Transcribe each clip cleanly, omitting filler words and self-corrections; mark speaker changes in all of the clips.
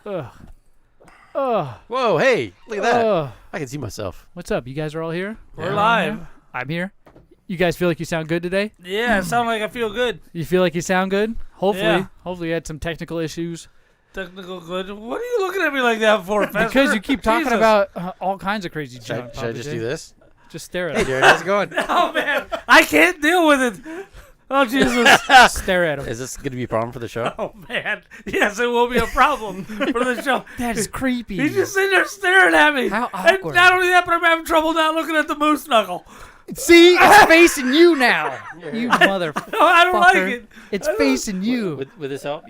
Speaker 1: Ugh. Ugh.
Speaker 2: Whoa, hey, look at that.
Speaker 1: Ugh.
Speaker 2: I can see myself.
Speaker 1: What's up? You guys are all here?
Speaker 3: We're live.
Speaker 1: I'm here. You guys feel like you sound good today?
Speaker 3: Yeah, it sounds like I feel good.
Speaker 1: You feel like you sound good? Hopefully.
Speaker 3: Yeah.
Speaker 1: Hopefully you had some technical issues.
Speaker 3: Technical good. What are you looking at me like that for,
Speaker 1: Because
Speaker 3: Fester?
Speaker 1: you keep talking
Speaker 3: Jesus.
Speaker 1: about all kinds of crazy junk.
Speaker 2: Should I just do this?
Speaker 1: Just stare at
Speaker 2: Hey,
Speaker 1: him.
Speaker 2: Jared, how's it going?
Speaker 3: Oh, man. I can't deal with it. Oh, Jesus.
Speaker 1: Stare at him.
Speaker 2: Is this going to be a problem for the show?
Speaker 3: Oh, man. Yes, it will be a problem for the show.
Speaker 1: That is creepy.
Speaker 3: He's just sitting there staring at me.
Speaker 1: How
Speaker 3: And
Speaker 1: awkward.
Speaker 3: not only that, but I'm having trouble now looking at the moose knuckle.
Speaker 1: See, it's facing you now. You motherfucker.
Speaker 3: No, I don't like it.
Speaker 1: It's facing you.
Speaker 2: With this help,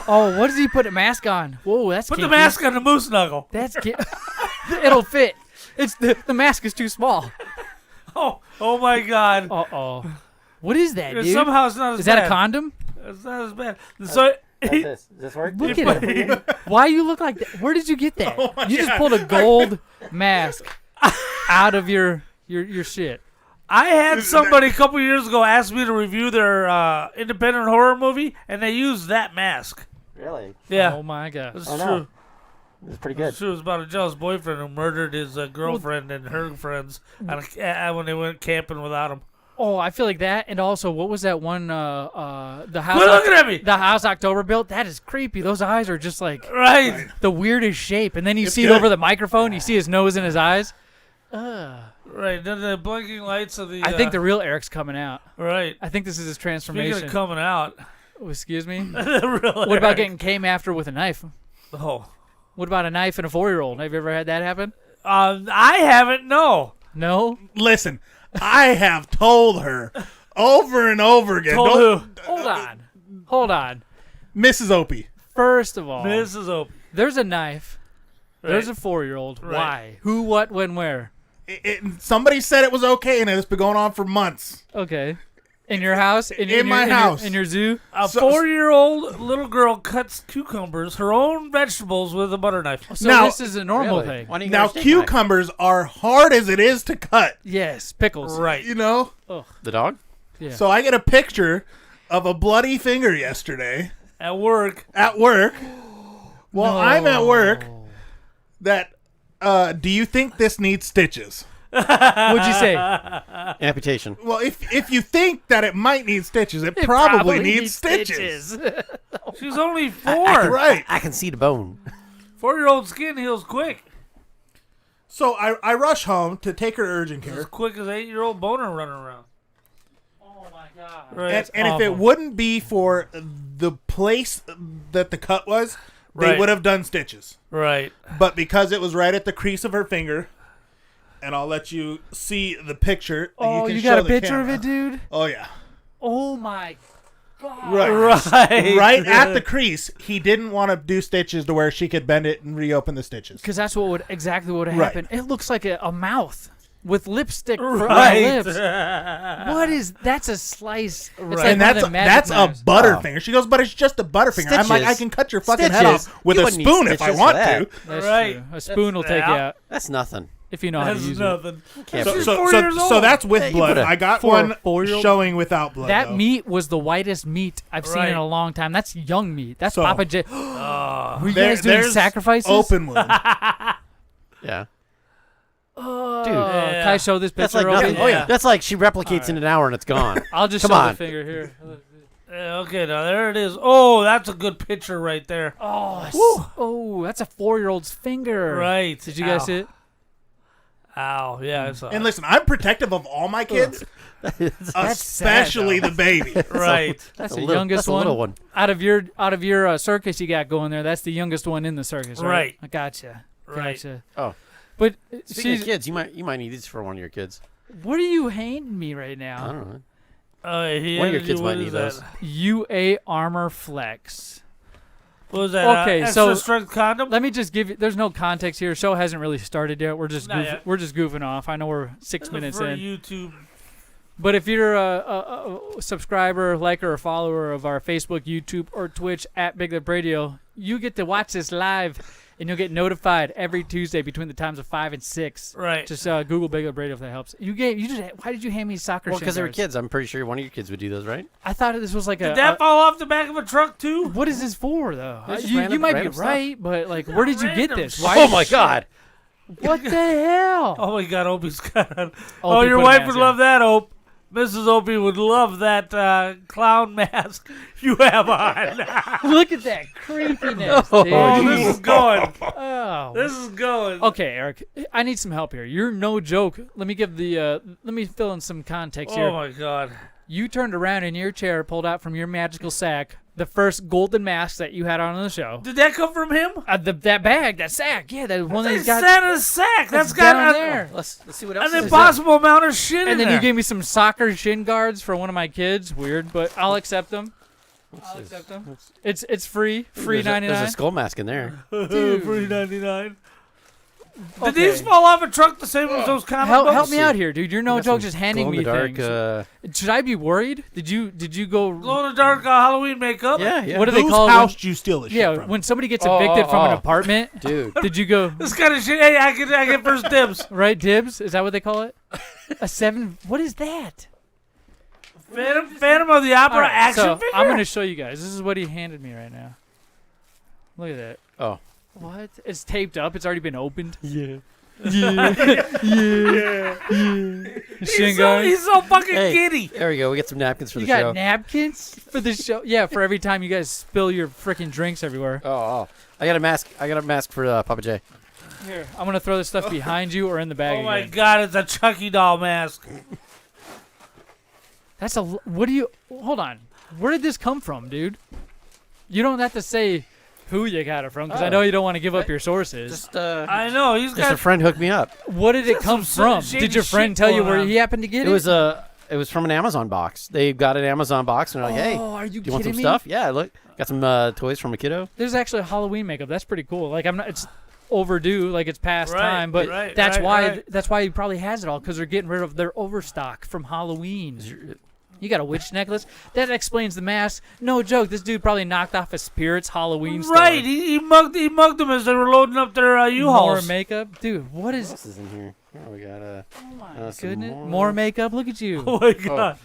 Speaker 1: Oh, what does he put a mask on? Whoa, that's
Speaker 3: Put the
Speaker 1: kinky.
Speaker 3: mask on the moose knuckle.
Speaker 1: That's it'll fit. It's the mask is too small.
Speaker 3: Oh my God.
Speaker 1: Uh-oh. What is that, dude?
Speaker 3: Somehow it's not as
Speaker 1: Is
Speaker 3: bad.
Speaker 1: that a condom?
Speaker 3: It's not as bad. So
Speaker 2: Does this work?
Speaker 1: Look at him. Why you look like that? Where did you get that? You just pulled a gold mask out of your shit.
Speaker 3: I had somebody a couple years ago ask me to review their independent horror movie, and they used that mask.
Speaker 2: Really?
Speaker 3: Yeah.
Speaker 1: Oh my god.
Speaker 3: It's
Speaker 2: Oh,
Speaker 3: true.
Speaker 2: no. It's pretty good.
Speaker 3: It's true. It was about a jealous boyfriend who murdered his girlfriend and her friends when they went camping without him.
Speaker 1: Oh, I feel like that. And also, what was that one? The house.
Speaker 3: Quit looking at me!
Speaker 1: The house October built. That is creepy. Those eyes are just like
Speaker 3: Right.
Speaker 1: the weirdest shape. And then you see it
Speaker 4: good.
Speaker 1: over the microphone. You see his nose and his eyes.
Speaker 3: Right. Then the blinking lights of the.
Speaker 1: I think the real Eric's coming out.
Speaker 3: Right.
Speaker 1: I think this is his
Speaker 3: Speaking
Speaker 1: transformation.
Speaker 3: of coming out.
Speaker 1: Oh, excuse me.
Speaker 3: The real
Speaker 1: What about getting came after with a knife?
Speaker 3: Oh.
Speaker 1: What about a knife and a 4-year-old? Have you ever had that happen?
Speaker 3: I haven't. No.
Speaker 1: No.
Speaker 4: Listen, I have told her over and over again.
Speaker 3: Told
Speaker 4: don't-
Speaker 3: who?
Speaker 1: Hold on.
Speaker 4: Mrs. Opie.
Speaker 1: First of all,
Speaker 3: Mrs. Opie.
Speaker 1: there's a knife. There's a
Speaker 3: Right.
Speaker 1: 4-year-old.
Speaker 3: Right.
Speaker 1: Why? Who? What? When? Where?
Speaker 4: Somebody said it was okay, and it's been going on for months.
Speaker 1: Okay. In your house?
Speaker 4: In my house.
Speaker 1: In your zoo?
Speaker 3: A
Speaker 4: So-
Speaker 3: 4-year-old little girl cuts cucumbers, her own vegetables, with a butter knife.
Speaker 1: So
Speaker 4: Now-
Speaker 1: this is a normal thing.
Speaker 2: Why don't you
Speaker 4: Now,
Speaker 2: get a steak knife?
Speaker 4: cucumbers are hard as it is to cut,
Speaker 1: Yes. Pickles.
Speaker 3: Right.
Speaker 4: you know?
Speaker 2: The dog?
Speaker 1: Yeah.
Speaker 4: So I get a picture of a bloody finger yesterday
Speaker 3: At work.
Speaker 4: at work. While I'm at work, that, do you think this needs stitches?
Speaker 1: What'd you say?
Speaker 2: Amputation.
Speaker 4: Well, if you think that it might need stitches, it probably needs stitches.
Speaker 3: She's only 4.
Speaker 4: Right.
Speaker 2: I can see the bone.
Speaker 3: 4-year-old skin heals quick.
Speaker 4: So I rush home to take her urgent
Speaker 3: As
Speaker 4: care.
Speaker 3: quick as 8-year-old boner running around.
Speaker 1: Oh my god.
Speaker 3: Right.
Speaker 4: And if it wouldn't be for the place that the cut was, they
Speaker 3: Right.
Speaker 4: would have done stitches.
Speaker 3: Right.
Speaker 4: But because it was right at the crease of her finger, and I'll let you see the picture.
Speaker 1: Oh,
Speaker 4: can
Speaker 1: you
Speaker 4: show
Speaker 1: got a
Speaker 4: the
Speaker 1: picture of
Speaker 4: camera.
Speaker 1: it, dude?
Speaker 4: Oh, yeah.
Speaker 1: Oh my god.
Speaker 4: Right.
Speaker 3: Right.
Speaker 4: Right at the crease. He didn't want to do stitches to where she could bend it and reopen the stitches.
Speaker 1: Because that's what would exactly what would
Speaker 4: Right.
Speaker 1: happen. It looks like a mouth with lipstick for
Speaker 3: Right.
Speaker 1: lips. What is that's a slice? It's like
Speaker 4: And
Speaker 1: one of
Speaker 4: that's
Speaker 1: them magic
Speaker 4: that's
Speaker 1: knives.
Speaker 4: a butterfinger. She goes, but it's just a butterfinger. I'm like,
Speaker 2: Stitches.
Speaker 4: I can cut your fucking head
Speaker 2: Stitches.
Speaker 4: off with
Speaker 2: You
Speaker 4: a
Speaker 2: wouldn't need
Speaker 4: spoon if I
Speaker 2: stitches
Speaker 4: want
Speaker 2: for that.
Speaker 4: to.
Speaker 1: That's
Speaker 3: Right.
Speaker 1: true. A spoon will take you
Speaker 3: Yeah.
Speaker 1: out
Speaker 2: That's nothing.
Speaker 1: if you know how to
Speaker 3: That's
Speaker 1: use it.
Speaker 3: nothing.
Speaker 2: Can't
Speaker 3: She's
Speaker 2: be.
Speaker 3: 4 years
Speaker 4: So
Speaker 3: old.
Speaker 4: that's with
Speaker 2: Hey, you
Speaker 4: blood.
Speaker 2: put a
Speaker 4: I got
Speaker 1: for a
Speaker 4: one
Speaker 1: 4-year-old?
Speaker 4: showing without blood.
Speaker 1: That
Speaker 4: though.
Speaker 1: meat was the whitest meat I've seen
Speaker 3: Right.
Speaker 1: in a long time. That's young meat. That's
Speaker 4: So-
Speaker 1: Papa J. Were you
Speaker 4: There-
Speaker 1: guys doing
Speaker 4: there's
Speaker 1: sacrifices?
Speaker 4: Open wound.
Speaker 2: Yeah.
Speaker 1: Dude,
Speaker 3: Yeah.
Speaker 1: can I show this
Speaker 2: That's
Speaker 1: picture?
Speaker 2: like
Speaker 1: Opie?
Speaker 2: nothing.
Speaker 3: Oh, yeah.
Speaker 2: That's like she replicates in an hour and it's gone.
Speaker 1: I'll just
Speaker 2: Come
Speaker 1: show
Speaker 2: on.
Speaker 1: the finger here.
Speaker 3: Okay, now there it is. Oh, that's a good picture right there.
Speaker 1: Oh, that's a 4-year-old's finger.
Speaker 3: Right.
Speaker 1: Did you guys
Speaker 3: Ow.
Speaker 1: see it?
Speaker 3: Ow. Yeah, I saw
Speaker 4: And
Speaker 3: it.
Speaker 4: listen, I'm protective of all my kids, especially the baby.
Speaker 3: Right.
Speaker 1: That's
Speaker 2: a
Speaker 1: the
Speaker 2: little-
Speaker 1: youngest
Speaker 2: that's a little one.
Speaker 1: Out of your circus you got going there, that's the youngest one in the circus, right?
Speaker 3: Right.
Speaker 1: I gotcha.
Speaker 3: Right.
Speaker 1: Gotcha.
Speaker 2: Oh.
Speaker 1: But
Speaker 2: Speaking of
Speaker 1: she's,
Speaker 2: kids, you might need these for one of your kids.
Speaker 1: what are you handing me right
Speaker 2: I
Speaker 1: now?
Speaker 2: don't know.
Speaker 3: One
Speaker 2: of your kids might need those.
Speaker 1: UA Armor Flex.
Speaker 3: What was that?
Speaker 1: Okay,
Speaker 3: extra
Speaker 1: so-
Speaker 3: strength condom?
Speaker 1: Let me just give you. There's no context here. Show hasn't really started yet. We're just
Speaker 3: Not yet.
Speaker 1: we're just goofing off. I know we're 6 minutes
Speaker 3: for
Speaker 1: in.
Speaker 3: YouTube.
Speaker 1: But if you're a subscriber, liker, or follower of our Facebook, YouTube, or Twitch at Big Lip Radio, you get to watch this live and you'll get notified every Tuesday between the times of 5 and 6.
Speaker 3: Right.
Speaker 1: Just Google Big Up Radio if that helps. Why did you hand me soccer?
Speaker 2: Well, because they were
Speaker 1: guards?
Speaker 2: kids. I'm pretty sure one of your kids would do those, right?
Speaker 1: I thought this was like
Speaker 3: Did that fall off the back of a truck too?
Speaker 1: What is this for though?
Speaker 2: It's just
Speaker 1: You
Speaker 2: random-
Speaker 1: might be
Speaker 2: random stuff.
Speaker 1: right, but like, where did you get
Speaker 3: Random
Speaker 1: this?
Speaker 3: shit.
Speaker 1: Why?
Speaker 2: Oh my God!
Speaker 1: What the hell?
Speaker 3: Oh my God, Opie's got on.
Speaker 1: Opie
Speaker 3: Your
Speaker 1: put a
Speaker 3: wife
Speaker 1: mask
Speaker 3: would
Speaker 1: on.
Speaker 3: love that, Ope. Mrs. Opie would love that clown mask you have on.
Speaker 1: Look at that creepiness,
Speaker 2: Oh,
Speaker 1: dude.
Speaker 3: Oh, this is going.
Speaker 1: Oh.
Speaker 3: This is going.
Speaker 1: Okay, Eric, I need some help here. You're no joke. Let me fill in some context here.
Speaker 3: Oh my God.
Speaker 1: You turned around in your chair, pulled out from your magical sack the first golden mask that you had on the show.
Speaker 3: Did that come from him?
Speaker 1: That bag, that sack, yeah, that one that he's
Speaker 3: It's
Speaker 1: got
Speaker 3: Santa's sack. That's
Speaker 1: down
Speaker 3: got
Speaker 1: there.
Speaker 2: Let's see what else.
Speaker 3: an
Speaker 2: is
Speaker 3: impossible amount of shit in
Speaker 1: And then
Speaker 3: there.
Speaker 1: you gave me some soccer shin guards for one of my kids. Weird, but I'll accept them. I'll accept them. It's free
Speaker 2: There's a
Speaker 1: 99.
Speaker 2: skull mask in there.
Speaker 1: Dude.
Speaker 3: $3.99. Did
Speaker 1: Okay.
Speaker 3: these fall off a truck the same as those comic books?
Speaker 1: Help me out here, dude. You're no
Speaker 2: We got
Speaker 1: joke,
Speaker 2: some
Speaker 1: just handing me
Speaker 2: glow-in-the-dark,
Speaker 1: things. Should I be worried? Did you go?
Speaker 3: Glow in the dark Halloween makeup?
Speaker 2: Yeah.
Speaker 1: What do they
Speaker 4: Whose
Speaker 1: call
Speaker 4: house
Speaker 1: it?
Speaker 4: do you steal this
Speaker 1: Yeah,
Speaker 4: shit from?
Speaker 1: when somebody gets evicted from an
Speaker 2: oh.
Speaker 1: apartment,
Speaker 2: Dude.
Speaker 1: did you go
Speaker 3: This kind of shit. Hey, I get first dibs.
Speaker 1: right dibs? Is that what they call it? A 7? What is that?
Speaker 3: Phantom of the Opera
Speaker 1: All right,
Speaker 3: action
Speaker 1: so
Speaker 3: figure?
Speaker 1: I'm gonna show you guys. This is what he handed me right now. Look at that.
Speaker 2: Oh.
Speaker 1: What? It's taped up. It's already been opened.
Speaker 2: Yeah.
Speaker 3: He's so fucking
Speaker 2: Hey,
Speaker 3: giddy.
Speaker 2: there we go. We get some napkins for
Speaker 1: You
Speaker 2: the
Speaker 1: got
Speaker 2: show.
Speaker 1: napkins for the show? Yeah, for every time you guys spill your freaking drinks everywhere.
Speaker 2: Oh. I got a mask for Papa J.
Speaker 1: Here, I'm gonna throw this stuff behind you or in the bag.
Speaker 3: Oh my
Speaker 1: again.
Speaker 3: God, it's a Chucky doll mask.
Speaker 1: That's what do you? Hold on. Where did this come from, dude? You don't have to say who you got it from because I
Speaker 2: Oh.
Speaker 1: know you don't want to give up your sources.
Speaker 2: Just
Speaker 3: I know, he's
Speaker 2: just a
Speaker 3: got...
Speaker 2: friend hooked me up.
Speaker 1: What did it come
Speaker 3: some
Speaker 1: from?
Speaker 3: shady
Speaker 1: Did your friend
Speaker 3: shit
Speaker 1: tell you
Speaker 3: going
Speaker 1: where
Speaker 3: on.
Speaker 1: he happened to get it?
Speaker 2: It was from an Amazon box. They got an Amazon box and they're like, "Hey,
Speaker 1: Oh, are you
Speaker 2: do you want
Speaker 1: kidding
Speaker 2: some
Speaker 1: me?
Speaker 2: stuff?" Yeah, look, got some toys from a kiddo.
Speaker 1: There's actually Halloween makeup. That's pretty cool. Like I'm not. It's overdue. Like it's past
Speaker 3: Right,
Speaker 1: time. But
Speaker 3: right,
Speaker 1: that's
Speaker 3: right,
Speaker 1: why.
Speaker 3: right.
Speaker 1: That's why he probably has it all because they're getting rid of their overstock from Halloween. You got a witch necklace? That explains the mask. No joke. This dude probably knocked off a Spirit's Halloween store.
Speaker 3: Right, he mugged them as they were loading up their
Speaker 1: More
Speaker 3: U-Hauls.
Speaker 1: makeup, dude. What
Speaker 2: What
Speaker 1: is?
Speaker 2: else is in here? Oh, we got
Speaker 1: Oh my
Speaker 2: some
Speaker 1: goodness!
Speaker 2: more.
Speaker 1: More makeup. Look at you.
Speaker 3: Oh my God.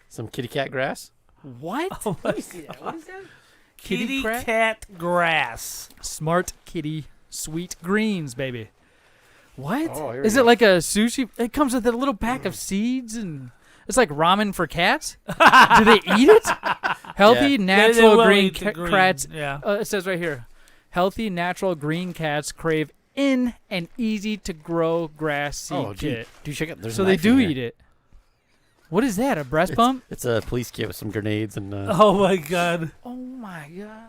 Speaker 2: some kitty cat grass.
Speaker 1: What?
Speaker 3: Oh my
Speaker 1: Let me see that. What is that?
Speaker 3: Kitty
Speaker 1: crap?
Speaker 3: cat grass.
Speaker 1: Smart kitty, sweet greens, baby. What?
Speaker 2: Oh, here we
Speaker 1: Is
Speaker 2: go.
Speaker 1: it like a sushi? It comes with a little pack of seeds and it's like ramen for cats. Do they eat it? Healthy,
Speaker 2: Yeah.
Speaker 1: natural
Speaker 3: They will
Speaker 1: green
Speaker 3: eat the green,
Speaker 1: cats.
Speaker 3: yeah.
Speaker 1: It says right here, healthy, natural green cats crave in and easy to grow grass seed
Speaker 2: Oh, dude,
Speaker 1: kit.
Speaker 2: check it. There's
Speaker 1: So
Speaker 2: a
Speaker 1: they
Speaker 2: knife in
Speaker 1: do
Speaker 2: here.
Speaker 1: eat it. What is that? A breast pump?
Speaker 2: It's a police kit with some grenades and.
Speaker 3: Oh my God.
Speaker 1: Oh my god,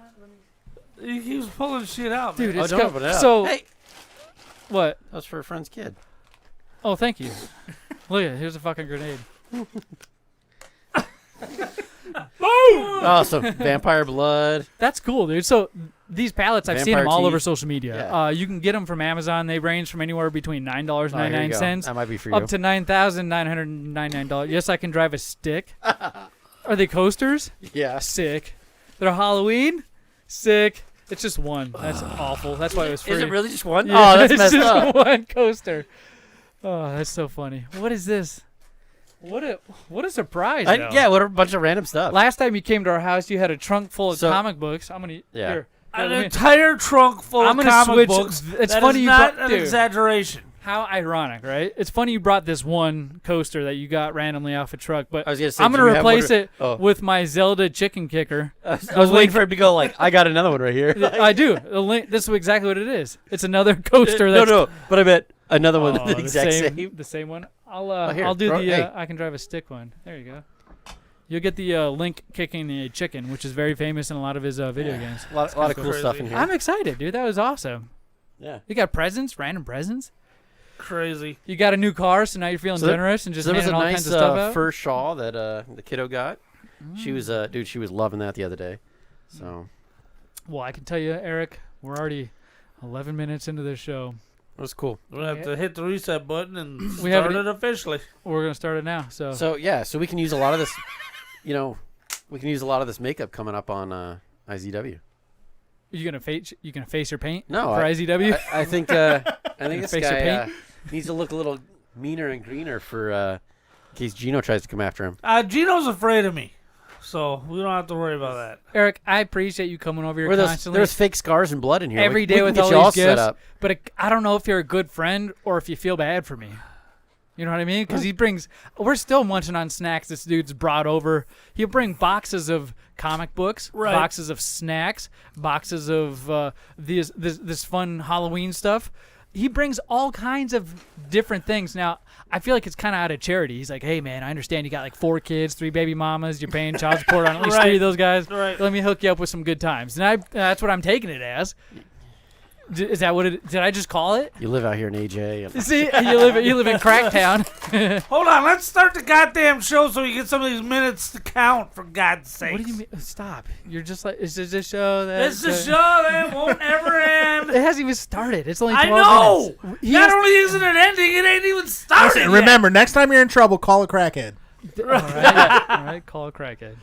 Speaker 3: He was pulling shit out,
Speaker 1: dude!
Speaker 3: man.
Speaker 1: It's
Speaker 2: don't
Speaker 1: go-
Speaker 2: open it up.
Speaker 1: So
Speaker 2: Hey,
Speaker 1: what?
Speaker 2: that was for a friend's kid.
Speaker 1: Oh, thank you. Look at it. Here's a fucking grenade.
Speaker 2: Oh, some vampire blood.
Speaker 1: That's cool, dude. So these pallets, I've seen them
Speaker 2: Vampire
Speaker 1: all over
Speaker 2: teeth.
Speaker 1: social media.
Speaker 2: Yeah.
Speaker 1: You can get them from Amazon. They range from anywhere between $9.99
Speaker 2: That might be for you.
Speaker 1: up to $9,999. Yes, I can drive a stick. Are they coasters?
Speaker 2: Yeah.
Speaker 1: Sick. They're Halloween? Sick. It's just one. That's awful. That's why it was free.
Speaker 2: Is it really just one?
Speaker 1: Yeah,
Speaker 2: Oh, that's
Speaker 1: it's
Speaker 2: messed
Speaker 1: just
Speaker 2: up.
Speaker 1: one coaster. Oh, that's so funny. What is this? What a surprise! though.
Speaker 2: Yeah, what a bunch of random stuff.
Speaker 1: Last time you came to our house, you had a trunk full of
Speaker 2: So-
Speaker 1: comic books. I'm gonna
Speaker 2: Yeah.
Speaker 1: here.
Speaker 3: An
Speaker 1: let me-
Speaker 3: entire trunk full
Speaker 1: I'm
Speaker 3: of
Speaker 1: gonna
Speaker 3: comic
Speaker 1: switch-
Speaker 3: books.
Speaker 1: it's
Speaker 3: That
Speaker 1: funny
Speaker 3: is
Speaker 1: you
Speaker 3: not
Speaker 1: brought-
Speaker 3: an
Speaker 1: dude.
Speaker 3: exaggeration.
Speaker 1: How ironic, right? It's funny you brought this one coaster that you got randomly off a truck, but
Speaker 2: I was gonna say,
Speaker 1: I'm
Speaker 2: do
Speaker 1: gonna
Speaker 2: you have
Speaker 1: replace
Speaker 2: one-
Speaker 1: it
Speaker 2: Oh.
Speaker 1: with my Zelda chicken kicker.
Speaker 2: I was waiting for it to go like, I got another one right here.
Speaker 1: I do. The link, this is exactly what it is. It's another coaster.
Speaker 2: No,
Speaker 1: That's
Speaker 2: no, but I meant another one
Speaker 1: Oh,
Speaker 2: the exact same.
Speaker 1: The same one. I'll
Speaker 2: here,
Speaker 1: I'll do
Speaker 2: bro,
Speaker 1: the
Speaker 2: hey.
Speaker 1: I can drive a stick one. There you go. You'll get the Link kicking the chicken, which is very famous in a lot of his video games.
Speaker 2: A lot of cool
Speaker 3: crazy.
Speaker 2: stuff in here.
Speaker 1: I'm excited, dude. That was awesome.
Speaker 2: Yeah.
Speaker 1: You got presents, random presents.
Speaker 3: Crazy.
Speaker 1: You got a new car, so now you're feeling
Speaker 2: So there-
Speaker 1: generous and just
Speaker 2: So there was
Speaker 1: handing
Speaker 2: a
Speaker 1: all
Speaker 2: nice
Speaker 1: kinds of stuff out.
Speaker 2: fur shawl that the kiddo got. She was dude, she was loving that the other day. So
Speaker 1: Well, I can tell you, Eric, we're already 11 minutes into this show.
Speaker 2: it was cool.
Speaker 3: We'll have to hit the reset button and
Speaker 1: We
Speaker 3: start
Speaker 1: haven't-
Speaker 3: it officially.
Speaker 1: We're gonna start it now. So,
Speaker 2: So yeah, so we can use a lot of this. You know, we can use a lot of this makeup coming up on IZW.
Speaker 1: You gonna face your paint?
Speaker 2: No,
Speaker 1: for IZW.
Speaker 2: I think this
Speaker 1: face your
Speaker 2: guy
Speaker 1: paint?
Speaker 2: needs to look a little meaner and greener for in case Gino tries to come after him.
Speaker 3: Gino's afraid of me, so we don't have to worry about that.
Speaker 1: Eric, I appreciate you coming over here constantly.
Speaker 2: There's fake scars and blood in here.
Speaker 1: Every day
Speaker 2: we
Speaker 1: with
Speaker 2: can
Speaker 1: all
Speaker 2: get you
Speaker 1: these
Speaker 2: set
Speaker 1: gifts.
Speaker 2: up.
Speaker 1: But I don't know if you're a good friend or if you feel bad for me. You know what I mean? Because we're still munching on snacks this dude's brought over. He'll bring boxes of comic books, boxes of snacks, boxes of this fun Halloween stuff. He brings all kinds of different things. Now, I feel like it's kind of out of charity. He's like, hey, man, I understand you got like 4 kids, 3 baby mamas. You're paying child support on at least 3 of those guys.
Speaker 3: Right.
Speaker 1: Let me hook you up with some good times. And that's what I'm taking it as. Is that what it? Did I just call it?
Speaker 2: You live out here in AJ. And
Speaker 1: See, you live in Cracktown.
Speaker 3: Hold on, let's start the goddamn show so we get some of these minutes to count, for God's sake.
Speaker 1: What do you mean? Stop! You're just like, is this a show that?
Speaker 3: It's a show that won't ever end.
Speaker 1: It hasn't even started. It's only 12
Speaker 3: I know.
Speaker 1: minutes.
Speaker 3: Not only isn't it ending, it ain't even started.
Speaker 4: Listen,
Speaker 3: yet.
Speaker 4: remember, next time you're in trouble, call a crackhead.
Speaker 1: All right, call a crackhead.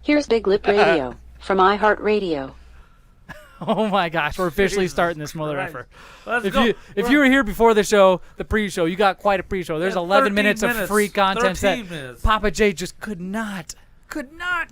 Speaker 5: Here's Big Lip Radio from iHeartRadio.
Speaker 1: Oh my gosh, we're officially starting this mother effer.
Speaker 3: Let's go.
Speaker 1: If you were here before the show, the pre-show, you got quite a pre-show. There's 11 minutes of free content
Speaker 3: 13
Speaker 1: that
Speaker 3: minutes.
Speaker 1: Papa J just could not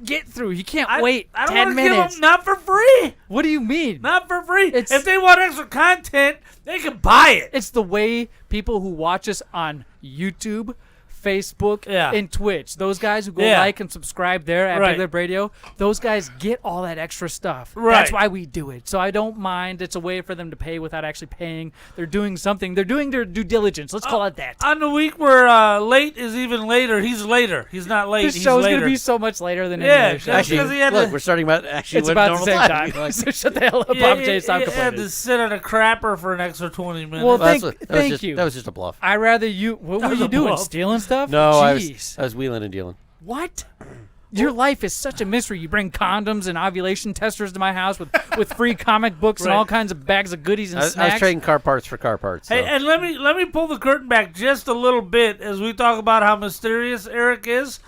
Speaker 1: get through. You can't wait
Speaker 3: I don't
Speaker 1: 10
Speaker 3: wanna give
Speaker 1: minutes.
Speaker 3: them not for free.
Speaker 1: What do you mean?
Speaker 3: Not for free.
Speaker 1: It's-
Speaker 3: If they want extra content, they can buy it.
Speaker 1: It's the way people who watch us on YouTube, Facebook,
Speaker 3: Yeah.
Speaker 1: and Twitch, those guys who go
Speaker 3: Yeah.
Speaker 1: like and subscribe there at
Speaker 3: Right.
Speaker 1: Big Lip Radio, those guys get all that extra stuff.
Speaker 3: Right.
Speaker 1: That's why we do it. So I don't mind. It's a way for them to pay without actually paying. They're doing something. They're doing their due diligence. Let's call it that.
Speaker 3: On the week where late is even later, he's later. He's not late.
Speaker 1: This
Speaker 3: he's
Speaker 1: show's
Speaker 3: later.
Speaker 1: going to be so much later than
Speaker 3: Yeah,
Speaker 1: any other show.
Speaker 3: that's
Speaker 2: actually,
Speaker 3: 'cause he had
Speaker 2: look,
Speaker 3: to-
Speaker 2: we're starting about actually
Speaker 1: It's
Speaker 2: what
Speaker 1: about the
Speaker 2: normal
Speaker 1: same
Speaker 2: time.
Speaker 1: time. So shut the hell up,
Speaker 3: Yeah,
Speaker 1: Papa J. Stop
Speaker 3: you had
Speaker 1: complaining.
Speaker 3: to sit on a crapper for an extra 20 minutes.
Speaker 1: Well,
Speaker 2: Well,
Speaker 1: thank
Speaker 2: just,
Speaker 1: you.
Speaker 2: That was just a bluff.
Speaker 1: I rather you. What were
Speaker 3: was
Speaker 1: you
Speaker 3: a
Speaker 1: doing?
Speaker 3: bluff.
Speaker 1: Stealing stuff?
Speaker 2: No, I
Speaker 1: Jeez.
Speaker 2: was wheeling and dealing.
Speaker 1: What? Your life is such a mystery. You bring condoms and ovulation testers to my house with free comic books and
Speaker 3: Right.
Speaker 1: all kinds of bags of goodies and
Speaker 2: I was
Speaker 1: snacks.
Speaker 2: trading car parts for car parts. So.
Speaker 3: Hey, and let me pull the curtain back just a little bit as we talk about how mysterious Eric is.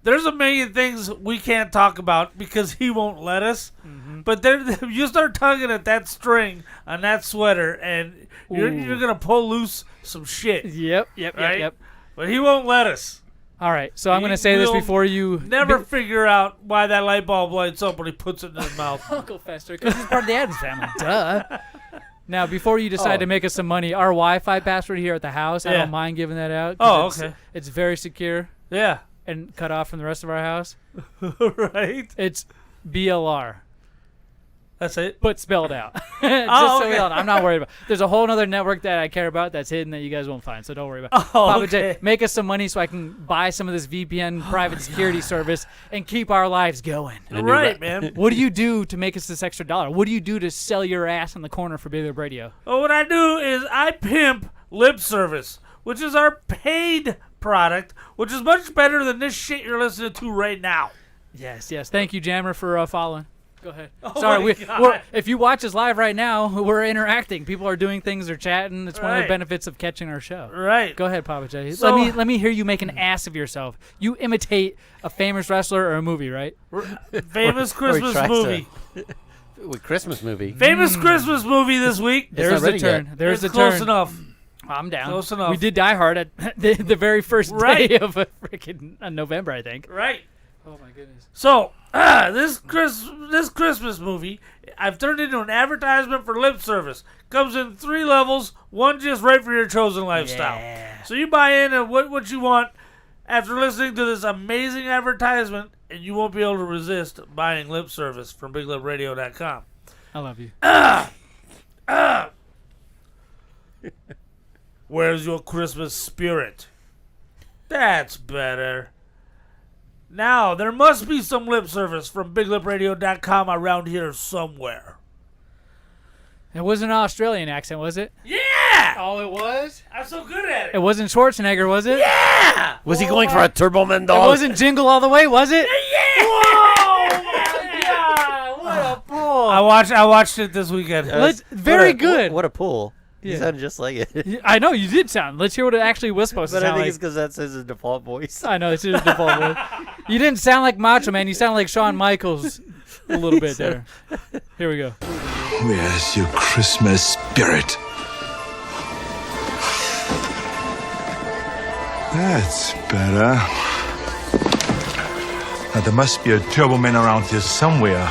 Speaker 3: There's a million things we can't talk about because he won't let us.
Speaker 1: Mm-hmm.
Speaker 3: But you start tugging at that string on that sweater, and you're gonna pull loose some shit.
Speaker 1: Yep.
Speaker 3: Right? But he won't let us.
Speaker 1: All right, so I'm going to say this
Speaker 3: will
Speaker 1: before you...
Speaker 3: Never figure out why that light bulb lights up when he puts it in his mouth.
Speaker 1: Uncle Fester, because he's part of the Addams family. Duh. Now, before you decide
Speaker 2: Oh.
Speaker 1: to make us some money, our Wi-Fi password here at the house, I
Speaker 3: Yeah.
Speaker 1: don't mind giving that out. 'cause
Speaker 3: Oh, okay.
Speaker 1: It's very secure
Speaker 3: Yeah.
Speaker 1: and cut off from the rest of our house.
Speaker 3: Right?
Speaker 1: It's BLR.
Speaker 3: That's it.
Speaker 1: But spelled out. Just
Speaker 3: Oh,
Speaker 1: so we
Speaker 3: okay.
Speaker 1: all know. I'm not worried about. There's a whole other network that I care about that's hidden that you guys won't find, so don't worry about.
Speaker 3: Oh,
Speaker 1: Papa J,
Speaker 3: okay.
Speaker 1: make us some money so I can buy some of this VPN private security service and keep our lives going.
Speaker 2: And a new
Speaker 3: Right,
Speaker 2: ra-
Speaker 3: man.
Speaker 1: What do you do to make us this extra dollar? What do you do to sell your ass in the corner for Big Lip Radio?
Speaker 3: Well, what I do is I pimp lip service, which is our paid product, which is much better than this shit you're listening to right now.
Speaker 1: Yes. Thank you, Jammer, for following. Go ahead.
Speaker 3: Oh
Speaker 1: Sorry,
Speaker 3: my God.
Speaker 1: we're, if you watch us live right now, we're interacting. People are doing things, they're chatting. It's one of the
Speaker 3: Right.
Speaker 1: benefits of catching our show.
Speaker 3: Right.
Speaker 1: Go ahead, Papa J.
Speaker 3: So-
Speaker 1: let me hear you make an ass of yourself. You imitate a famous wrestler or a movie, right?
Speaker 3: Famous
Speaker 2: or he
Speaker 3: Christmas
Speaker 2: tries
Speaker 3: movie.
Speaker 2: With Christmas movie.
Speaker 3: Famous Christmas movie this week.
Speaker 2: It's
Speaker 1: There's
Speaker 2: not
Speaker 1: the
Speaker 2: ready
Speaker 1: turn.
Speaker 2: yet.
Speaker 1: There's
Speaker 3: It's
Speaker 1: the
Speaker 3: close
Speaker 1: turn.
Speaker 3: enough.
Speaker 1: I'm down.
Speaker 3: Close enough.
Speaker 1: We did Die Hard at the very first
Speaker 3: Right.
Speaker 1: day of freaking November, I think.
Speaker 3: Right.
Speaker 1: Oh my goodness.
Speaker 3: So this Christmas movie, I've turned into an advertisement for lip service. Comes in 3 levels, one just right for your chosen lifestyle.
Speaker 1: Yeah.
Speaker 3: So you buy in and what you want after listening to this amazing advertisement, and you won't be able to resist buying lip service from BigLipRadio.com.
Speaker 1: I love you.
Speaker 3: Where's your Christmas spirit? That's better. Now, there must be some lip service from BigLipRadio.com around here somewhere.
Speaker 1: It wasn't an Australian accent, was it?
Speaker 3: Yeah!
Speaker 1: Oh, it was?
Speaker 3: I'm so good at
Speaker 1: It
Speaker 3: it.
Speaker 1: wasn't Schwarzenegger, was it?
Speaker 3: Yeah!
Speaker 2: Was he going for a Turbo Man
Speaker 1: It
Speaker 2: dog?
Speaker 1: wasn't Jingle All the Way, was it?
Speaker 3: Whoa!
Speaker 1: Yeah, what a pull.
Speaker 3: I watched it this weekend.
Speaker 1: Very good.
Speaker 2: What a pull.
Speaker 1: Yeah.
Speaker 2: He sounded just like it.
Speaker 1: I know, you did sound. Let's hear what it actually was supposed to
Speaker 2: But I
Speaker 1: sound
Speaker 2: think
Speaker 1: like.
Speaker 2: it's because that's his default voice.
Speaker 1: I know, it's his default voice. You didn't sound like Macho Man, you sounded like Shawn Michaels. a little bit there. Here we go.
Speaker 6: Where's your Christmas spirit? That's better. Now, there must be a turbo man around here somewhere.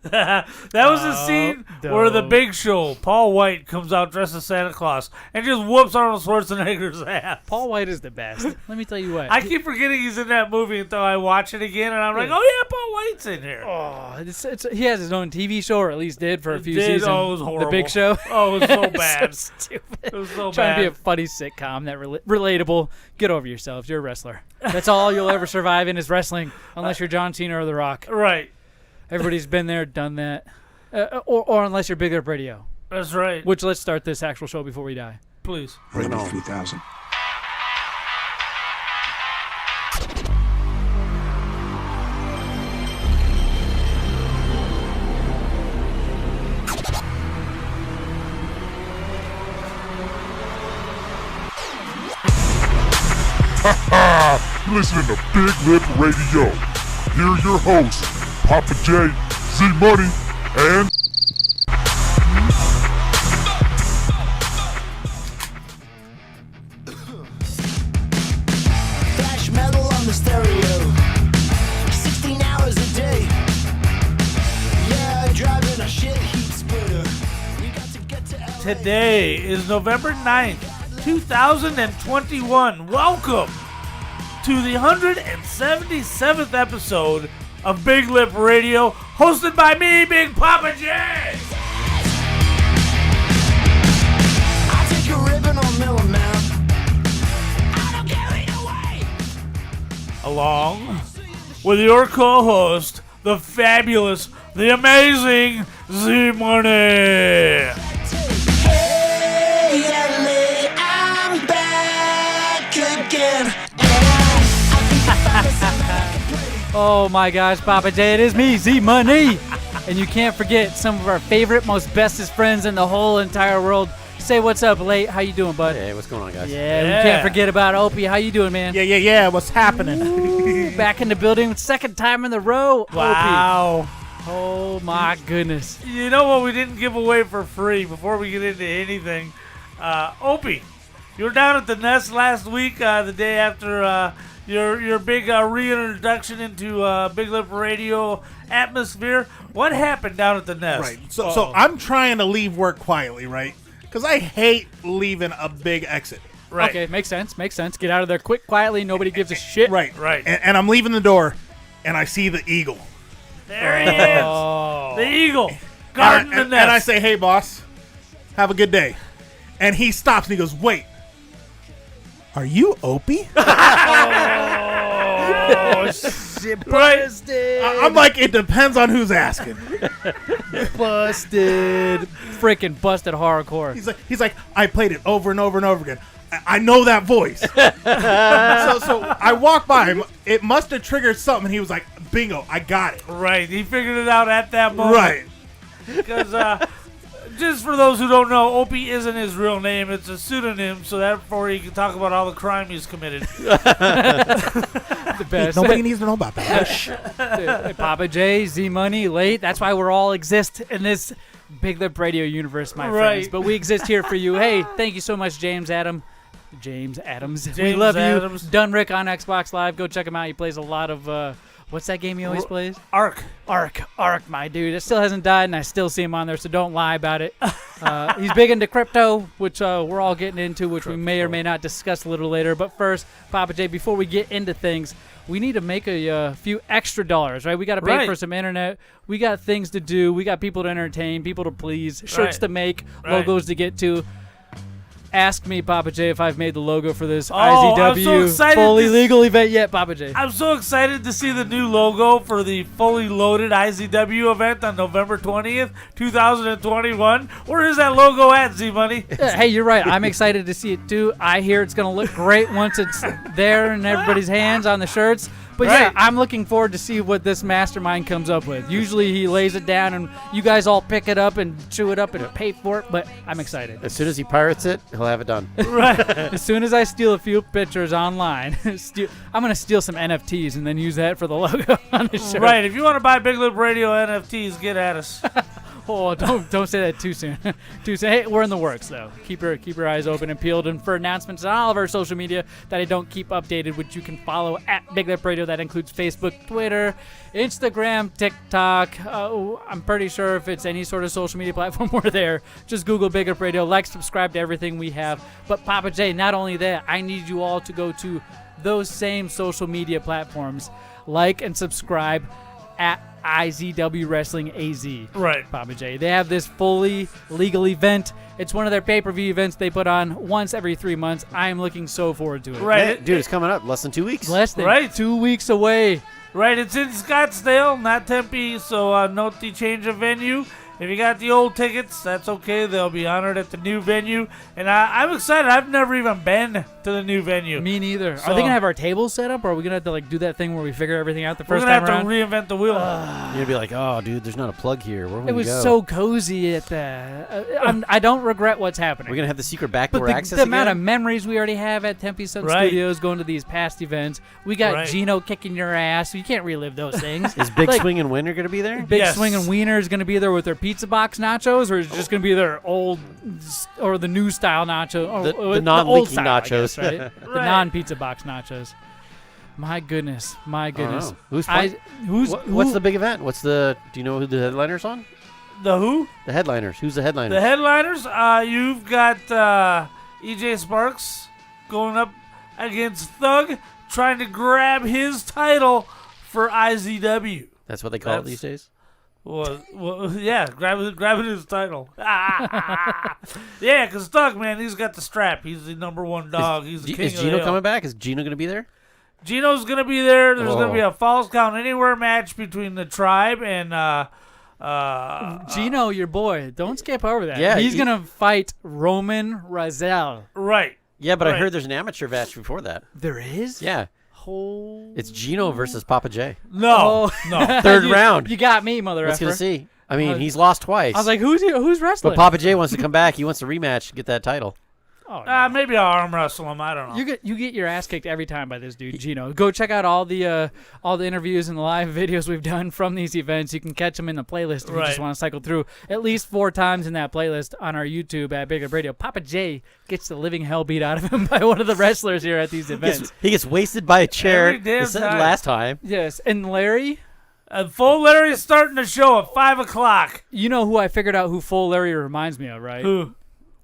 Speaker 3: That was the scene where the Big Show, Paul White, comes out dressed as Santa Claus and just whoops Arnold Schwarzenegger's ass.
Speaker 1: Paul White is the best. Let me tell you what.
Speaker 3: I keep forgetting he's in that movie until I watch it again, and I'm like, oh yeah, Paul White's in here.
Speaker 1: He has his own TV show, or at least did for a few
Speaker 3: Did.
Speaker 1: seasons.
Speaker 3: Oh, it was horrible.
Speaker 1: The Big Show.
Speaker 3: Oh, it was so bad.
Speaker 1: So stupid.
Speaker 3: It was so
Speaker 1: Trying to be a
Speaker 3: bad.
Speaker 1: funny sitcom that relatable. Get over yourselves. You're a wrestler. That's all you'll ever survive in is wrestling, unless you're John Cena or The Rock.
Speaker 3: Right.
Speaker 1: Everybody's been there, done that. Or unless you're Big Up Radio.
Speaker 3: That's right.
Speaker 1: Which, let's start this actual show before we die.
Speaker 3: Please.
Speaker 6: Radio 3000.
Speaker 7: Listen to Big Lip Radio. Here are your hosts, Papa J, Z Money, and
Speaker 8: Thrash metal on the stereo, 16 hours a day. Yeah, driving a shit heat splitter. We got to get to LA.
Speaker 3: Today is November 9th, 2021. Welcome to the 177th episode of Big Lip Radio, hosted by me, Big Papa J.
Speaker 8: I take a ribbon or mill 'em out. I don't care either way.
Speaker 3: Along with your co-host, the fabulous, the amazing Z Money.
Speaker 8: Hey, LA, I'm back again.
Speaker 1: Oh my gosh, Papa J, it is me, Z Money. And you can't forget some of our favorite, most bestest friends in the whole entire world. Say what's up, Late. How you doing, bud?
Speaker 2: Hey, what's going on, guys?
Speaker 1: Yeah, we can't forget about Opie. How you doing, man?
Speaker 4: Yeah. What's happening?
Speaker 1: Back in the building, second time in the row.
Speaker 3: Wow.
Speaker 1: Opie. Oh my goodness.
Speaker 3: You know what we didn't give away for free before we get into anything? Opie, you were down at the Nest last week, the day after your big reintroduction into Big Lip Radio atmosphere. What happened down at the Nest?
Speaker 4: Right. So I'm trying to leave work quietly, right? Because I hate leaving a big exit.
Speaker 3: Right.
Speaker 1: Okay, makes sense. Get out of there quick, quietly. Nobody gives a shit.
Speaker 4: Right.
Speaker 3: Right.
Speaker 4: And I'm leaving the door, and I see the eagle.
Speaker 3: There he is.
Speaker 1: Oh.
Speaker 3: The eagle. Guarding the
Speaker 4: and
Speaker 3: nest.
Speaker 4: I say, hey, boss, have a good day. And he stops, and he goes, wait. Are you Opie?
Speaker 3: oh, shit. Right.
Speaker 4: I'm like, it depends on who's asking.
Speaker 1: Busted. Freaking busted hardcore.
Speaker 4: He's like, I played it over and over and over again. I know that voice. so I walked by him. It must have triggered something. And he was like, bingo, I got it.
Speaker 3: Right. He figured it out at that moment.
Speaker 4: Right.
Speaker 3: Because, just for those who don't know, Opie isn't his real name. It's a pseudonym, so therefore he can talk about all the crime he's committed.
Speaker 1: The best.
Speaker 4: Nobody needs to know about that.
Speaker 1: Dude, Papa J, Z Money, Late. That's why we're all exist in this Big Lip Radio universe, my friends.
Speaker 3: Right.
Speaker 1: But we exist here for you. Hey, thank you so much, James Adams. We
Speaker 3: James
Speaker 1: love
Speaker 3: Adams.
Speaker 1: you. Dunrick on Xbox Live. Go check him out. He plays a lot of what's that game he always plays?
Speaker 3: Ark,
Speaker 1: my dude. It still hasn't died, and I still see him on there, so don't lie about it. He's big into crypto, which we're all getting into, which we may or may not discuss a little later. But first, Papa J, before we get into things, we need to make a few extra dollars, right? We got to pay
Speaker 3: Right.
Speaker 1: for some internet. We got things to do. We got people to entertain, people to please, shirts
Speaker 3: Right.
Speaker 1: to make,
Speaker 3: Right.
Speaker 1: logos to get to. Ask me, Papa J, if I've made the logo for this
Speaker 3: I'm so
Speaker 1: IZW
Speaker 3: excited
Speaker 1: fully
Speaker 3: to
Speaker 1: legal event yet, Papa J.
Speaker 3: I'm so excited to see the new logo for the fully loaded IZW event on November 20th, 2021. Where is that logo at, Z-Money?
Speaker 1: Yeah, hey, you're right. I'm excited to see it too. I hear it's going to look great once it's there in everybody's hands on the shirts. But
Speaker 3: Right.
Speaker 1: yeah, I'm looking forward to see what this mastermind comes up with. Usually he lays it down and you guys all pick it up and chew it up and pay for it, but I'm excited.
Speaker 2: As soon as he pirates it, he'll have it done.
Speaker 1: As soon as I steal a few pictures online, I'm going to steal some NFTs and then use that for the logo on the shirt.
Speaker 3: Right. If you want to buy Big Lip Radio NFTs, get at us.
Speaker 1: Oh, don't say that too soon. Too soon. Hey, we're in the works though. Keep your eyes open and peeled, and for announcements on all of our social media that I don't keep updated, which you can follow at Big Lip Radio. That includes Facebook, Twitter, Instagram, TikTok. I'm pretty sure if it's any sort of social media platform, we're there. Just Google Big Lip Radio. Like, subscribe to everything we have. But Papa J, not only that, I need you all to go to those same social media platforms, like and subscribe at IZW Wrestling AZ.
Speaker 3: Right.
Speaker 1: Papa J. They have this fully legal event. It's one of their pay-per-view events they put on once every 3 months. I am looking so forward to it.
Speaker 3: Right.
Speaker 2: Yeah, dude, it's coming up. Less than 2 weeks.
Speaker 1: Less than
Speaker 3: Right.
Speaker 1: 2 weeks away.
Speaker 3: Right, it's in Scottsdale, not Tempe, so note the change of venue. If you got the old tickets, that's okay. They'll be honored at the new venue. And I'm excited. I've never even been to the new venue.
Speaker 1: Me neither.
Speaker 3: So-
Speaker 1: Are they going to have our tables set up, or are we going to have to like do that thing where we figure everything out the
Speaker 3: We're
Speaker 1: first
Speaker 3: going to
Speaker 1: time
Speaker 3: have to
Speaker 1: around?
Speaker 3: reinvent the wheel.
Speaker 2: You're going to be like, oh, dude, there's not a plug here. Where would
Speaker 1: It
Speaker 2: we
Speaker 1: was
Speaker 2: go?
Speaker 1: so cozy at the... I don't regret what's happening.
Speaker 2: We're going to have the secret
Speaker 1: But
Speaker 2: backdoor
Speaker 1: the
Speaker 2: access
Speaker 1: amount of
Speaker 2: again?
Speaker 1: memories we already have at Tempe Sun
Speaker 3: Right.
Speaker 1: Studios going to these past events. We got
Speaker 3: Right.
Speaker 1: Gino kicking your ass. You can't relive those things.
Speaker 2: Is Big
Speaker 1: Like,
Speaker 2: Swing and Winner going to be there?
Speaker 1: Big
Speaker 3: Yes.
Speaker 1: Swing and Wiener is going to be there with their pizza box nachos, or is it just going to be their old or the new style nacho? Or,
Speaker 2: The
Speaker 1: old
Speaker 2: non-leaky
Speaker 1: style, I
Speaker 2: nachos.
Speaker 1: guess, right? The
Speaker 3: Right.
Speaker 1: non-pizza box nachos. My goodness. My goodness.
Speaker 2: know. Who's
Speaker 1: who's
Speaker 2: What's the big event? Do you know who the headliners on?
Speaker 3: The who?
Speaker 2: The headliners. Who's the headliner?
Speaker 3: The headliners, you've got EJ Sparks going up against Thug, trying to grab his title for IZW.
Speaker 2: That's what they call it
Speaker 3: That's-
Speaker 2: these days?
Speaker 3: Well, yeah, grabbing his title. Yeah, because Thug, man, he's got the strap. He's the number one dog. He's the king
Speaker 2: Is
Speaker 3: of the
Speaker 2: Gino
Speaker 3: hill.
Speaker 2: coming back? Is Gino going to be there?
Speaker 3: Gino's going to be there. There's going to
Speaker 2: Oh.
Speaker 3: be a Falls Count Anywhere match between the Tribe and
Speaker 1: Gino, your boy. Don't skip over that.
Speaker 2: Yeah,
Speaker 1: He's
Speaker 2: he-
Speaker 1: going to fight Roman Razel.
Speaker 3: right.
Speaker 2: Yeah, but I
Speaker 3: Right.
Speaker 2: heard there's an amateur match before that.
Speaker 1: There is?
Speaker 2: Yeah.
Speaker 1: Oh.
Speaker 2: It's Gino versus Papa J.
Speaker 3: No, no.
Speaker 2: Third
Speaker 1: You-
Speaker 2: round.
Speaker 1: You got me, mother
Speaker 2: Let's
Speaker 1: effer.
Speaker 2: see. I mean, he's lost twice.
Speaker 1: I was like, who's wrestling?
Speaker 2: but Papa J wants to come back. He wants a rematch to get that title.
Speaker 1: Oh, no.
Speaker 3: Maybe I'll arm wrestle him. I don't know.
Speaker 1: You get your ass kicked every time by this dude, Gino. Go check out all the interviews and the live videos we've done from these events. You can catch them in the playlist if you just
Speaker 3: Right.
Speaker 1: want to cycle through at least 4 times in that playlist on our YouTube at Big Up Radio. Papa J gets the living hell beat out of him by one of the wrestlers here at these events.
Speaker 2: He gets wasted by a chair.
Speaker 3: Every damn
Speaker 2: They said
Speaker 3: time.
Speaker 2: last time.
Speaker 1: Yes, and Larry,
Speaker 3: Full Larry is starting the show at 5 o'clock.
Speaker 1: you know who I figured out who Full Larry reminds me of, right?
Speaker 3: Who?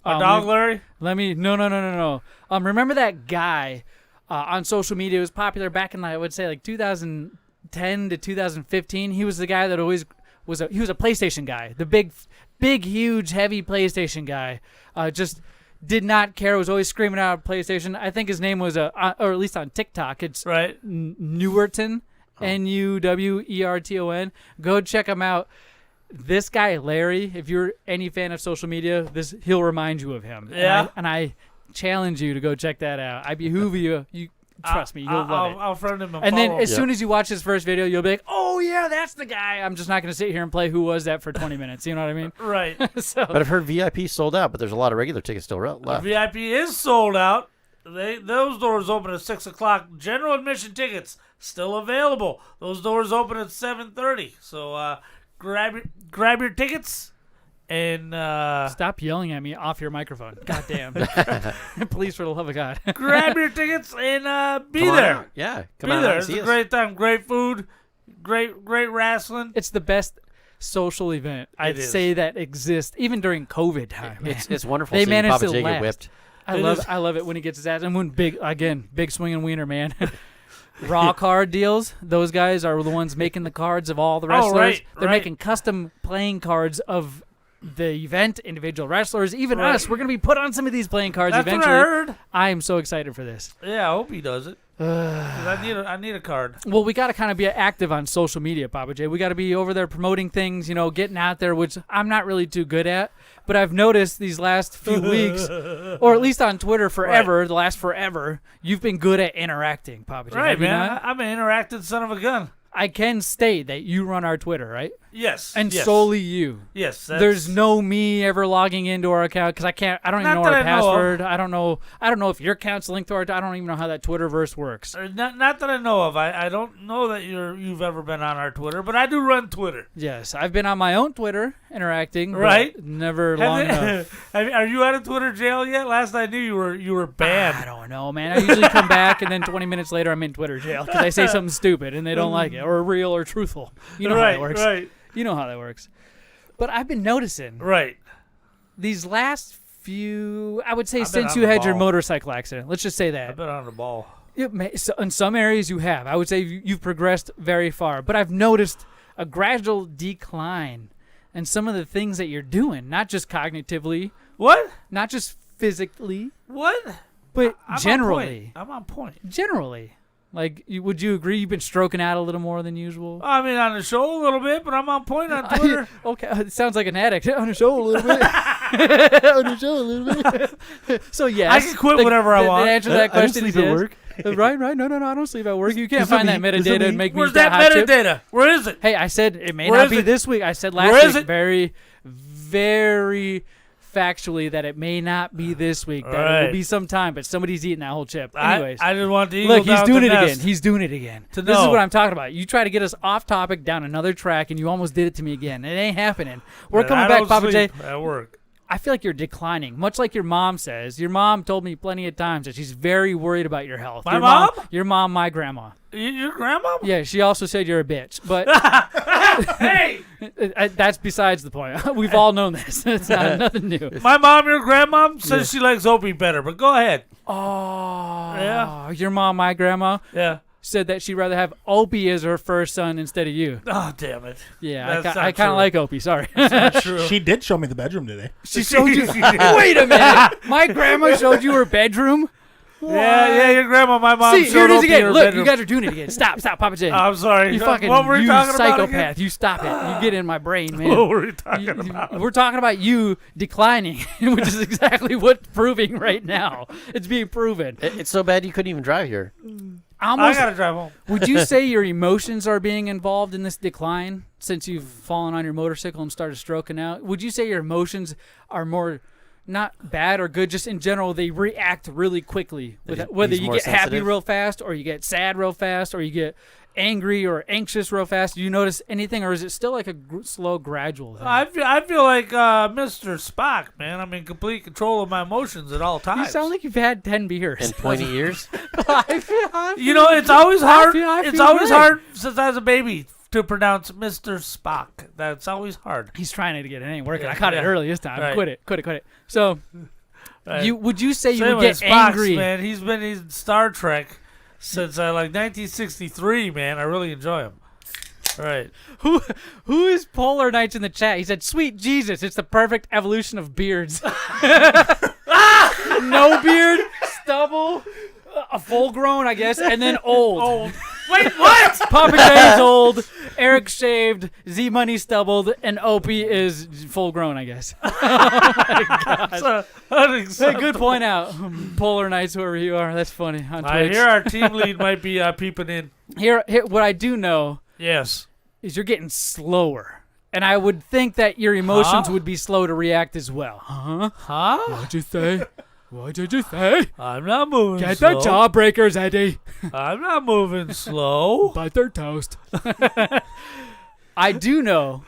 Speaker 3: Dog
Speaker 1: we-
Speaker 3: Larry?
Speaker 1: No. Remember that guy on social media? It was popular back in, I would say, like 2010 to 2015. He was the guy that always he was a PlayStation guy. The big, huge, heavy PlayStation guy. Just did not care. Was always screaming out PlayStation. I think his name was, or at least on TikTok, it's
Speaker 3: Right.
Speaker 1: Newerton. Nuwerton. Go check him out. This guy, Larry, if you're any fan of social media, he'll remind you of him.
Speaker 3: Yeah.
Speaker 1: And I challenge you to go check that out. I behoove you. You trust me, you'll love it.
Speaker 3: I'll friend him
Speaker 1: And then
Speaker 3: follow
Speaker 1: as
Speaker 3: him.
Speaker 1: soon as you watch his first video, you'll be like, "Oh yeah, that's the guy." I'm just not going to sit here and play Who Was That for 20 minutes. You know what I mean?
Speaker 3: Right.
Speaker 1: So
Speaker 2: But I've heard VIP sold out, but there's a lot of regular tickets still left.
Speaker 3: VIP is sold out. Those doors open at 6 o'clock. General admission tickets still available. Those doors open at 7:30. So grab your tickets and
Speaker 1: stop yelling at me off your microphone. God damn. Please, for the love of God.
Speaker 3: grab your tickets and be
Speaker 2: Come on
Speaker 3: there.
Speaker 2: out. Yeah. Come
Speaker 3: Be
Speaker 2: on out
Speaker 3: there.
Speaker 2: and
Speaker 3: It's
Speaker 2: see
Speaker 3: a
Speaker 2: us.
Speaker 3: great time. Great food. Great wrestling.
Speaker 1: It's the best social event I'd
Speaker 3: It is.
Speaker 1: say that exists, even during COVID time. man.
Speaker 2: It's wonderful
Speaker 1: They
Speaker 2: seeing
Speaker 1: managed
Speaker 2: Papa
Speaker 1: to
Speaker 2: J
Speaker 1: last.
Speaker 2: get whipped.
Speaker 1: I love it when he gets his ass. And when big swinging wiener, man. Raw card deals. Those guys are the ones making the cards of all the wrestlers.
Speaker 3: right,
Speaker 1: They're
Speaker 3: right.
Speaker 1: making custom playing cards of the event, individual wrestlers, even us. We're going to be put on some of these playing cards
Speaker 3: That's
Speaker 1: eventually.
Speaker 3: what I heard.
Speaker 1: I am so excited for this.
Speaker 3: Yeah, I hope he does it. 'Cause I need a card.
Speaker 1: Well, we got to kind of be active on social media, Papa J. We got to be over there promoting things, getting out there, which I'm not really too good at. But I've noticed these last few weeks, or at least on Twitter forever, the last forever, you've been good at interacting, Papa J.
Speaker 3: Right,
Speaker 1: Have you
Speaker 3: man.
Speaker 1: not?
Speaker 3: I'm an interactive son of a gun.
Speaker 1: I can state that you run our Twitter, right?
Speaker 3: Yes.
Speaker 1: And
Speaker 3: yes.
Speaker 1: solely you.
Speaker 3: Yes.
Speaker 1: There's no me ever logging into our account because I don't even
Speaker 3: Not
Speaker 1: know
Speaker 3: that
Speaker 1: our
Speaker 3: I know of.
Speaker 1: password. I don't know if your account's linked to our. I don't even know how that Twitterverse works.
Speaker 3: Not that I know of. I don't know that you've ever been on our Twitter, but I do run Twitter.
Speaker 1: Yes, I've been on my own Twitter interacting, but
Speaker 3: Right.
Speaker 1: never long enough.
Speaker 3: Are you out of Twitter jail yet? Last I knew you were banned.
Speaker 1: I don't know, man. I usually come back and then 20 minutes later I'm in Twitter jail because I say something stupid and they don't like it, or real or truthful. You know how that works.
Speaker 3: Right.
Speaker 1: You know how that works. But I've been noticing
Speaker 3: Right.
Speaker 1: these last few, I would say,
Speaker 3: I've been
Speaker 1: since
Speaker 3: on
Speaker 1: you
Speaker 3: the
Speaker 1: had your
Speaker 3: ball.
Speaker 1: motorcycle accident. Let's just say
Speaker 3: I've
Speaker 1: that.
Speaker 3: been on the ball.
Speaker 1: In some areas you have. I would say you've progressed very far. But I've noticed a gradual decline in some of the things that you're doing, not just cognitively,
Speaker 3: What?
Speaker 1: not just physically,
Speaker 3: What?
Speaker 1: but
Speaker 3: I'm
Speaker 1: generally.
Speaker 3: I'm on point.
Speaker 1: Generally. Like, would you agree you've been stroking out a little more than usual?
Speaker 3: I mean, on the show a little bit, but I'm on point on Twitter.
Speaker 1: Okay, it sounds like an addict. On the show a little bit. On the show a little bit. So, yes.
Speaker 3: I can quit whenever I want.
Speaker 1: The answer to that question is
Speaker 2: sleep at
Speaker 1: yes.
Speaker 2: work.
Speaker 1: Right. No, I don't sleep at work. You can't find that metadata and make me
Speaker 3: Where's
Speaker 1: that
Speaker 3: that
Speaker 1: hot chip.
Speaker 3: metadata? Where is it?
Speaker 1: Hey, I said it may
Speaker 3: Where
Speaker 1: not
Speaker 3: is
Speaker 1: be
Speaker 3: it?
Speaker 1: this week. I said
Speaker 3: Where
Speaker 1: last
Speaker 3: is
Speaker 1: week
Speaker 3: it?
Speaker 1: very, very factually that it may not be this week. That it
Speaker 3: Right.
Speaker 1: will be sometime, but somebody's eating that whole chip. Anyways.
Speaker 3: I didn't want the eagle
Speaker 1: Look, he's
Speaker 3: down
Speaker 1: doing
Speaker 3: the
Speaker 1: it
Speaker 3: nest.
Speaker 1: again. He's doing it again.
Speaker 3: To
Speaker 1: This is
Speaker 3: know.
Speaker 1: what I'm talking about. You try to get us off topic down another track, and you almost did it to me again. It ain't happening. We're
Speaker 3: And
Speaker 1: coming
Speaker 3: I
Speaker 1: back,
Speaker 3: don't
Speaker 1: Papa J.
Speaker 3: sleep at work.
Speaker 1: I feel like you're declining, much like your mom says. Your mom told me plenty of times that she's very worried about your health.
Speaker 3: My
Speaker 1: your
Speaker 3: mom?
Speaker 1: Your mom, my grandma.
Speaker 3: Your grandma?
Speaker 1: Yeah, she also said you're a bitch, but
Speaker 3: Hey,
Speaker 1: that's besides the point. We've all known this. It's not nothing new.
Speaker 3: my mom, your grandma, says she likes Opie better, but go ahead.
Speaker 1: Oh,
Speaker 3: Yeah.
Speaker 1: Your mom, my grandma,
Speaker 3: Yeah.
Speaker 1: said that she'd rather have Opie as her first son instead of you.
Speaker 3: Oh, damn it.
Speaker 1: Yeah,
Speaker 3: That's
Speaker 1: I
Speaker 3: not
Speaker 1: kind of
Speaker 3: true.
Speaker 1: like Opie. Sorry.
Speaker 3: True.
Speaker 4: She did show me the bedroom today.
Speaker 1: She showed you. Wait a minute. My grandma showed you her bedroom.
Speaker 3: Yeah, your grandma, my mom
Speaker 1: See,
Speaker 3: showed
Speaker 1: here it is
Speaker 3: Opie
Speaker 1: again.
Speaker 3: her
Speaker 1: Look,
Speaker 3: bedroom.
Speaker 1: you guys are doing it again. Stop, Papa J.
Speaker 3: I'm sorry.
Speaker 1: You fucking
Speaker 3: what were you talking about
Speaker 1: psychopath.
Speaker 3: again?
Speaker 1: You stop it. You get in my brain, man.
Speaker 3: What were we talking about?
Speaker 1: We're talking about you declining, which is exactly what's proving right now. It's being proven.
Speaker 2: It's so bad you couldn't even drive here.
Speaker 3: I
Speaker 1: Almost.
Speaker 3: gotta drive home.
Speaker 1: Would you say your emotions are being involved in this decline since you've fallen on your motorcycle and started stroking out? Would you say your emotions are more not bad or good, just in general they react really quickly? Whether
Speaker 2: He's
Speaker 1: you
Speaker 2: more
Speaker 1: get happy
Speaker 2: sensitive?
Speaker 1: real fast or you get sad real fast or you get angry or anxious real fast? Do you notice anything, or is it still like a slow, gradual thing?
Speaker 3: I feel like Mr. Spock, man. I'm in complete control of my emotions at all times.
Speaker 1: You sound like you've had 10 beers.
Speaker 2: And pointy ears.
Speaker 3: You know, it's always hard.
Speaker 1: I
Speaker 3: It's
Speaker 1: feel
Speaker 3: always
Speaker 1: great.
Speaker 3: hard since I was a baby to pronounce Mr. Spock. That's always hard.
Speaker 1: He's trying to get it. It ain't working.
Speaker 3: Yeah,
Speaker 1: I caught it
Speaker 3: yeah.
Speaker 1: early this time.
Speaker 3: Right.
Speaker 1: Quit it. So,
Speaker 3: Right.
Speaker 1: would you say you
Speaker 3: Same
Speaker 1: would
Speaker 3: with
Speaker 1: get
Speaker 3: Spock's,
Speaker 1: angry?
Speaker 3: man. He's been in Star Trek since like 1963, man. I really enjoy him. Right.
Speaker 1: Who is Polar Knights in the chat? He said, "Sweet Jesus, it's the perfect evolution of beards. No beard, stubble, a full grown, I guess, and then old.
Speaker 3: Wait, what?
Speaker 1: Papa J is old, Eric shaved, Z Money stubbled, and Opie is full grown, I guess." Hey, good point out, Polar Knights, whoever you are. That's funny on
Speaker 3: I
Speaker 1: Twitch.
Speaker 3: hear our team lead might be peeping in.
Speaker 1: Here, what I do know
Speaker 3: Yes.
Speaker 1: is you're getting slower. And I would think that your emotions
Speaker 3: Huh?
Speaker 1: would be slow to react as well. Huh?
Speaker 3: Huh?
Speaker 1: What'd you say? What did you say?
Speaker 3: I'm not moving
Speaker 1: Get
Speaker 3: slow.
Speaker 1: the jawbreakers, Eddie.
Speaker 3: I'm not moving slow.
Speaker 1: Bite their toast. I do know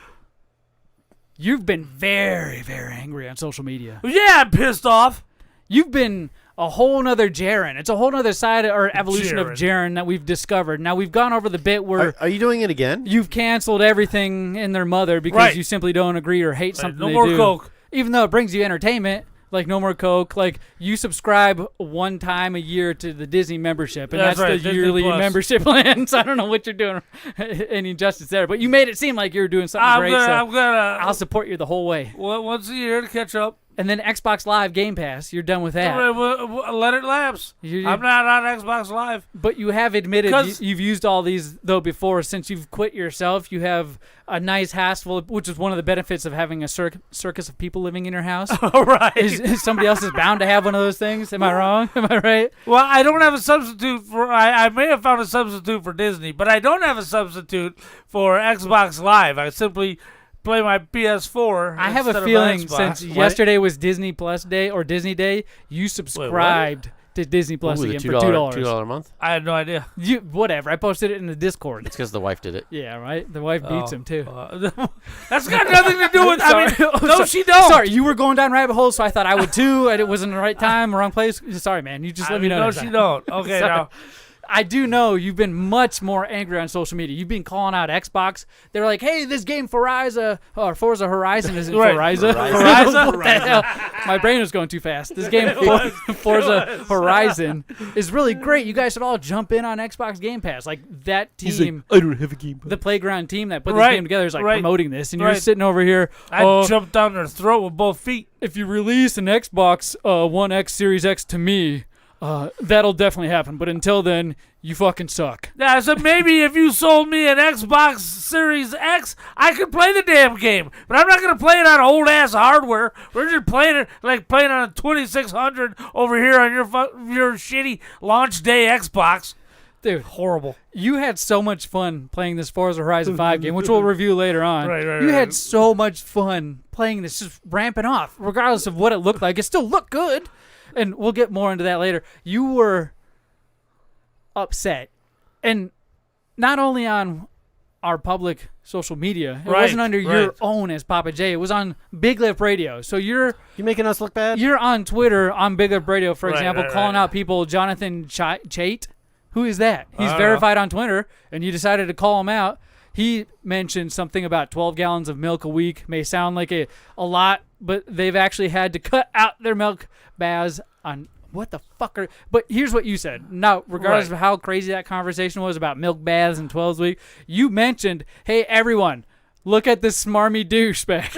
Speaker 1: you've been very, very angry on social media.
Speaker 3: Yeah, I'm pissed off.
Speaker 1: You've been a whole nother Jaren. It's a whole nother side or evolution of Jaren that we've discovered. Now, we've gone over the bit where
Speaker 2: Are you doing it again?
Speaker 1: you've canceled everything in their mother because
Speaker 3: Right.
Speaker 1: you simply don't agree or hate something
Speaker 3: No
Speaker 1: they
Speaker 3: more
Speaker 1: do.
Speaker 3: Coke.
Speaker 1: Even though it brings you entertainment, Like no more Coke. Like you subscribe one time a year to the Disney membership, and
Speaker 3: That's
Speaker 1: that's,
Speaker 3: right,
Speaker 1: the
Speaker 3: Disney
Speaker 1: yearly
Speaker 3: Plus.
Speaker 1: membership plan. So I don't know what you're doing any injustice there, but you made it seem like you were doing something great.
Speaker 3: I'm gonna.
Speaker 1: I'll support you the whole way.
Speaker 3: Once a year to catch up.
Speaker 1: And then Xbox Live Game Pass, you're done with that.
Speaker 3: Let it lapse. I'm not on Xbox Live.
Speaker 1: But you have admitted
Speaker 3: 'Cause-
Speaker 1: you've used all these, though, before. Since you've quit yourself, you have a nice house full, which is one of the benefits of having a circus of people living in your house.
Speaker 3: All right.
Speaker 1: Is somebody else is bound to have one of those things. Am I wrong? Am I right?
Speaker 3: Well, I don't have a substitute for. I may have found a substitute for Disney, but I don't have a substitute for Xbox Live. I simply play my PS4.
Speaker 1: I have a
Speaker 3: instead of
Speaker 1: feeling
Speaker 3: Xbox.
Speaker 1: since yesterday was Disney Plus Day or Disney Day, you subscribed to Disney Plus
Speaker 2: Ooh, the
Speaker 1: again for $2.
Speaker 2: $2 a month.
Speaker 3: I had no idea.
Speaker 1: You whatever. I posted it in the Discord.
Speaker 2: It's because the wife did it.
Speaker 1: Yeah, right. The wife beats him too.
Speaker 3: That's got nothing to do with.
Speaker 1: Sorry.
Speaker 3: I mean, no, she don't.
Speaker 1: Sorry, you were going down rabbit holes, so I thought I would too, and it wasn't the right time, wrong place. Sorry, man. You just let me know.
Speaker 3: No,
Speaker 1: next
Speaker 3: she
Speaker 1: time.
Speaker 3: don't. Okay,
Speaker 1: Sorry.
Speaker 3: now.
Speaker 1: I do know you've been much more angry on social media. You've been calling out Xbox. They were like, "Hey, this game Forza Horizon isn't
Speaker 3: Right.
Speaker 1: Forza.
Speaker 3: Horizon?
Speaker 1: What the hell? My brain was going too fast. This game Forza Horizon is really great. You guys should all jump in on Xbox Game Pass. Like that team,
Speaker 2: I don't have a game.
Speaker 1: the Playground team that put
Speaker 3: Right.
Speaker 1: this game together is like
Speaker 3: Right.
Speaker 1: promoting this, and you're
Speaker 3: Right.
Speaker 1: sitting over here.
Speaker 3: I jumped down their throat with both feet.
Speaker 1: If you release an Xbox One X Series X to me, that'll definitely happen. But until then, you fucking suck.
Speaker 3: Yeah, so maybe if you sold me an Xbox Series X, I could play the damn game. But I'm not going to play it on old-ass hardware. We're just playing it like playing on a 2600 over here on your shitty launch day Xbox.
Speaker 1: Dude,
Speaker 3: Horrible.
Speaker 1: you had so much fun playing this Forza Horizon 5 game, which we'll review later on.
Speaker 3: Right,
Speaker 1: you had
Speaker 3: right.
Speaker 1: so much fun playing this, just ramping off, regardless of what it looked like. It still looked good. And we'll get more into that later. You were upset. And not only on our public social media. It wasn't under your own as Papa J. It was on Big Lip Radio. So you're
Speaker 2: making us look bad?
Speaker 1: You're on Twitter on Big Lip Radio, for example,
Speaker 3: right,
Speaker 1: calling
Speaker 3: right.
Speaker 1: out people. Jonathan Chait. Who is that? He's verified on Twitter, and you decided to call him out. He mentioned something about 12 gallons of milk a week. May sound like a lot, but they've actually had to cut out their milk baths on what the fuck are... But here's what you said. Now, regardless of how crazy that conversation was about milk baths and 12 week, you mentioned, hey, everyone, look at this smarmy douchebag.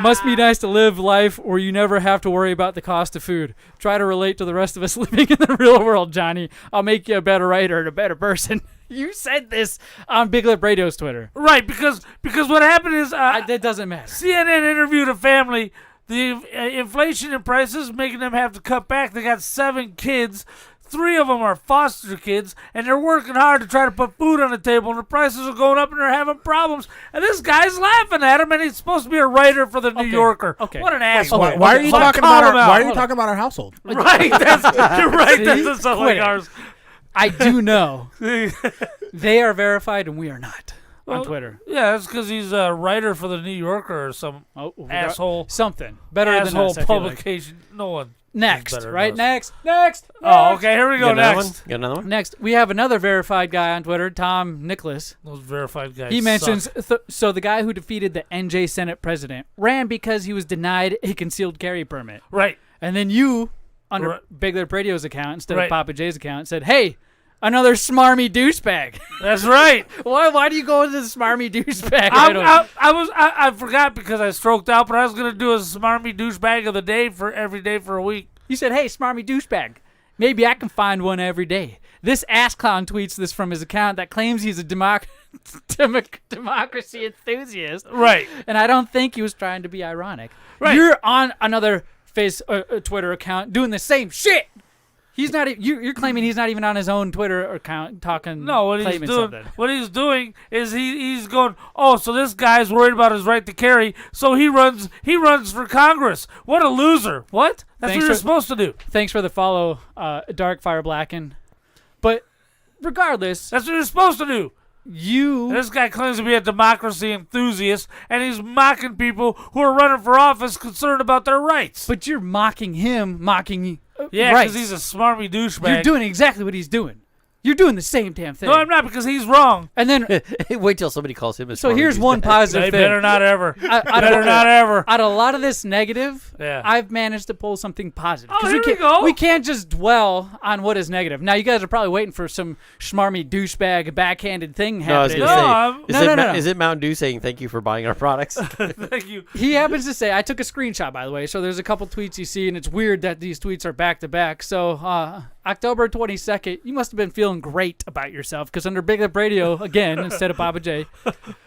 Speaker 1: Must be nice to live life where you never have to worry about the cost of food. Try to relate to the rest of us living in the real world, Johnny. I'll make you a better writer and a better person. You said this on Big Lip Radio's Twitter.
Speaker 3: Right, because what happened is...
Speaker 1: that doesn't matter.
Speaker 3: CNN interviewed a family. The inflation in prices making them have to cut back. They got 7 kids. 3 of them are foster kids, and they're working hard to try to put food on the table, and the prices are going up, and they're having problems. And this guy's laughing at him, and he's supposed to be a writer for the New Yorker.
Speaker 1: Okay.
Speaker 3: What an asshole!
Speaker 4: Why are you talking about our? Why are you talking about our household?
Speaker 3: Right, you're right.
Speaker 1: See?
Speaker 3: That's something like
Speaker 1: Quit it.
Speaker 3: ours.
Speaker 1: I do know they are verified and we are not on Twitter.
Speaker 3: Yeah, that's because he's a writer for the New Yorker or some asshole.
Speaker 1: Something better than
Speaker 3: asshole
Speaker 1: us, I feel like.
Speaker 3: publication. No one.
Speaker 1: Next,
Speaker 3: better than
Speaker 1: right?
Speaker 3: us.
Speaker 1: Next.
Speaker 3: Oh, okay. Here we go.
Speaker 2: Got another
Speaker 3: Next.
Speaker 2: one? Got another one?
Speaker 1: Next, we have another verified guy on Twitter, Tom Nicholas.
Speaker 3: Those verified guys.
Speaker 1: He mentions,
Speaker 3: suck.
Speaker 1: so the guy who defeated the NJ Senate president ran because he was denied a concealed carry permit.
Speaker 3: Right.
Speaker 1: And then you, under
Speaker 3: Right.
Speaker 1: Big Lip Radio's account instead
Speaker 3: Right.
Speaker 1: of Papa J's account, said, hey, another smarmy douchebag.
Speaker 3: That's right.
Speaker 1: Why do you go into the smarmy douchebag?
Speaker 3: I forgot because I stroked out, but I was gonna do a smarmy douchebag of the day for every day for a week.
Speaker 1: You said, hey, smarmy douchebag. Maybe I can find one every day. This ass clown tweets this from his account that claims he's a democracy enthusiast.
Speaker 3: Right.
Speaker 1: And I don't think he was trying to be ironic.
Speaker 3: Right.
Speaker 1: You're on another Twitter account doing the same shit. He's not. You're claiming he's not even on his own Twitter account talking.
Speaker 3: No, what he's
Speaker 1: claiming
Speaker 3: doing.
Speaker 1: something.
Speaker 3: What he's doing is he's going. Oh, so this guy's worried about his right to carry, so he runs for Congress. What a loser! What? That's
Speaker 1: Thanks
Speaker 3: what you're
Speaker 1: for-
Speaker 3: supposed to do.
Speaker 1: Thanks for the follow, Darkfire Blacken. But regardless,
Speaker 3: That's what you're supposed to do.
Speaker 1: you.
Speaker 3: This guy claims to be a democracy enthusiast, and he's mocking people who are running for office concerned about their rights.
Speaker 1: But you're mocking him, mocking you.
Speaker 3: Yeah,
Speaker 1: rights.
Speaker 3: because he's a smarmy douchebag.
Speaker 1: You're doing exactly what he's doing. You're doing the same damn thing.
Speaker 3: No, I'm not, because he's wrong.
Speaker 1: And then,
Speaker 2: Wait till somebody calls him a
Speaker 1: so here's one positive
Speaker 3: They
Speaker 1: thing.
Speaker 3: better not ever.
Speaker 1: Better
Speaker 3: not ever.
Speaker 1: Out of a lot of this negative,
Speaker 3: Yeah.
Speaker 1: I've managed to pull something positive.
Speaker 3: Oh,
Speaker 1: 'Cause
Speaker 3: here we
Speaker 1: can't,
Speaker 3: go.
Speaker 1: We can't just dwell on what is negative. Now, you guys are probably waiting for some schmarmy douchebag backhanded thing
Speaker 2: No, I was
Speaker 1: happening.
Speaker 2: going to say,
Speaker 1: No.
Speaker 2: is it Mountain Dew saying thank you for buying our products?
Speaker 3: Thank you.
Speaker 1: He happens to say, I took a screenshot, by the way, so there's a couple tweets you see, and it's weird that these tweets are back-to-back. So, October 22nd, you must have been feeling great about yourself, because under Big Lip Radio, again, instead of Papa J,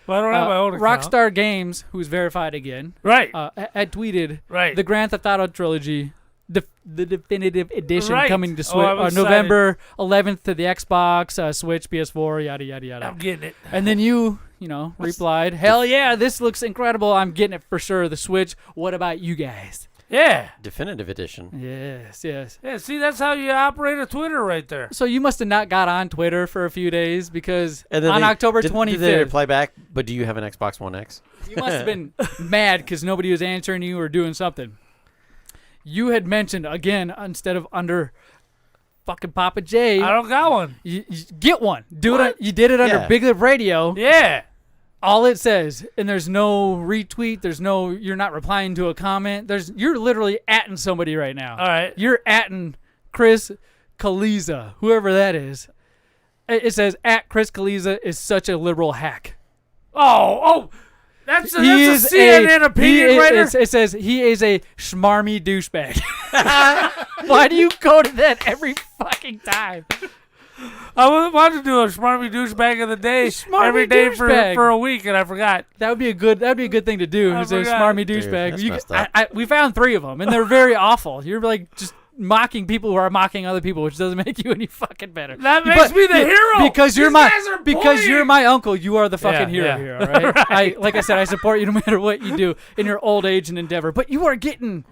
Speaker 3: Well, I don't have my own account.
Speaker 1: Rockstar Games, who's verified again,
Speaker 3: Right.
Speaker 1: had tweeted
Speaker 3: Right.
Speaker 1: the Grand Theft Auto trilogy, the definitive edition
Speaker 3: Right.
Speaker 1: coming to
Speaker 3: Oh,
Speaker 1: Switch
Speaker 3: I'm excited.
Speaker 1: November 11th to the Xbox, Switch, PS4, yada yada yada.
Speaker 3: I'm getting it.
Speaker 1: And then you replied, "Hell yeah, this looks incredible. I'm getting it for sure. The Switch. What about you guys?"
Speaker 3: Yeah.
Speaker 2: Definitive edition.
Speaker 1: Yes, yes.
Speaker 3: Yeah, see, that's how you operate a Twitter right there.
Speaker 1: So you must have not got on Twitter for a few days, because
Speaker 2: And then
Speaker 1: on October
Speaker 2: did
Speaker 1: 25th,
Speaker 2: they reply back, but do you have an Xbox One X?
Speaker 1: you must have been mad because nobody was answering you or doing something. You had mentioned, again, instead of under fucking Papa J,
Speaker 3: I don't got one.
Speaker 1: you get one. Do
Speaker 3: What?
Speaker 1: it. You did it under
Speaker 2: Yeah.
Speaker 1: Big Lip Radio.
Speaker 3: Yeah.
Speaker 1: All it says, and there's no retweet. You're not replying to a comment. You're literally atting somebody right now.
Speaker 3: All right.
Speaker 1: You're atting Chris Kaliza, whoever that is. It says, at Chris Kaliza is such a liberal hack.
Speaker 3: Oh. That's a
Speaker 1: He is
Speaker 3: CNN opinion writer?
Speaker 1: It says he is a schmarmy douchebag. Why do you go to that every fucking time?
Speaker 3: I wanted to do a smarmy douchebag of the day
Speaker 1: Smarmy
Speaker 3: every day
Speaker 1: douchebag.
Speaker 3: for a week, and I forgot.
Speaker 1: That would be a good thing to do.
Speaker 3: I
Speaker 1: Is a
Speaker 3: forgot.
Speaker 1: smarmy
Speaker 2: Dude,
Speaker 1: douchebag.
Speaker 2: that's
Speaker 1: You
Speaker 2: messed
Speaker 1: can-
Speaker 2: up.
Speaker 1: we found 3 of them, and they're very awful. You're like just mocking people who are mocking other people, which doesn't make you any fucking better.
Speaker 3: That makes me the hero.
Speaker 1: Because you're
Speaker 3: These
Speaker 1: my
Speaker 3: guys are
Speaker 1: because you're
Speaker 3: bullying.
Speaker 1: my uncle. You are the fucking hero
Speaker 3: Yeah.
Speaker 1: here. All right. Like I said, I support you no matter what you do in your old age and endeavor. But you are getting,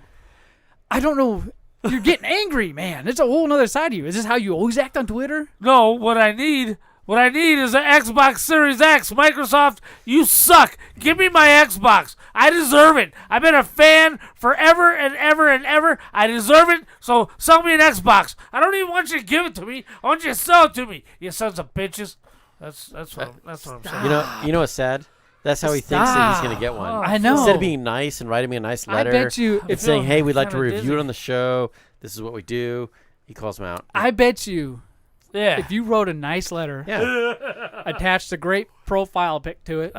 Speaker 1: I don't know. You're getting angry, man. It's a whole nother side of you. Is this how you always act on Twitter?
Speaker 3: No, what I need is an Xbox Series X. Microsoft, you suck. Give me my Xbox. I deserve it. I've been a fan forever and ever and ever. I deserve it. So sell me an Xbox. I don't even want you to give it to me. I want you to sell it to me. You sons of bitches. That's what I'm saying.
Speaker 2: You know what's sad? That's how he thinks that he's going to get one.
Speaker 1: I know.
Speaker 2: Instead of being nice and writing me a nice letter,
Speaker 1: bet you
Speaker 2: and
Speaker 1: if
Speaker 2: saying, "Hey, we'd like to
Speaker 3: kinda
Speaker 2: review
Speaker 3: dizzy.
Speaker 2: it on the show. This is what we do." He calls him out.
Speaker 1: I bet you
Speaker 3: Yeah.
Speaker 1: if you wrote a nice letter,
Speaker 2: Yeah.
Speaker 1: attached a great profile pic to it,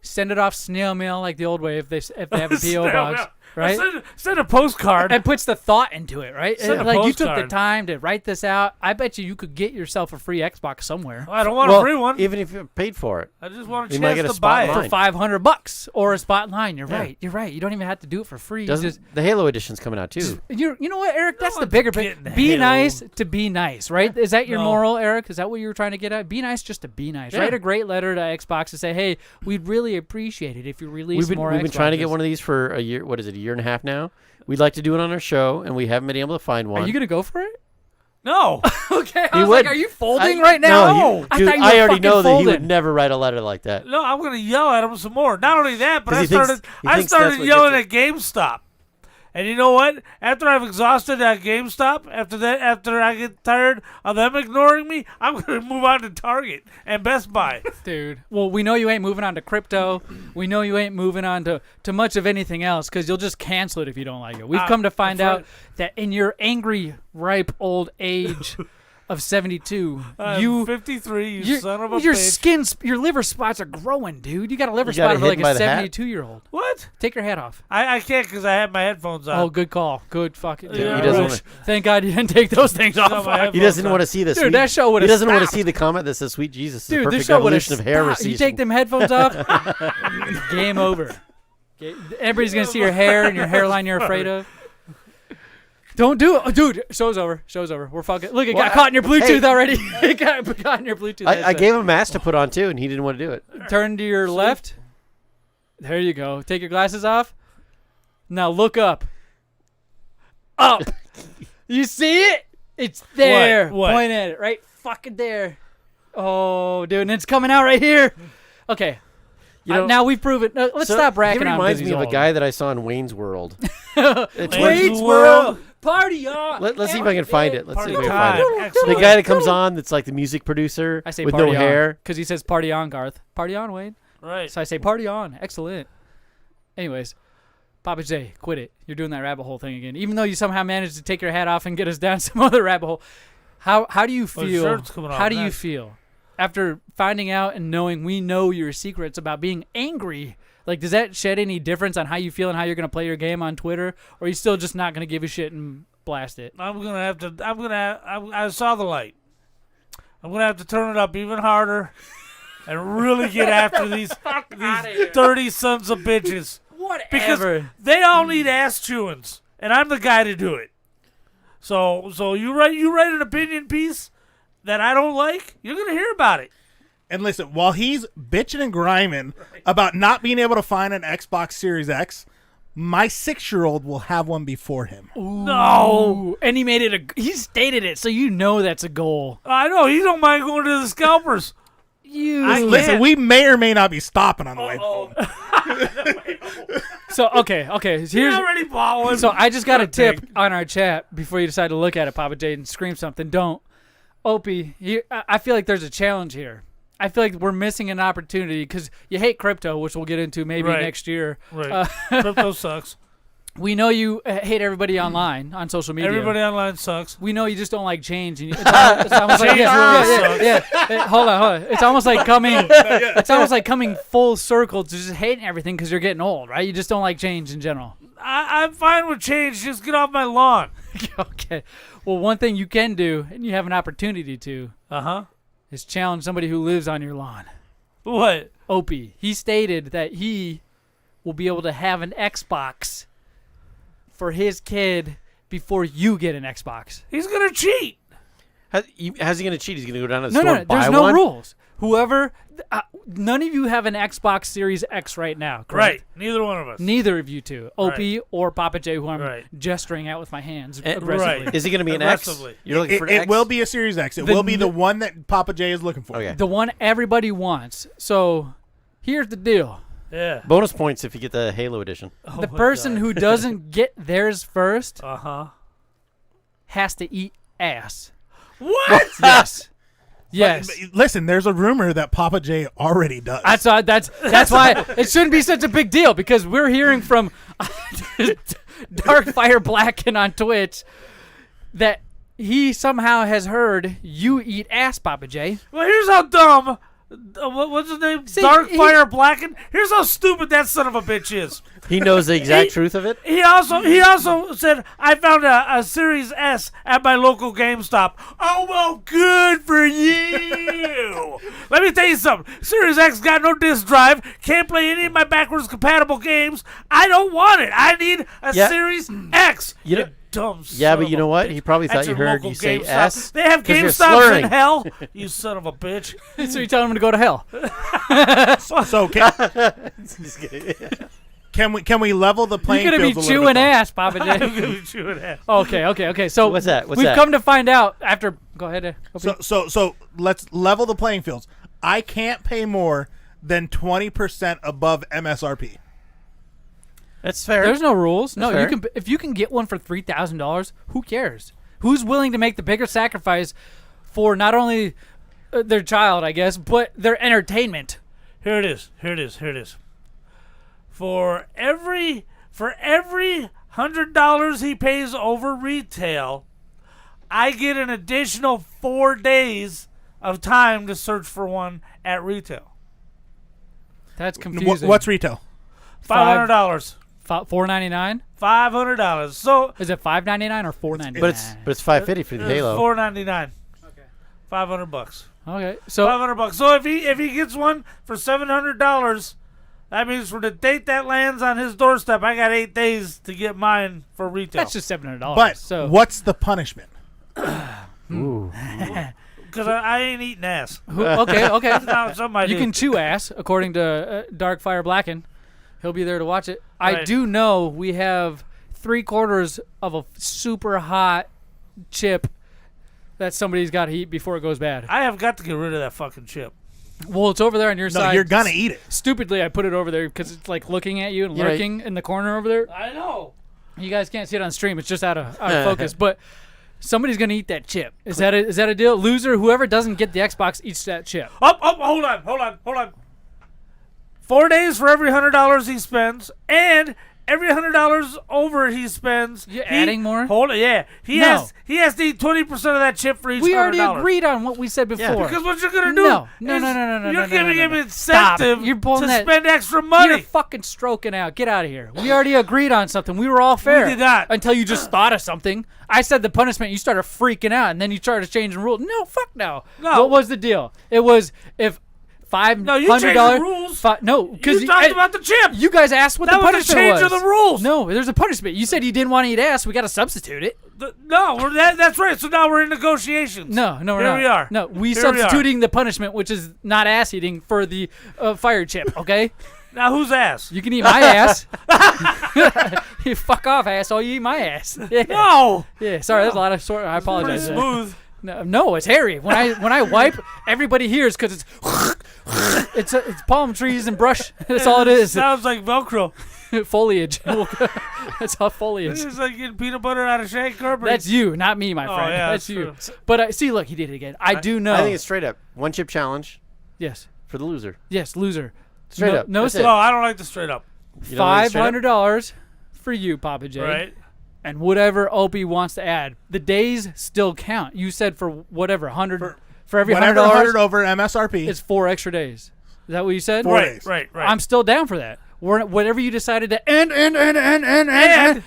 Speaker 1: send it off snail mail like the old way if they have a PO box, right?
Speaker 3: Send a postcard.
Speaker 1: And puts the thought into it, right?
Speaker 3: Send a
Speaker 1: Like you took the
Speaker 3: postcard.
Speaker 1: time to write this out. I bet you could get yourself a free Xbox somewhere
Speaker 3: I don't want
Speaker 2: Well,
Speaker 3: a free one.
Speaker 2: even if you paid for it.
Speaker 3: I just want a
Speaker 2: you might get
Speaker 3: chance
Speaker 2: a
Speaker 3: to
Speaker 2: spot
Speaker 3: buy
Speaker 2: in
Speaker 3: it.
Speaker 2: line.
Speaker 1: for $500 or a spot in line. You're
Speaker 2: Yeah.
Speaker 1: right. You're right. You don't even have to do it for free.
Speaker 2: Doesn't the Halo edition's coming out too?
Speaker 1: You know what, Eric? That's the
Speaker 3: one's
Speaker 1: bigger
Speaker 3: getting
Speaker 1: picture. Be
Speaker 3: Halo.
Speaker 1: nice to be nice, right? Is that your
Speaker 3: No.
Speaker 1: moral, Eric? Is that what you were trying to get at? Be nice just to be nice.
Speaker 3: Yeah.
Speaker 1: Write a great letter to Xbox to say, hey, we'd really appreciate it if you release
Speaker 2: We've been
Speaker 1: more
Speaker 2: trying to get
Speaker 1: Xboxes."
Speaker 2: one of these for a year. What is it? A year and a half now. We'd like to do it on our show, and we haven't been able to find one.
Speaker 1: Are you going to go for it?
Speaker 3: No.
Speaker 1: Okay. I
Speaker 2: He
Speaker 1: was
Speaker 2: would.
Speaker 1: like, are you folding right now?
Speaker 2: No,
Speaker 1: I
Speaker 2: dude,
Speaker 1: thought you
Speaker 2: I
Speaker 1: were
Speaker 2: already
Speaker 1: fucking
Speaker 2: know that he would
Speaker 1: folding.
Speaker 2: never write a letter like that.
Speaker 3: No, I'm going to yell at him some more. Not only that, but
Speaker 2: 'Cause
Speaker 3: I
Speaker 2: he thinks-
Speaker 3: started
Speaker 2: he
Speaker 3: I
Speaker 2: thinks that's
Speaker 3: started
Speaker 2: what
Speaker 3: yelling
Speaker 2: gets
Speaker 3: at GameStop. And you know what? After I've exhausted GameStop, after I get tired of them ignoring me, I'm going to move on to Target and Best Buy.
Speaker 1: Dude. Well, we know you ain't moving on to crypto. We know you ain't moving on to much of anything else because you'll just cancel it if you don't like it. We've come to find
Speaker 3: that's
Speaker 1: out that in your angry, ripe old age of 72,
Speaker 3: I'm 53, you son of a
Speaker 1: your
Speaker 3: bitch.
Speaker 1: your liver spots are growing, dude. You got a liver
Speaker 2: You got
Speaker 1: spot of
Speaker 2: hit
Speaker 1: like
Speaker 2: by
Speaker 1: a
Speaker 2: the hat?
Speaker 1: 72-year-old.
Speaker 3: What?
Speaker 1: Take your hat off.
Speaker 3: I can't because I have my headphones on.
Speaker 1: Oh, good call. Good fucking.
Speaker 3: Yeah,
Speaker 2: he doesn't
Speaker 1: Right.
Speaker 2: wanna-
Speaker 1: Thank God you didn't take those things
Speaker 3: got
Speaker 1: off.
Speaker 3: my
Speaker 2: He doesn't want to see the
Speaker 1: Dude,
Speaker 2: sweet.
Speaker 1: that show
Speaker 2: He
Speaker 1: would've
Speaker 2: doesn't want to
Speaker 1: stopped.
Speaker 2: see the comment that says "Sweet Jesus." The
Speaker 1: Dude, this
Speaker 2: perfect
Speaker 1: show would have
Speaker 2: evolution of hair
Speaker 1: stopped. You
Speaker 2: recession.
Speaker 1: take them headphones off, game over. Everybody's gonna see your hair and your hairline you're afraid of. Don't do it, oh, dude. Show's over. Show's over. We're fucking. Look, it got caught in your Bluetooth
Speaker 2: Hey.
Speaker 1: already. It got caught in your Bluetooth.
Speaker 2: I
Speaker 1: headset.
Speaker 2: gave him a mask to put on too, and he didn't want to do it.
Speaker 1: Turn to your left. There you go. Take your glasses off. Now look up. Up. You see it? It's there.
Speaker 3: What?
Speaker 1: Point at it. Right fucking there. Oh, dude. And it's coming out right here. Okay.
Speaker 2: You know,
Speaker 1: now we've proven. Let's
Speaker 2: so
Speaker 1: stop racking
Speaker 2: He
Speaker 1: on.
Speaker 2: reminds
Speaker 1: 'cause
Speaker 2: me
Speaker 1: he's
Speaker 2: of a
Speaker 1: old.
Speaker 2: guy that I saw in Wayne's World.
Speaker 1: Wayne's World. Party on.
Speaker 2: Let's see if I can find it. Let's see if I
Speaker 3: Party
Speaker 2: can find
Speaker 3: time.
Speaker 2: it. The
Speaker 3: Excellent.
Speaker 2: guy that comes on that's like the music producer
Speaker 1: I say
Speaker 2: with
Speaker 1: party
Speaker 2: no hair.
Speaker 1: because he says party on, Garth. Party on, Wade.
Speaker 3: Right.
Speaker 1: So I say party on. Excellent. Anyways, Papa J, quit it. You're doing that rabbit hole thing again. Even though you somehow managed to take your hat off and get us down some other rabbit hole. How do you
Speaker 3: Well,
Speaker 1: feel?
Speaker 3: shirt's coming off
Speaker 1: How do you
Speaker 3: next.
Speaker 1: feel after finding out and knowing we know your secrets about being angry? Like, does that shed any difference on how you feel and how you're going to play your game on Twitter? Or are you still just not going to give a shit and blast it?
Speaker 3: I saw the light. I'm gonna have to turn it up even harder and really get after these dirty sons of bitches.
Speaker 1: Whatever.
Speaker 3: Because they all need ass chewings, and I'm the guy to do it. So you write an opinion piece that I don't like, you're gonna hear about it.
Speaker 4: And listen, while he's bitching and grinding about not being able to find an Xbox Series X, my 6-year-old will have one before him.
Speaker 3: No,
Speaker 1: and he made it. He stated it, so you know that's a goal.
Speaker 3: I know he don't mind going to the scalpers.
Speaker 4: Listen, we may or may not be stopping on the way home.
Speaker 1: So okay.
Speaker 3: He already bought one.
Speaker 1: So I just got a tip on our chat before you decide to look at it, Papa J, and scream something. Don't, Opie. I feel like there's a challenge here. I feel like we're missing an opportunity because you hate crypto, which we'll get into maybe next year.
Speaker 3: Right. Crypto sucks.
Speaker 1: We know you hate everybody online on social media.
Speaker 3: Everybody online sucks.
Speaker 1: We know you just don't like change. And it's almost like Hold on. It's almost like coming. It's almost like coming full circle to just hating everything because you're getting old, right? You just don't like change in general.
Speaker 3: I'm fine with change. Just get off my lawn.
Speaker 1: Okay. Well, one thing you can do, and you have an opportunity to, is challenge somebody who lives on your lawn.
Speaker 3: What?
Speaker 1: Opie. He stated that he will be able to have an Xbox for his kid before you get an Xbox.
Speaker 3: He's gonna cheat.
Speaker 2: How's he going to cheat? He's going to go down to the
Speaker 1: No,
Speaker 2: store and buy
Speaker 1: there's no
Speaker 2: one?
Speaker 1: rules. Whoever, none of you have an Xbox Series X right now, correct?
Speaker 3: Right. Neither one of us.
Speaker 1: Neither of you two, Opie or Papa J, who I'm gesturing at with my hands aggressively.
Speaker 3: Right.
Speaker 2: Is he going to be an X? You're looking for an X?
Speaker 4: It will be a Series X. It will be the one that Papa J is looking for.
Speaker 2: Okay.
Speaker 1: The one everybody wants. So here's the deal.
Speaker 3: Yeah.
Speaker 2: Bonus points if you get the Halo edition.
Speaker 1: The person who doesn't get theirs first has to eat ass.
Speaker 3: What?
Speaker 1: Yes. Yes.
Speaker 4: But listen, there's a rumor that Papa J already does.
Speaker 1: That's why it shouldn't be such a big deal because we're hearing from Darkfire Blacken on Twitch that he somehow has heard you eat ass, Papa J.
Speaker 3: Well, here's how dumb. What's his name? Darkfire Blacken. Here's how stupid that son of a bitch is.
Speaker 2: He knows the exact truth of it?
Speaker 3: He also said, I found a Series S at my local GameStop. Oh, well, good for you. Let me tell you something. Series X got no disk drive. Can't play any of my backwards compatible games. I don't want it. I need a Series X.
Speaker 2: You know,
Speaker 3: dumb
Speaker 2: yeah,
Speaker 3: son
Speaker 2: but you
Speaker 3: of
Speaker 2: know
Speaker 3: a
Speaker 2: what?
Speaker 3: bitch.
Speaker 2: He probably thought
Speaker 3: That's
Speaker 2: you
Speaker 3: your
Speaker 2: heard
Speaker 3: local
Speaker 2: you say
Speaker 3: GameStop.
Speaker 2: S.
Speaker 3: They have
Speaker 2: 'cause you're
Speaker 3: GameStops
Speaker 2: slurring.
Speaker 3: in hell. You son of a bitch.
Speaker 1: So you're telling him to go to hell.
Speaker 4: So can we level the playing
Speaker 1: You're
Speaker 4: field?
Speaker 1: gonna be chewing ass, Papa
Speaker 3: I'm
Speaker 1: J.
Speaker 3: gonna be chewing ass.
Speaker 1: Okay. So
Speaker 2: What's that?
Speaker 1: we've come to find out after. Go ahead.
Speaker 4: So let's level the playing fields. I can't pay more than 20% above MSRP.
Speaker 2: That's fair.
Speaker 1: There's no rules. No,
Speaker 2: fair.
Speaker 1: you can. If you can get one for $3,000, who cares? Who's willing to make the bigger sacrifice for not only their child, I guess, but their entertainment?
Speaker 3: Here it is. For every $100 he pays over retail, I get an additional 4 days of time to search for one at retail.
Speaker 1: That's confusing.
Speaker 4: What's retail?
Speaker 3: $500.
Speaker 1: $4.99.
Speaker 3: $500. So
Speaker 1: Is it $5.99 or $4.99?
Speaker 2: But it's $550 for the Halo.
Speaker 3: $4.99. Okay. $500.
Speaker 1: Okay, so
Speaker 3: $500. So if he gets one for $700, that means for the date that lands on his doorstep, I got 8 days to get mine for retail.
Speaker 1: that's just $700.
Speaker 4: But
Speaker 1: so
Speaker 4: what's the punishment?
Speaker 2: Ooh.
Speaker 3: Because I ain't eating ass.
Speaker 1: okay.
Speaker 3: Now, somebody
Speaker 1: You can chew ass, according to Darkfire Blacken. He'll be there to watch it. I
Speaker 3: Right.
Speaker 1: do know we have 3/4 of a super hot chip that somebody's got to eat before it goes bad.
Speaker 3: I have got to get rid of that fucking chip.
Speaker 1: Well, it's over there on your
Speaker 4: No,
Speaker 1: side.
Speaker 4: you're gonna eat it.
Speaker 1: Stupidly, I put it over there because it's like looking at you and
Speaker 2: You're right.
Speaker 1: lurking in the corner over there.
Speaker 3: I know.
Speaker 1: You guys can't see it on stream. It's just out of focus. But somebody's gonna eat that chip. Is that a deal? Loser, whoever doesn't get the Xbox eats that chip.
Speaker 3: Hold on. 4 days for every $100 he spends, and every $100 over he spends.
Speaker 1: You're adding more?
Speaker 3: Hold it, yeah. He
Speaker 1: No.
Speaker 3: has to eat 20% of that chip for each $100.
Speaker 1: We already agreed on what we said before.
Speaker 3: Because what you're gonna do?
Speaker 1: No.
Speaker 3: You're giving him
Speaker 1: Stop.
Speaker 3: incentive
Speaker 1: You're pulling
Speaker 3: to
Speaker 1: that-
Speaker 3: spend extra money.
Speaker 1: You're fucking stroking out. Get out of here. We already agreed on something. We were all fair.
Speaker 3: did not.
Speaker 1: Until you just thought of something. I said the punishment. You started freaking out, and then you started changing rules. No, fuck no.
Speaker 3: No.
Speaker 1: What was the deal? It was if $500.
Speaker 3: No, you changed the rules.
Speaker 1: No, because
Speaker 3: You talked about the chip.
Speaker 1: You guys asked what
Speaker 3: That
Speaker 1: the
Speaker 3: was the
Speaker 1: punishment
Speaker 3: change of the rules.
Speaker 1: No, there's a punishment. You said you didn't want to eat ass. We got to substitute it.
Speaker 3: That's right. So now we're in negotiations.
Speaker 1: No, we're
Speaker 3: Here
Speaker 1: not.
Speaker 3: we are.
Speaker 1: No, we
Speaker 3: Here we are.
Speaker 1: substituting the punishment, which is not ass eating, for the fire chip. Okay.
Speaker 3: Now whose ass?
Speaker 1: You can eat my ass. You fuck off, asshole. You eat my ass. Yeah.
Speaker 3: No.
Speaker 1: Yeah. Sorry, there's a lot of sort. I
Speaker 3: Pretty
Speaker 1: apologize.
Speaker 3: smooth.
Speaker 1: No, it's hairy. When I wipe, everybody hears because it's palm trees and brush. That's all it is.
Speaker 3: Sounds like Velcro.
Speaker 1: Foliage. That's all foliage.
Speaker 3: It's like getting peanut butter out of Shane Carberry.
Speaker 1: That's you, not me, my friend.
Speaker 3: yeah,
Speaker 1: that's
Speaker 3: that's
Speaker 1: you.
Speaker 3: true.
Speaker 1: But see, look, he did it again. I do know.
Speaker 2: I think it's straight up. One chip challenge
Speaker 1: yes,
Speaker 2: for the loser.
Speaker 1: yes, loser.
Speaker 2: Straight
Speaker 1: no,
Speaker 2: up.
Speaker 1: No,
Speaker 2: That's
Speaker 1: sit.
Speaker 2: it.
Speaker 3: No, I don't like the straight up.
Speaker 2: You don't think it's straight up?
Speaker 1: $500 for you, Papa J.
Speaker 3: Right?
Speaker 1: And whatever Opie wants to add. The days still count. You said for whatever, 100 for every
Speaker 4: Whatever
Speaker 1: $100
Speaker 4: $100 over MSRP.
Speaker 1: it's 4 extra days. Is that what you said?
Speaker 4: 4 days.
Speaker 3: Right.
Speaker 1: I'm still down for that. Whatever you decided to end.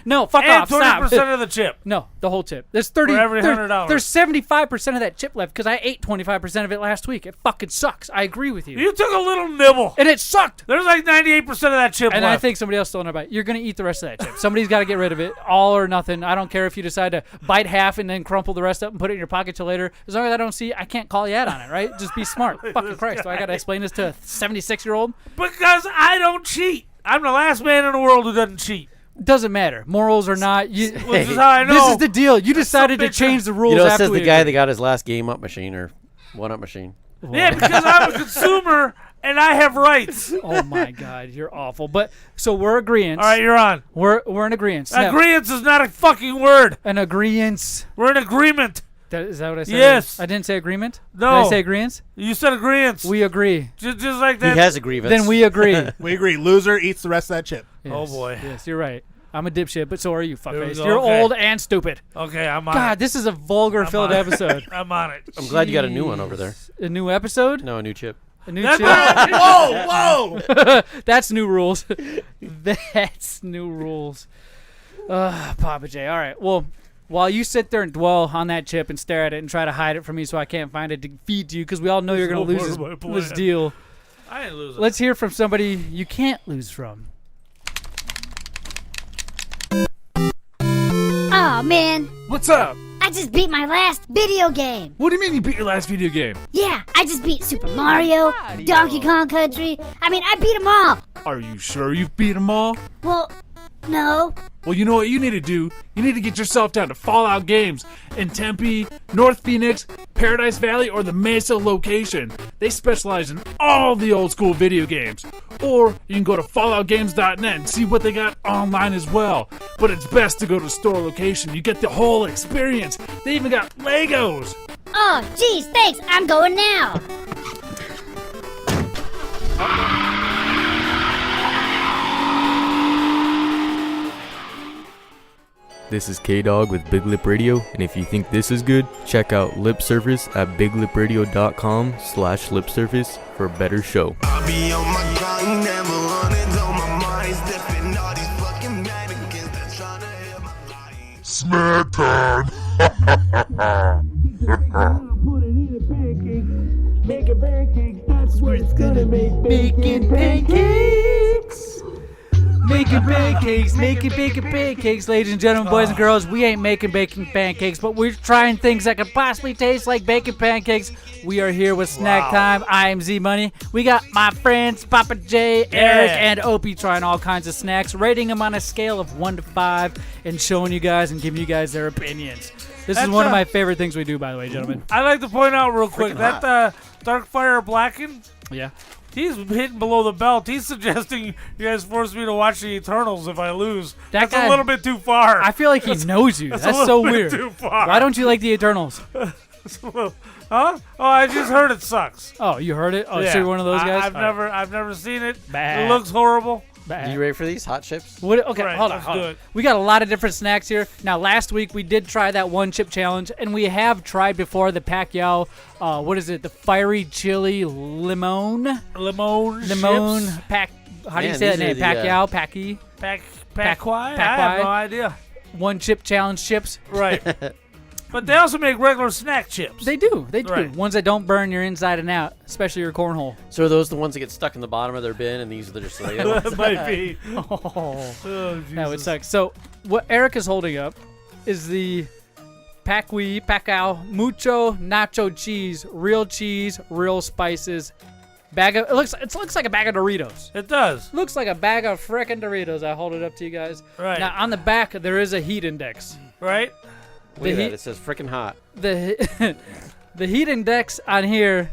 Speaker 1: No, fuck
Speaker 3: And
Speaker 1: off. Stop.
Speaker 3: 20% of the chip.
Speaker 1: No, the whole chip. There's 30.
Speaker 3: For every $100.
Speaker 1: There's 75% of that chip left because I ate 25% of it last week. It fucking sucks. I agree with you.
Speaker 3: You took a little nibble.
Speaker 1: And it sucked.
Speaker 3: There's like 98% of that chip
Speaker 1: And
Speaker 3: left.
Speaker 1: I think somebody else stole it about. You're gonna eat the rest of that chip. Somebody's got to get rid of it, all or nothing. I don't care if you decide to bite half and then crumple the rest up and put it in your pocket till later. As long as I don't see, I can't call you out on it, right? Just be smart. Fucking Christ! Do I gotta explain this to a 76-year-old?
Speaker 3: Because I don't cheat. I'm the last man in the world who doesn't cheat.
Speaker 1: Doesn't matter, morals or not.
Speaker 3: This is how I know.
Speaker 1: This is the deal. You decided to change the rules.
Speaker 2: You know, it
Speaker 1: after
Speaker 2: says
Speaker 1: we
Speaker 2: the guy
Speaker 1: agreed.
Speaker 2: that got his last game up machine or one up machine.
Speaker 3: Yeah, because I'm a consumer and I have rights.
Speaker 1: Oh my God, you're awful. But so we're agreeing.
Speaker 3: All right, you're on.
Speaker 1: We're in agreement.
Speaker 3: Agreement is not a fucking word.
Speaker 1: An agreement.
Speaker 3: We're in agreement.
Speaker 1: Is that what I said?
Speaker 3: Yes.
Speaker 1: I didn't say agreement.
Speaker 3: No.
Speaker 1: Did I say agreement?
Speaker 3: You said agreement.
Speaker 1: We agree.
Speaker 3: Just like
Speaker 2: He
Speaker 3: that.
Speaker 2: has a grievance.
Speaker 1: Then we agree.
Speaker 4: We agree. Loser eats the rest of that chip.
Speaker 1: Yes,
Speaker 3: Oh, boy.
Speaker 1: Yes, you're right. I'm a dipshit, but so are you,
Speaker 3: There we
Speaker 1: fuckface.
Speaker 3: go,
Speaker 1: You're
Speaker 3: okay.
Speaker 1: old and stupid.
Speaker 3: Okay, I'm on
Speaker 1: God,
Speaker 3: it.
Speaker 1: this is a vulgar filled
Speaker 3: on it.
Speaker 1: episode.
Speaker 3: I'm on it.
Speaker 2: I'm glad you got a new one over there.
Speaker 1: A new episode?
Speaker 2: No, a new chip.
Speaker 1: A new
Speaker 3: That's
Speaker 1: chip?
Speaker 3: not-
Speaker 4: Whoa!
Speaker 1: That's new rules. That's new rules. Papa J. All right. Well, while you sit there and dwell on that chip and stare at it and try to hide it from me so I can't find it to feed to you because we all know you're going to
Speaker 3: no
Speaker 1: lose
Speaker 3: part of my
Speaker 1: this
Speaker 3: plan.
Speaker 1: deal.
Speaker 3: I ain't losing.
Speaker 1: Let's hear from somebody you can't lose from.
Speaker 9: Oh man,
Speaker 10: What's up?
Speaker 9: I just beat my last video game.
Speaker 10: What do you mean you beat your last video game?
Speaker 9: Yeah, I just beat Super Mario, Donkey Kong Country. I mean, I beat them all.
Speaker 10: Are you sure you've beat them all?
Speaker 9: Well, no.
Speaker 10: Well, you know what you need to do? You need to get yourself down to Fallout Games in Tempe, North Phoenix, Paradise Valley, or the Mesa location. They specialize in all the old school video games. Or you can go to FalloutGames.net and see what they got online as well. But it's best to go to the store location. You get the whole experience. They even got Legos.
Speaker 9: Oh, geez, thanks. I'm going now.
Speaker 11: This is K-Dog with Big Lip Radio, and if you think this is good, check out Lip Service at biglipradio.com/lipservice for a better show.
Speaker 8: I be on my grind, never running on my mind, stepping all these fucking mannequins that tryna hit my body.
Speaker 7: Snack time.
Speaker 1: Making pancakes. Making pancakes, making pancakes, ladies and gentlemen, boys and girls. We ain't making baking pancakes, but we're trying things that could possibly taste like bacon pancakes. We are here with Snack Time. I am Z Money. We got my friends Papa J, Eric, and Opie trying all kinds of snacks, rating them on a scale of 1 to 5, and showing you guys and giving you guys their opinions. This is one of my favorite things we do, by the way, gentlemen.
Speaker 3: I'd like to point out real quick that Dark Fire Blackened,
Speaker 1: Yeah.
Speaker 3: He's hitting below the belt. He's suggesting you guys force me to watch the Eternals if I lose.
Speaker 1: That
Speaker 3: That's
Speaker 1: guy-
Speaker 3: a little bit too far.
Speaker 1: I feel like he knows you.
Speaker 3: That's
Speaker 1: That's
Speaker 3: a
Speaker 1: so
Speaker 3: little bit
Speaker 1: weird.
Speaker 3: too far.
Speaker 1: Why don't you like the Eternals?
Speaker 3: Huh? Oh, I just heard it sucks.
Speaker 1: Oh, you heard it? Oh,
Speaker 3: Yeah.
Speaker 1: so you're one of those guys?
Speaker 3: I've never seen it.
Speaker 1: Bah.
Speaker 3: It looks horrible.
Speaker 1: Bah.
Speaker 2: You ready for these hot chips?
Speaker 1: What, okay,
Speaker 3: Right,
Speaker 1: hold on.
Speaker 3: let's
Speaker 1: Hold
Speaker 3: do
Speaker 1: on.
Speaker 3: it.
Speaker 1: We got a lot of different snacks here. Now, last week we did try that one chip challenge, and we have tried before the Pacquiao. What is it? The fiery chili limon.
Speaker 3: Limon.
Speaker 1: Limon. Pac. How do you
Speaker 2: Man,
Speaker 1: say that
Speaker 2: these are
Speaker 1: name?
Speaker 2: the,
Speaker 1: Pacquiao. Paqui.
Speaker 3: Paqui? I have no idea.
Speaker 1: One chip challenge chips.
Speaker 3: Right. But they also make regular snack chips.
Speaker 1: They do. They do.
Speaker 3: Right.
Speaker 1: Ones that don't burn your inside and out, especially your cornhole.
Speaker 2: So are those the ones that get stuck in the bottom of their bin, and these are just the later ones?
Speaker 3: That might be.
Speaker 1: Oh,
Speaker 3: Oh,
Speaker 1: that would
Speaker 3: Jesus.
Speaker 1: suck. So, what Eric is holding up is the Paqui Mucho Nacho Cheese, real spices. Bag of it looks like a bag of Doritos.
Speaker 3: It does.
Speaker 1: Looks like a bag of frickin' Doritos. I hold it up to you guys.
Speaker 3: Right.
Speaker 1: Now on the back there is a heat index.
Speaker 3: Right?
Speaker 2: Look at
Speaker 1: heat-
Speaker 2: that. It says freaking hot.
Speaker 1: The the heat index on here.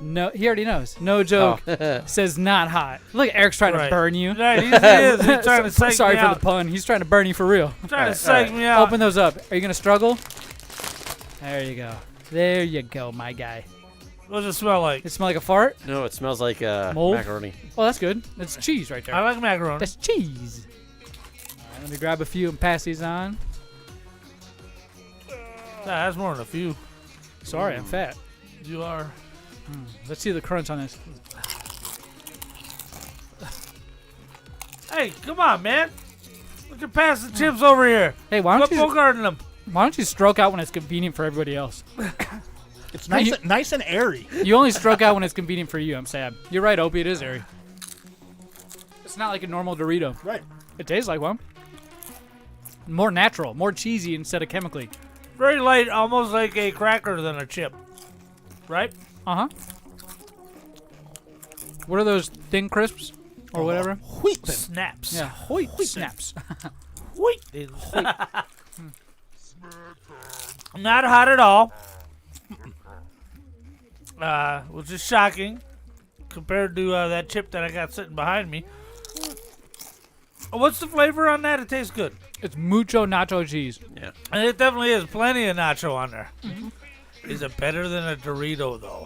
Speaker 1: No, he already knows. No joke. Says not hot. Look, Eric's trying to
Speaker 3: Right.
Speaker 1: burn you.
Speaker 3: Right, he is. He's trying to psych
Speaker 1: Sorry
Speaker 3: me
Speaker 1: for
Speaker 3: out.
Speaker 1: the pun. He's trying to burn you for real.
Speaker 3: Trying to psych me out.
Speaker 1: Open those up. Are you gonna struggle? There you go. There you go, my guy.
Speaker 3: What does it smell like?
Speaker 1: It smell like a fart?
Speaker 2: No, it smells like
Speaker 1: Mold?
Speaker 2: macaroni.
Speaker 1: Oh, that's good. That's cheese right there.
Speaker 3: I like macaroni.
Speaker 1: That's cheese. All right, let me grab a few and pass these on.
Speaker 3: That's more than a few.
Speaker 1: Sorry, I'm fat.
Speaker 3: You are.
Speaker 1: Let's see the crunch on this.
Speaker 3: Hey, come on, man. Look at pass the chips over here.
Speaker 1: Hey, why
Speaker 3: Quit
Speaker 1: don't you
Speaker 3: bogarting them.
Speaker 1: why don't you stroke out when it's convenient for everybody else?
Speaker 4: It's nice and airy.
Speaker 1: You only stroke out when it's convenient for you. I'm sad. You're right, Opie. It is airy. It's not like a normal Dorito.
Speaker 4: Right.
Speaker 1: It tastes like one. More natural, more cheesy instead of chemically.
Speaker 3: Very light, almost like a cracker than a chip. Right?
Speaker 1: Uh huh. What are those thin crisps or whatever?
Speaker 4: Wheat.
Speaker 3: Snaps.
Speaker 1: Yeah, Hoyt snaps.
Speaker 3: Wheat. Not hot at all. Which is shocking compared to that chip that I got sitting behind me. What's the flavor on that? It tastes good.
Speaker 1: It's mucho nacho cheese.
Speaker 2: Yeah.
Speaker 3: And it definitely is plenty of nacho on there. Is it better than a Dorito, though?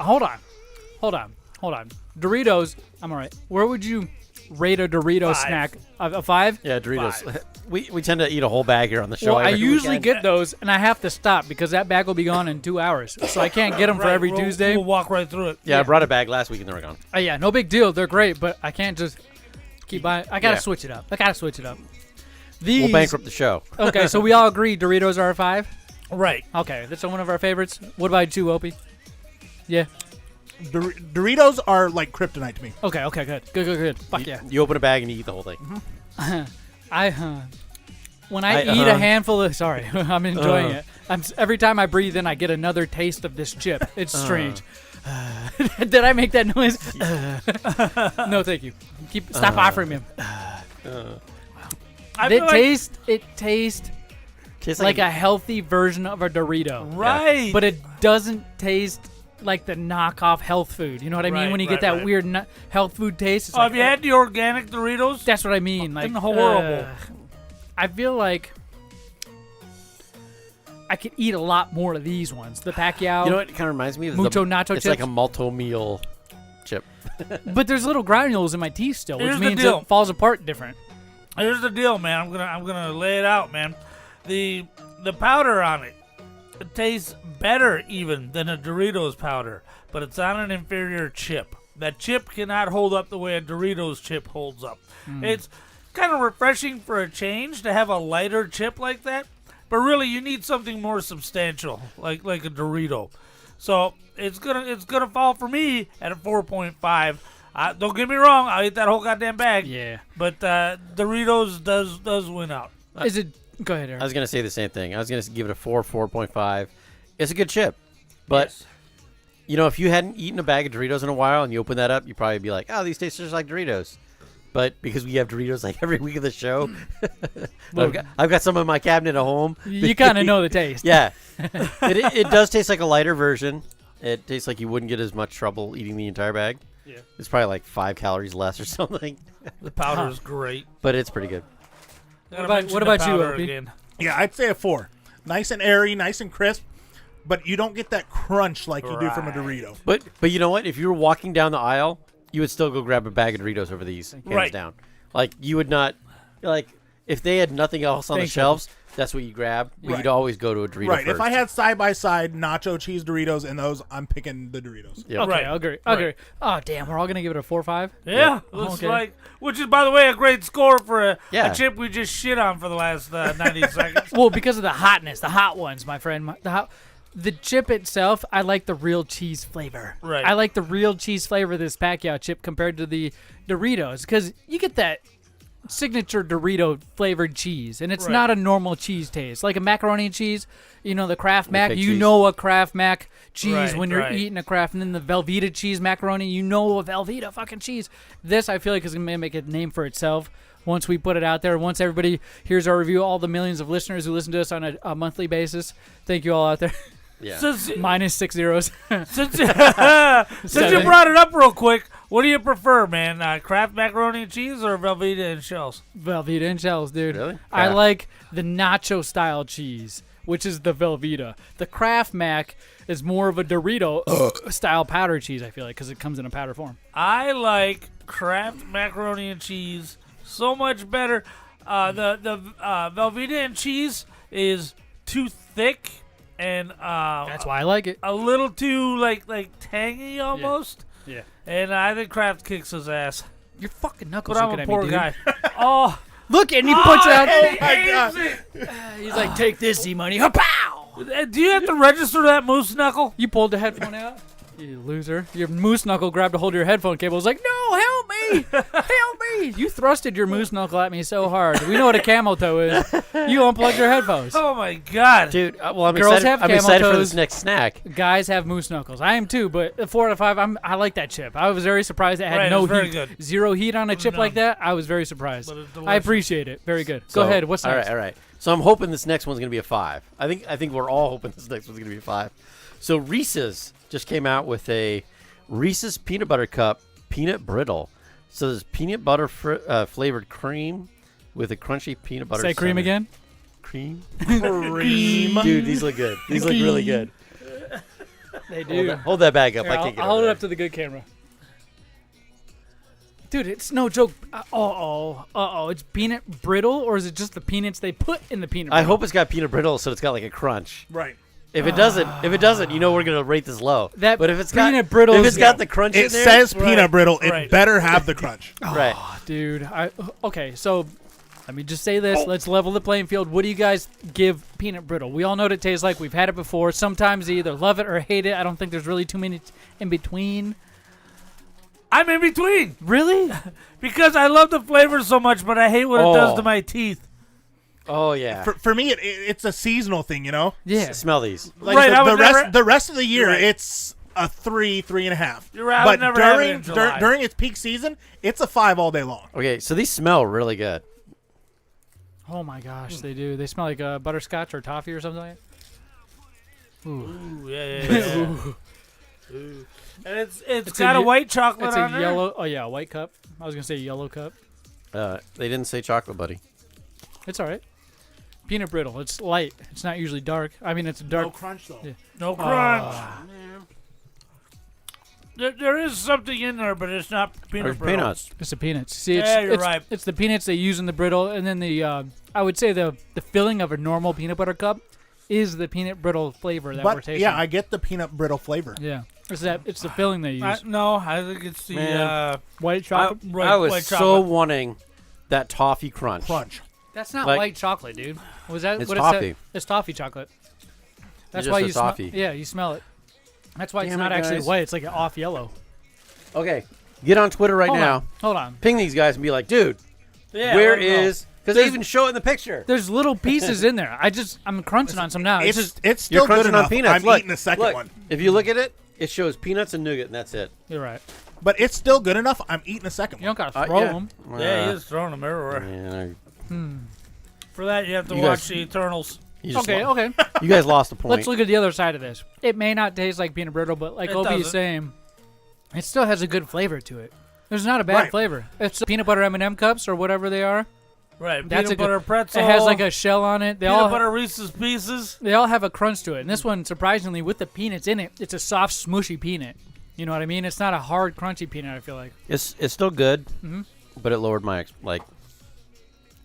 Speaker 1: Hold on. Doritos, I'm all right. Where would you rate a Dorito
Speaker 3: 5.
Speaker 1: snack? A 5?
Speaker 2: Yeah, Doritos. We tend to eat a whole bag here on the show.
Speaker 1: Well, I
Speaker 2: every
Speaker 1: usually
Speaker 2: weekend.
Speaker 1: get those, and I have to stop because that bag will be gone in 2 hours. So I can't get them for every Tuesday.
Speaker 3: We'll walk right through it.
Speaker 2: Yeah, I brought a bag last week and they were gone.
Speaker 1: Yeah, no big deal. They're great, but I can't just keep buying. I gotta
Speaker 2: Yeah.
Speaker 1: switch it up. These,
Speaker 2: We'll bankrupt the show.
Speaker 1: Okay, so we all agree Doritos are a 5?
Speaker 3: Right.
Speaker 1: Okay, that's one of our favorites. What about you, Opie? Yeah.
Speaker 4: Doritos are like kryptonite to me.
Speaker 1: Okay, good. Fuck yeah.
Speaker 2: You open a bag and you eat the whole thing.
Speaker 1: When I eat a handful of, sorry, I'm enjoying it. Every time I breathe in, I get another taste of this chip. It's strange. Did I make that noise? No, thank you. Stop offering me. It tastes like a healthy version of a Dorito.
Speaker 3: Right.
Speaker 1: But it doesn't taste like the knockoff health food. You know what I mean?
Speaker 3: Right,
Speaker 1: When you
Speaker 3: right,
Speaker 1: get that
Speaker 3: right.
Speaker 1: weird health food taste. It's
Speaker 3: Have you had the organic Doritos?
Speaker 1: That's what I mean. Like
Speaker 3: horrible.
Speaker 1: I feel like I could eat a lot more of these ones. The Pacquiao.
Speaker 2: You know what? It kind of reminds me of
Speaker 1: Mucho nacho
Speaker 2: It's
Speaker 1: chips.
Speaker 2: like a multi meal chip.
Speaker 1: But there's little granules in my teeth still, which
Speaker 3: Here's the
Speaker 1: means
Speaker 3: deal.
Speaker 1: it falls apart different.
Speaker 3: Here's the deal, man. I'm gonna lay it out, man. The powder on it tastes better even than a Doritos powder, but it's on an inferior chip. That chip cannot hold up the way a Doritos chip holds up. It's kind of refreshing for a change to have a lighter chip like that, but really you need something more substantial, like a Dorito. So it's gonna fall for me at a 4.5. Don't get me wrong, I'll eat that whole goddamn bag.
Speaker 1: Yeah.
Speaker 3: But Doritos does win out.
Speaker 1: Is it? Go ahead, Eric.
Speaker 2: I was going to say the same thing. I was going to give it a 4.5. It's a good chip. But, you know, if you hadn't eaten a bag of Doritos in a while and you open that up, you'd probably be like, oh, these taste just like Doritos. But because we have Doritos like every week of the show, I've got some in my cabinet at home.
Speaker 1: You kind of know the taste.
Speaker 2: Yeah. It does taste like a lighter version It tastes like you wouldn't get as much trouble eating the entire bag.
Speaker 3: Yeah.
Speaker 2: It's probably like 5 calories less or something.
Speaker 3: The powder is great.
Speaker 2: But it's pretty good.
Speaker 1: What about you, Opie?
Speaker 3: again?
Speaker 4: Yeah, I'd say a 4. Nice and airy, nice and crisp, but you don't get that crunch like you do from a Dorito.
Speaker 2: But you know what? If you were walking down the aisle, you would still go grab a bag of Doritos over these, hands down. Like, you would not, like, if they had nothing else on the shelves, that's what you grab. But you'd always go to a Dorito first.
Speaker 4: If I had side-by-side nacho cheese Doritos and those, I'm picking the Doritos.
Speaker 2: Yep.
Speaker 1: Okay, I agree. Oh, damn, we're all going to give it a 4 or 5?
Speaker 3: Yeah, looks like, which is, by the way, a great score for a chip we just shit on for the last 90 seconds.
Speaker 1: Well, because of the hotness, the hot ones, my friend. The chip itself, I like the real cheese flavor.
Speaker 3: Right.
Speaker 1: I like the real cheese flavor of this Pacquiao chip compared to the Doritos, because you get that signature Dorito flavored cheese, and it's not a normal cheese taste. Like a macaroni and cheese, the Kraft Mac, you
Speaker 2: cheese.
Speaker 1: know a Kraft Mac cheese when you're
Speaker 3: right.
Speaker 1: eating a Kraft, and then the Velveeta cheese macaroni, you know a Velveeta fucking cheese. This, I feel like, is going to make a name for itself once we put it out there. Once everybody hears our review, all the millions of listeners who listen to us on a monthly basis, thank you all out there.
Speaker 2: Yeah.
Speaker 1: Minus 6 zeros.
Speaker 3: Since you brought it up real quick, what do you prefer, man? Kraft macaroni and cheese or Velveeta and shells?
Speaker 1: Velveeta and shells, dude.
Speaker 2: Really?
Speaker 1: I like the nacho style cheese, which is the Velveeta. The Kraft Mac is more of a Dorito style powder cheese, I feel like, because it comes in a powder form.
Speaker 3: I like Kraft macaroni and cheese so much better. The Velveeta and cheese is too thick and
Speaker 1: that's why I like it.
Speaker 3: A little too like tangy almost.
Speaker 1: Yeah.
Speaker 3: And I think Kraft kicks his ass.
Speaker 1: You're fucking knuckles.
Speaker 3: But I'm
Speaker 1: looking
Speaker 3: a
Speaker 1: at
Speaker 3: poor
Speaker 1: me, dude.
Speaker 3: guy. Oh,
Speaker 1: look, and he puts out.
Speaker 3: Oh my God.
Speaker 1: He's like, take this, Z-Money. Pow!
Speaker 3: Do you have to register that moose knuckle?
Speaker 1: You pulled the headphone out. You loser. Your moose knuckle grabbed a hold of your headphone cable. Was like, no, help me. Help me. You thrusted your moose knuckle at me so hard. We know what a camel toe is. You unplugged your headphones.
Speaker 3: Oh, my God.
Speaker 2: Dude, well, I'm
Speaker 1: Girls
Speaker 2: excited,
Speaker 1: have
Speaker 2: I'm
Speaker 1: camel
Speaker 2: excited for
Speaker 1: toes.
Speaker 2: this next snack.
Speaker 1: Guys have moose knuckles. I am too, but 4 out of 5, I like that chip. I was very surprised it had
Speaker 3: Right,
Speaker 1: no
Speaker 3: it's very
Speaker 1: heat.
Speaker 3: good.
Speaker 1: Zero heat on a chip like that. I was very surprised.
Speaker 3: But it's
Speaker 1: I
Speaker 3: delicious.
Speaker 1: appreciate it. Very good.
Speaker 2: So,
Speaker 1: Go ahead. What's next?
Speaker 2: All right. So I'm hoping this next one's going to be a 5. I think we're all hoping this next one's going to be a 5. So Reese's just came out with a Reese's Peanut Butter Cup Peanut Brittle. So there's peanut butter flavored cream with a crunchy peanut butter.
Speaker 1: Say cream
Speaker 2: center.
Speaker 1: again.
Speaker 2: Cream.
Speaker 4: Cream.
Speaker 2: Dude, these look good. These look really good.
Speaker 1: They do.
Speaker 2: Hold that bag up.
Speaker 1: Here,
Speaker 2: I can't get
Speaker 1: I'll hold
Speaker 2: over
Speaker 1: it up to the good camera. Dude, it's no joke. It's peanut brittle, or is it just the peanuts they put in the peanut brittle?
Speaker 2: I hope it's got peanut brittle, so it's got like a crunch.
Speaker 4: Right.
Speaker 2: If it doesn't, you know we're gonna rate this low.
Speaker 1: That
Speaker 2: but if it's
Speaker 1: peanut
Speaker 2: got
Speaker 1: brittle,
Speaker 2: if it's got the crunch in
Speaker 4: It
Speaker 2: there,
Speaker 4: says peanut brittle. It
Speaker 3: Right.
Speaker 4: better have the crunch.
Speaker 2: right.
Speaker 1: Dude, okay, so let me just say this. Let's level the playing field. What do you guys give peanut brittle? We all know what it tastes like. We've had it before. Sometimes they either love it or hate it. I don't think there's really too many in between.
Speaker 3: I'm in between.
Speaker 1: Really?
Speaker 3: Because I love the flavor so much, but I hate what it does to my teeth.
Speaker 2: Oh yeah.
Speaker 4: For me, it's a seasonal thing,
Speaker 1: Yeah.
Speaker 2: Smell these.
Speaker 4: Like
Speaker 3: Right, I
Speaker 4: the
Speaker 3: would
Speaker 4: rest
Speaker 3: never-
Speaker 4: the rest of the year,
Speaker 3: Right.
Speaker 4: it's a 3, 3.5.
Speaker 3: You're right, I would
Speaker 4: But
Speaker 3: never have it in
Speaker 4: during
Speaker 3: July.
Speaker 4: during its peak season, it's a 5 all day long.
Speaker 2: Okay, so these smell really good.
Speaker 1: Oh my gosh, they do. They smell like butterscotch or toffee or something like that. Ooh.
Speaker 3: Ooh, yeah. Ooh. And it's got a white chocolate
Speaker 1: It's
Speaker 3: on
Speaker 1: a
Speaker 3: there.
Speaker 1: yellow. Oh yeah, a white cup. I was gonna say yellow cup.
Speaker 2: They didn't say chocolate, buddy.
Speaker 1: It's all right. Peanut brittle. It's light. It's not usually dark. I mean, it's dark.
Speaker 4: No crunch though.
Speaker 1: Yeah.
Speaker 3: No crunch. There is something in there, but it's not peanut
Speaker 2: There's
Speaker 3: brittle.
Speaker 2: peanuts.
Speaker 1: It's the peanuts. See,
Speaker 3: Yeah, you're
Speaker 1: it's,
Speaker 3: right.
Speaker 1: It's the peanuts they use in the brittle, and then the I would say the filling of a normal peanut butter cup is the peanut brittle flavor that we're
Speaker 4: But
Speaker 1: tasting.
Speaker 4: yeah, I get the peanut brittle flavor.
Speaker 1: yeah. It's the filling they use.
Speaker 3: No, I think it's the
Speaker 2: Man.
Speaker 1: White
Speaker 2: I,
Speaker 1: chocolate.
Speaker 2: I was
Speaker 3: white
Speaker 2: so
Speaker 3: chocolate.
Speaker 2: wanting that toffee crunch.
Speaker 1: That's not
Speaker 2: like-
Speaker 1: white chocolate, dude. Was that
Speaker 2: It's
Speaker 1: what
Speaker 2: toffee.
Speaker 1: it said? It's toffee chocolate. That's
Speaker 2: just
Speaker 1: why
Speaker 2: a
Speaker 1: you smell.
Speaker 2: toffee.
Speaker 1: Yeah, you smell it. That's why it's
Speaker 2: Damn
Speaker 1: not
Speaker 2: it,
Speaker 1: actually
Speaker 2: guys.
Speaker 1: white. It's like an off yellow.
Speaker 2: Okay, get on Twitter right
Speaker 1: Hold
Speaker 2: now.
Speaker 1: on. Hold on.
Speaker 2: Ping these guys and be like, dude,
Speaker 3: Yeah,
Speaker 2: where
Speaker 3: let 'em know.
Speaker 2: is? Because they even show it in the picture.
Speaker 1: There's little pieces in there. I'm crunching on some now. It's just
Speaker 4: It's
Speaker 2: You're
Speaker 4: still good
Speaker 2: crunching on
Speaker 4: enough.
Speaker 2: peanuts.
Speaker 4: I'm
Speaker 2: Look,
Speaker 4: eating the second
Speaker 2: look,
Speaker 4: one.
Speaker 2: If you look at it, it shows peanuts and nougat, and that's it.
Speaker 1: you're right.
Speaker 4: But it's still good enough. I'm eating the second
Speaker 1: You
Speaker 4: one.
Speaker 1: don't gotta throw
Speaker 2: yeah.
Speaker 1: them.
Speaker 3: Yeah, he is throwing them everywhere.
Speaker 2: Yeah,
Speaker 3: For that, you have to
Speaker 2: You
Speaker 3: watch
Speaker 2: guys-
Speaker 3: the Eternals.
Speaker 2: You just
Speaker 1: Okay,
Speaker 2: lost.
Speaker 1: okay.
Speaker 2: You guys lost the point.
Speaker 1: Let's look at the other side of this. It may not taste like peanut brittle, but like
Speaker 3: It
Speaker 1: Opie is
Speaker 3: doesn't.
Speaker 1: saying, it still has a good flavor to it. There's not a bad
Speaker 4: Right.
Speaker 1: flavor. It's peanut butter M&M cups or whatever they are.
Speaker 3: Right.
Speaker 1: That's
Speaker 3: Peanut
Speaker 1: a
Speaker 3: butter
Speaker 1: good,
Speaker 3: pretzel.
Speaker 1: It has like a shell on it. They
Speaker 3: peanut
Speaker 1: all
Speaker 3: butter Reese's Pieces.
Speaker 1: They all have a crunch to it. And this one, surprisingly, with the peanuts in it, it's a soft, smushy peanut. You know what I mean? It's not a hard, crunchy peanut, I feel like.
Speaker 2: It's still good,
Speaker 1: Mm-hmm.
Speaker 2: but it lowered my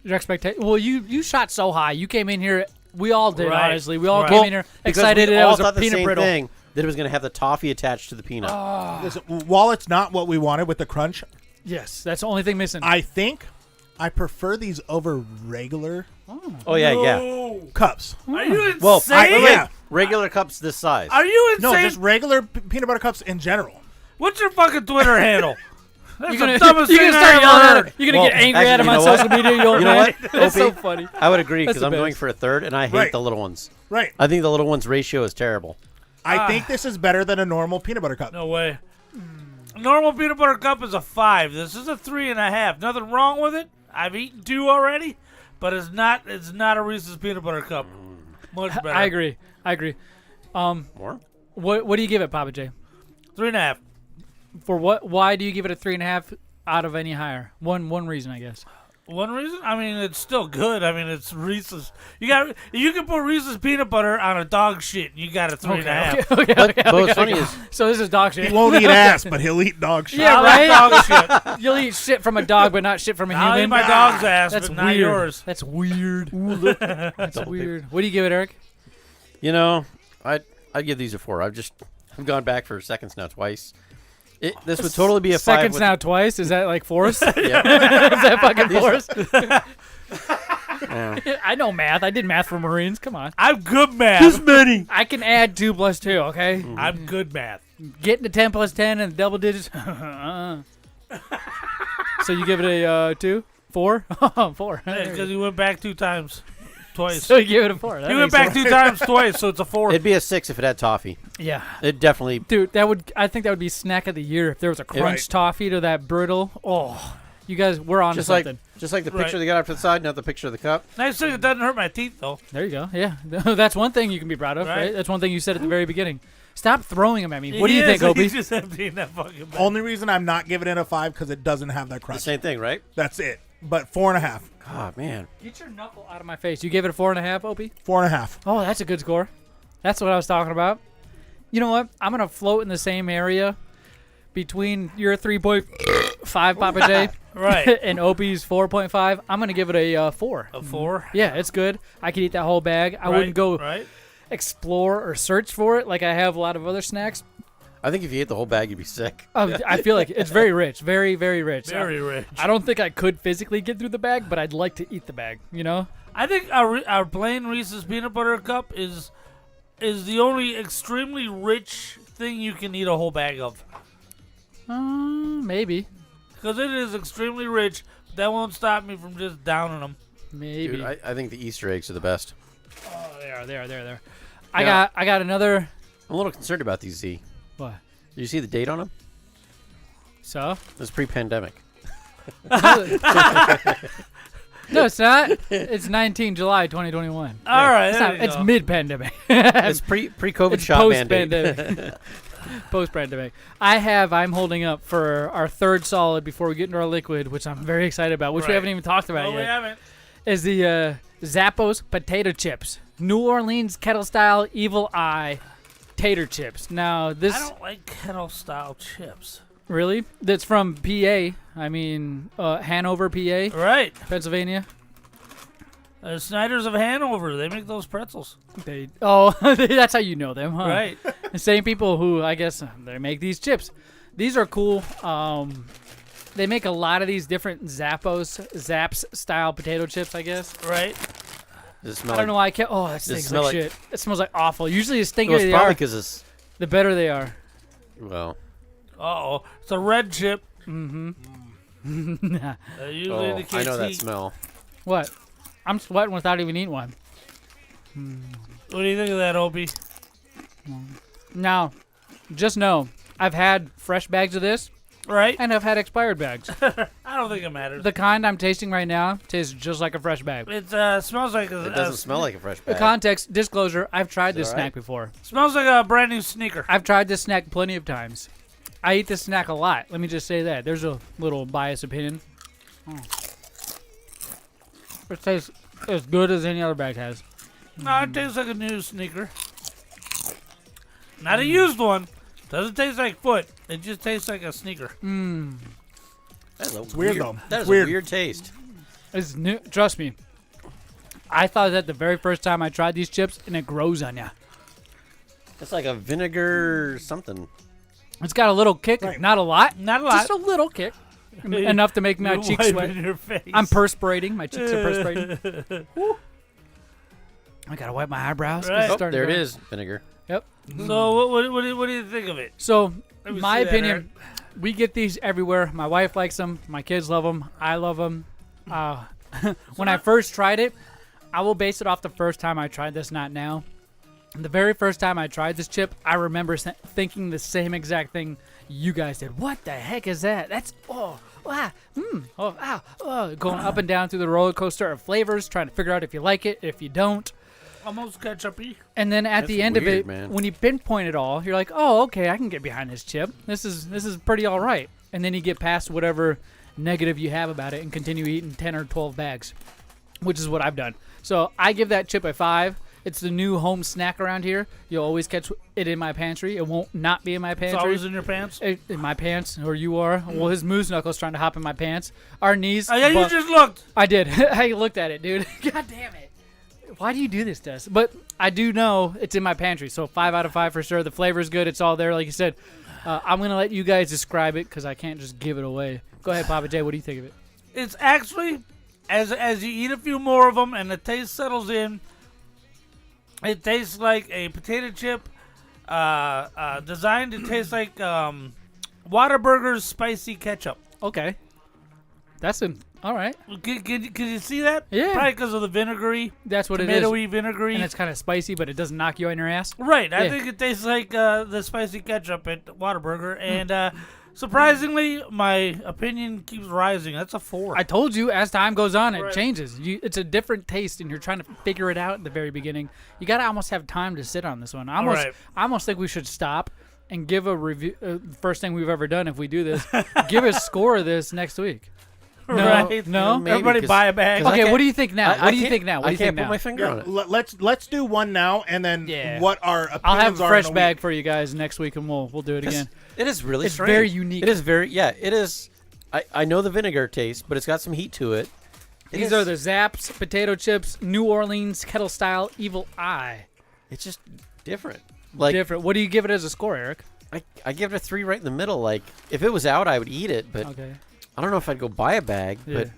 Speaker 1: Your expectation. Well, you shot so high. You came in here. We all did,
Speaker 3: Right.
Speaker 1: honestly. We all
Speaker 3: Right.
Speaker 1: came
Speaker 2: Well,
Speaker 1: in here
Speaker 2: because
Speaker 1: excited
Speaker 2: we
Speaker 1: that it
Speaker 2: all
Speaker 1: was a
Speaker 2: thought the
Speaker 1: peanut
Speaker 2: same
Speaker 1: brittle.
Speaker 2: thing, that it was going to have the toffee attached to the peanut.
Speaker 4: Listen, while it's not what we wanted with the crunch,
Speaker 1: Yes, that's the only thing missing.
Speaker 4: I think I prefer these over regular
Speaker 2: Oh yeah, yeah.
Speaker 3: No.
Speaker 4: cups.
Speaker 3: Are you insane?
Speaker 2: Well,
Speaker 4: yeah.
Speaker 2: regular cups this size.
Speaker 3: Are you insane?
Speaker 4: No, just regular peanut butter cups in general.
Speaker 3: What's your fucking Twitter handle? That's
Speaker 1: You're
Speaker 3: the
Speaker 1: gonna,
Speaker 3: dumbest
Speaker 1: you're
Speaker 3: thing
Speaker 1: gonna
Speaker 3: I
Speaker 1: start
Speaker 3: ever
Speaker 1: yelling at
Speaker 3: heard.
Speaker 1: him. You're gonna
Speaker 2: Well,
Speaker 1: get angry at him
Speaker 2: actually,
Speaker 1: on
Speaker 2: you know
Speaker 1: social
Speaker 2: what?
Speaker 1: media. You'll
Speaker 2: You know what,
Speaker 1: That's so
Speaker 2: Opie?
Speaker 1: funny.
Speaker 2: I would agree
Speaker 1: That's
Speaker 2: because
Speaker 1: the
Speaker 2: I'm going
Speaker 1: best.
Speaker 2: for a third, and I hate
Speaker 4: Right.
Speaker 2: the little ones.
Speaker 4: Right.
Speaker 2: I think the little ones ratio is terrible.
Speaker 4: I think this is better than a normal peanut butter cup.
Speaker 3: No way. A normal peanut butter cup is a 5. This is a 3.5. Nothing wrong with it. I've eaten 2 already, but it's not a Reese's peanut butter cup. Much better.
Speaker 1: I agree.
Speaker 2: More?
Speaker 1: What do you give it, Papa J?
Speaker 3: 3.5.
Speaker 1: For what? Why do you give it a 3.5 out of any higher? One reason, I guess.
Speaker 3: One reason? I mean, it's still good. I mean, it's Reese's. You can put Reese's peanut butter on a dog shit, and you got a 3.5.
Speaker 1: Okay.
Speaker 2: But what's funny is
Speaker 1: So this is dog shit.
Speaker 4: He won't eat ass, but he'll eat dog shit.
Speaker 1: Yeah,
Speaker 3: I
Speaker 1: right.
Speaker 3: like dog shit.
Speaker 1: You'll eat shit from a dog, but not shit from a
Speaker 3: I'll
Speaker 1: human.
Speaker 3: eat my dog's ass,
Speaker 1: That's
Speaker 3: but
Speaker 1: weird.
Speaker 3: not yours.
Speaker 1: That's weird. That's weird. What do you give it, Eric?
Speaker 2: You know, I'd give these a 4. I've gone back for seconds now twice. This would totally be a 5.
Speaker 1: Seconds
Speaker 2: with-
Speaker 1: now twice. Is that like force? Is
Speaker 2: Yeah.
Speaker 1: that fucking force?
Speaker 2: Yeah.
Speaker 1: I know math. I did math for Marines. Come on.
Speaker 3: I'm good math.
Speaker 2: many.
Speaker 1: I can add 2 plus 2. Okay.
Speaker 3: I'm good math.
Speaker 1: Getting to 10 plus 10 and double digits. So you give it a 2, 4, 4.
Speaker 3: Because he went back 2 times. Twice.
Speaker 1: So you give it a 4. That
Speaker 3: He went
Speaker 1: makes
Speaker 3: back
Speaker 1: sense.
Speaker 3: 2 times twice, so it's a 4.
Speaker 2: It'd be a 6 if it had toffee.
Speaker 1: Yeah.
Speaker 2: It definitely.
Speaker 1: Dude, I think that would be snack of the year if there was a crunch toffee to that brittle. Oh, you guys, we're on to
Speaker 2: Just
Speaker 1: something.
Speaker 2: like the picture
Speaker 3: Right.
Speaker 2: they got up to the side, not the picture of the cup.
Speaker 3: Nice thing it doesn't hurt my teeth, though.
Speaker 1: There you go. Yeah, that's one thing you can be proud of, right?
Speaker 3: Right.
Speaker 1: That's one thing you said at the very beginning. Stop throwing them at me. What do you
Speaker 3: He is,
Speaker 1: think, Opie?
Speaker 3: He's just emptying that fucking bag.
Speaker 4: Only reason I'm not giving it a 5 because it doesn't have that
Speaker 2: The
Speaker 4: crunch.
Speaker 2: same thing, right?
Speaker 4: That's it. But 4.5.
Speaker 2: God, man.
Speaker 1: Get your knuckle out of my face. You gave it a 4.5, Opie?
Speaker 4: 4.5.
Speaker 1: Oh, that's a good score. That's what I was talking about. You know what? I'm gonna float in the same area between your 3.5, Papa J,
Speaker 3: Right.
Speaker 1: and Opie's 4.5. I'm gonna give it a 4.
Speaker 3: A 4?
Speaker 1: Yeah, it's good. I could eat that whole bag. I wouldn't go
Speaker 3: Right.
Speaker 1: explore or search for it like I have a lot of other snacks.
Speaker 2: I think if you ate the whole bag, you'd be sick.
Speaker 1: I feel like it's very rich, very, very rich.
Speaker 3: Very rich.
Speaker 1: I don't think I could physically get through the bag, but I'd like to eat the bag. You know?
Speaker 3: I think our plain Reese's peanut butter cup is the only extremely rich thing you can eat a whole bag of.
Speaker 1: Maybe,
Speaker 3: Because it is extremely rich, but that won't stop me from just downing them.
Speaker 1: maybe.
Speaker 2: Dude, I think the Easter eggs are the best.
Speaker 1: Oh, they are.
Speaker 2: Yeah.
Speaker 1: I got another.
Speaker 2: I'm a little concerned about these, Z.
Speaker 1: What?
Speaker 2: Did you see the date on them?
Speaker 1: So?
Speaker 2: It's pre-pandemic.
Speaker 1: No, it's not. It's 19 July 2021.
Speaker 3: All right,
Speaker 1: It's,
Speaker 3: there
Speaker 1: not,
Speaker 3: you
Speaker 1: it's
Speaker 3: go.
Speaker 1: mid-pandemic.
Speaker 2: It's pre-COVID
Speaker 1: It's
Speaker 2: shot mandate.
Speaker 1: post-pandemic. Post-pandemic. I'm holding up for our third solid before we get into our liquid, which I'm very excited about, which we
Speaker 3: Right.
Speaker 1: haven't even talked about
Speaker 3: No, we
Speaker 1: yet,
Speaker 3: haven't.
Speaker 1: is the Zappos potato chips. New Orleans kettle-style evil eye tater chips. Now, this...
Speaker 3: I don't like kettle-style chips.
Speaker 1: Really? That's from PA. I mean, Hanover, PA.
Speaker 3: Right.
Speaker 1: Pennsylvania.
Speaker 3: Snyder's of Hanover. They make those pretzels.
Speaker 1: That's how you know them, huh?
Speaker 3: Right.
Speaker 1: The same people who, I guess, they make these chips. These are cool. They make a lot of these different Zapp's style potato chips, I guess.
Speaker 3: Right.
Speaker 2: Does it smell
Speaker 1: I don't know why I can't. Oh, that stinks
Speaker 2: smell
Speaker 1: like
Speaker 2: like-
Speaker 1: shit. It smells like awful. Usually the stinkier
Speaker 2: Well, it's
Speaker 1: they
Speaker 2: probably
Speaker 1: are,
Speaker 2: because it's...
Speaker 1: the better they are.
Speaker 2: Well...
Speaker 3: Uh-oh. It's a red chip.
Speaker 1: Mm-hmm.
Speaker 3: Usually
Speaker 2: Oh,
Speaker 3: indicates
Speaker 2: I know that
Speaker 3: heat.
Speaker 2: smell.
Speaker 1: What? I'm sweating without even eating one.
Speaker 3: What do you think of that, Opie?
Speaker 1: Now, just know, I've had fresh bags of this,
Speaker 3: Right.
Speaker 1: and I've had expired bags.
Speaker 3: I don't think it matters.
Speaker 1: The kind I'm tasting right now tastes just like a fresh bag.
Speaker 3: It smells like
Speaker 2: It doesn't smell like a fresh
Speaker 1: The
Speaker 2: bag.
Speaker 1: context, disclosure, I've tried this
Speaker 2: all
Speaker 1: snack
Speaker 2: right?
Speaker 1: before.
Speaker 3: Smells like a brand new sneaker.
Speaker 1: I've tried this snack plenty of times. I eat this snack a lot. Let me just say that. There's a little biased opinion. It tastes as good as any other bag has.
Speaker 3: No, it tastes like a new sneaker. Not a used one. Doesn't taste like foot. It just tastes like a sneaker.
Speaker 2: That's
Speaker 4: weird, though.
Speaker 2: That
Speaker 4: It's
Speaker 2: is
Speaker 4: weird.
Speaker 2: a weird taste.
Speaker 1: It's new. Trust me. I thought that the very first time I tried these chips, and it grows on you.
Speaker 2: It's like a vinegar something.
Speaker 1: It's got a little kick,
Speaker 4: Right.
Speaker 1: not a lot,
Speaker 3: Not a lot.
Speaker 1: just a little kick, enough to make my
Speaker 3: You're
Speaker 1: cheeks
Speaker 3: wiping
Speaker 1: sweat.
Speaker 3: your face.
Speaker 1: I'm perspirating. My cheeks are perspirating. Woo. I gotta wipe my eyebrows. 'cause
Speaker 3: Right.
Speaker 1: it's
Speaker 2: Oh,
Speaker 1: starting
Speaker 2: there
Speaker 1: to
Speaker 2: it
Speaker 1: go.
Speaker 2: is. Vinegar.
Speaker 1: Yep.
Speaker 3: So what do you think of it?
Speaker 1: So,
Speaker 3: Let me
Speaker 1: my
Speaker 3: see that,
Speaker 1: opinion, we get these everywhere. My wife likes them. My kids love them. I love them. When I first tried it, I will base it off the first time I tried this, not now. The very first time I tried this chip, I remember thinking the same exact thing you guys did. What the heck is that? That's, going up and down through the roller coaster of flavors, trying to figure out if you like it, if you don't.
Speaker 3: Almost ketchup-y.
Speaker 1: And then at
Speaker 2: That's
Speaker 1: the end of
Speaker 2: weird,
Speaker 1: it,
Speaker 2: man.
Speaker 1: when you pinpoint it all, you're like, oh, okay, I can get behind this chip. This is pretty all right. And then you get past whatever negative you have about it and continue eating 10 or 12 bags, which is what I've done. So I give that chip a 5. It's the new home snack around here. You'll always catch it in my pantry. It won't not be in my
Speaker 3: It's
Speaker 1: pantry.
Speaker 3: always in your pants.
Speaker 1: In my pants, or you are. Well, his moose knuckles trying to hop in my pants. Our knees.
Speaker 3: Oh, yeah, you just looked.
Speaker 1: I did. I looked at it, dude. God damn it. Why do you do this to us? But I do know it's in my pantry, so 5 out of 5 for sure. The flavor's good. It's all there, like you said. I'm going to let you guys describe it because I can't just give it away. Go ahead, Papa J. What do you think of it?
Speaker 3: It's actually, as you eat a few more of them and the taste settles in, it tastes like a potato chip designed to taste like Whataburger's spicy ketchup.
Speaker 1: Okay. That's all right.
Speaker 3: Can you see that?
Speaker 1: Yeah.
Speaker 3: Probably because of the vinegary.
Speaker 1: That's what it is.
Speaker 3: Tomatoey vinegary.
Speaker 1: And it's kind of spicy, but it doesn't knock you on your ass.
Speaker 3: Right. I
Speaker 1: Yeah.
Speaker 3: think it tastes like the spicy ketchup at Whataburger. And surprisingly, my opinion keeps rising. That's a 4.
Speaker 1: I told you, as time goes on, it
Speaker 3: Right.
Speaker 1: changes. It's a different taste, and you're trying to figure it out at the very beginning. You got to almost have time to sit on this one. I almost think we should stop and give a review. First thing we've ever done, if we do this, give a score of this next week. No,
Speaker 3: Right.
Speaker 1: no.
Speaker 2: Maybe,
Speaker 3: Everybody
Speaker 2: 'cause-
Speaker 3: buy a bag.
Speaker 2: 'cause I
Speaker 1: Okay,
Speaker 2: can't-
Speaker 1: what do you think now?
Speaker 2: I
Speaker 1: What do you
Speaker 2: can't-
Speaker 1: think now? What do
Speaker 2: I
Speaker 1: you
Speaker 2: can't
Speaker 1: think
Speaker 2: put
Speaker 1: now?
Speaker 2: my finger on it.
Speaker 4: Let's do one now, and then
Speaker 1: Yeah.
Speaker 4: what our opinions
Speaker 1: I'll have a
Speaker 4: are
Speaker 1: fresh
Speaker 4: in a
Speaker 1: bag
Speaker 4: week.
Speaker 1: for you guys next week, and we'll do it again.
Speaker 2: It is really
Speaker 1: It's
Speaker 2: strange.
Speaker 1: very unique.
Speaker 2: It is very, it is. I know the vinegar taste, but it's got some heat to it.
Speaker 1: These are the Zapps potato chips, New Orleans kettle style Evil Eye.
Speaker 2: It's just different. Like,
Speaker 1: Different. What do you give it as a score, Eric?
Speaker 2: I give it a 3 right in the middle. Like, if it was out, I would eat it, but
Speaker 1: Okay.
Speaker 2: I don't know if I'd go buy a bag.
Speaker 1: Yeah.
Speaker 2: But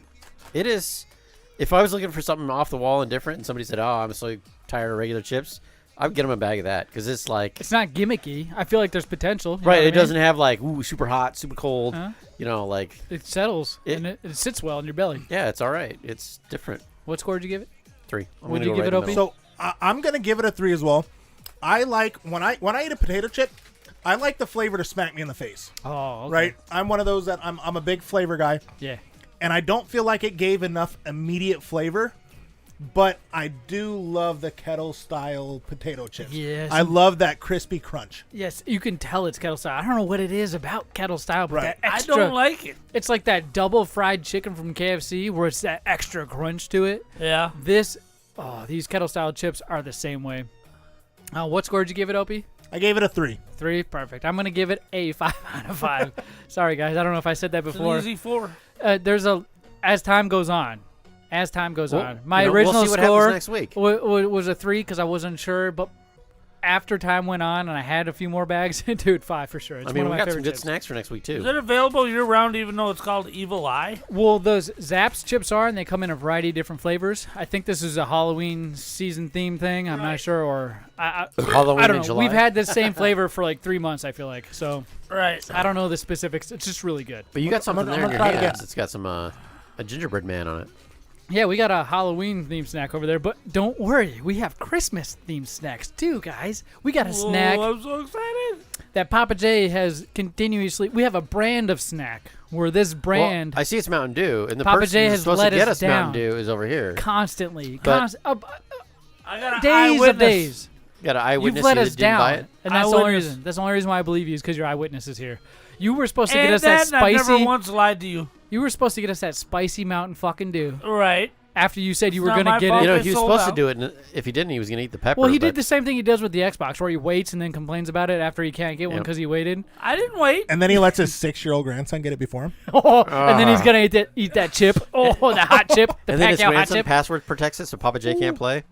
Speaker 2: it is. If I was looking for something off the wall and different, and somebody said, "Oh, I'm so tired of regular chips," I'd get them a bag of that because it's like
Speaker 1: It's not gimmicky. I feel like there's potential. you know
Speaker 2: right.
Speaker 1: what I
Speaker 2: It
Speaker 1: mean?
Speaker 2: doesn't have like super hot, super cold.
Speaker 1: Huh?
Speaker 2: You know, like
Speaker 1: It settles
Speaker 2: It-
Speaker 1: and it sits well in your belly.
Speaker 2: yeah, it's all right. It's different.
Speaker 1: What score did you give it?
Speaker 2: 3. I'm
Speaker 1: Would
Speaker 2: gonna
Speaker 1: you
Speaker 2: go
Speaker 1: give
Speaker 2: right
Speaker 1: it,
Speaker 2: in the
Speaker 1: Opie?
Speaker 2: middle.
Speaker 4: So I'm gonna give it a 3 as well. I like when I eat a potato chip, I like the flavor to smack me in the face.
Speaker 1: Oh, okay.
Speaker 4: Right? I'm one of those that I'm a big flavor guy,
Speaker 1: Yeah.
Speaker 4: and I don't feel like it gave enough immediate flavor. But I do love the kettle style potato chips.
Speaker 1: Yes.
Speaker 4: I love that crispy crunch.
Speaker 1: Yes, you can tell it's kettle style. I don't know what it is about kettle style, but
Speaker 4: Right.
Speaker 1: that
Speaker 3: I
Speaker 1: extra,
Speaker 3: don't like it.
Speaker 1: It's like that double fried chicken from KFC where it's that extra crunch to it.
Speaker 3: Yeah.
Speaker 1: These kettle style chips are the same way. What score did you give it, Opie?
Speaker 4: I gave it a 3.
Speaker 1: 3, perfect. I'm gonna give it a 5 out of 5. Sorry, guys. I don't know if I said that
Speaker 3: It's an
Speaker 1: before.
Speaker 3: easy 4.
Speaker 1: As time goes on.
Speaker 2: Well,
Speaker 1: My
Speaker 2: you know, we'll
Speaker 1: original
Speaker 2: see what
Speaker 1: score
Speaker 2: happens next week.
Speaker 1: was a 3 because I wasn't sure, but after time went on and I had a few more bags, dude, 5 for sure. It's
Speaker 2: I mean,
Speaker 1: one
Speaker 2: we
Speaker 1: of my
Speaker 2: got some
Speaker 1: favorite
Speaker 2: good
Speaker 1: chips.
Speaker 2: snacks for next week too.
Speaker 3: Is it available year round even though it's called Evil Eye?
Speaker 1: Well, those Zapp's chips are, and they come in a variety of different flavors. I think this is a Halloween season theme thing. I'm not sure, or
Speaker 2: Halloween
Speaker 1: I don't
Speaker 2: in
Speaker 1: know.
Speaker 2: July?
Speaker 1: We've had the same flavor for like 3 months, I feel like. So
Speaker 3: Right.
Speaker 1: I don't know the specifics. It's just really good.
Speaker 2: But you got something
Speaker 4: I'm
Speaker 2: there in
Speaker 4: gonna
Speaker 2: your
Speaker 4: try it
Speaker 2: hands.
Speaker 4: again.
Speaker 2: It's got some a gingerbread man on it.
Speaker 1: Yeah, we got a Halloween themed snack over there, but don't worry, we have Christmas themed snacks too, guys. We got a snack.
Speaker 3: Oh, I'm so excited.
Speaker 1: that Papa J has continuously. We have a brand of snack where this brand.
Speaker 2: Well, I see it's Mountain Dew, and the
Speaker 1: Papa
Speaker 2: person
Speaker 1: J
Speaker 2: who's
Speaker 1: has
Speaker 2: supposed
Speaker 1: let
Speaker 2: to get
Speaker 1: us
Speaker 2: us
Speaker 1: down
Speaker 2: Mountain Dew is over here.
Speaker 1: Constantly.
Speaker 2: But-
Speaker 3: I got an
Speaker 1: Days
Speaker 3: eyewitness.
Speaker 1: of days.
Speaker 2: Got an eyewitness
Speaker 1: You've let
Speaker 2: here
Speaker 1: us
Speaker 2: that didn't buy
Speaker 1: down.
Speaker 2: it.
Speaker 1: And that's the only
Speaker 3: Eyewitness.
Speaker 1: reason. That's the only reason why I believe you is because your eyewitness is here. You were supposed to get
Speaker 3: And
Speaker 1: us that
Speaker 3: that, I've never
Speaker 1: spicy.
Speaker 3: once lied to you.
Speaker 1: You were supposed to get us that spicy Mountain fucking Dew.
Speaker 3: Right.
Speaker 1: After you said you
Speaker 3: It's
Speaker 1: were
Speaker 3: not
Speaker 1: going to
Speaker 3: my
Speaker 1: get
Speaker 3: fault.
Speaker 1: it.
Speaker 2: You know,
Speaker 3: They
Speaker 2: he was
Speaker 3: sold
Speaker 2: supposed to
Speaker 3: out.
Speaker 2: do it, and if he didn't, he was going to eat the pepper.
Speaker 1: Well, he did
Speaker 2: but-
Speaker 1: the same thing he does with the Xbox, where he waits and then complains about it after he can't get one
Speaker 2: Yep.
Speaker 1: because he waited.
Speaker 3: I didn't wait.
Speaker 4: And then he lets his 6-year-old grandson get it before him.
Speaker 1: And then he's going to eat that chip. Oh, the hot chip. The
Speaker 2: And then his
Speaker 1: Pacquiao hot
Speaker 2: grandson
Speaker 1: chip.
Speaker 2: password protects it, so Papa J can't play.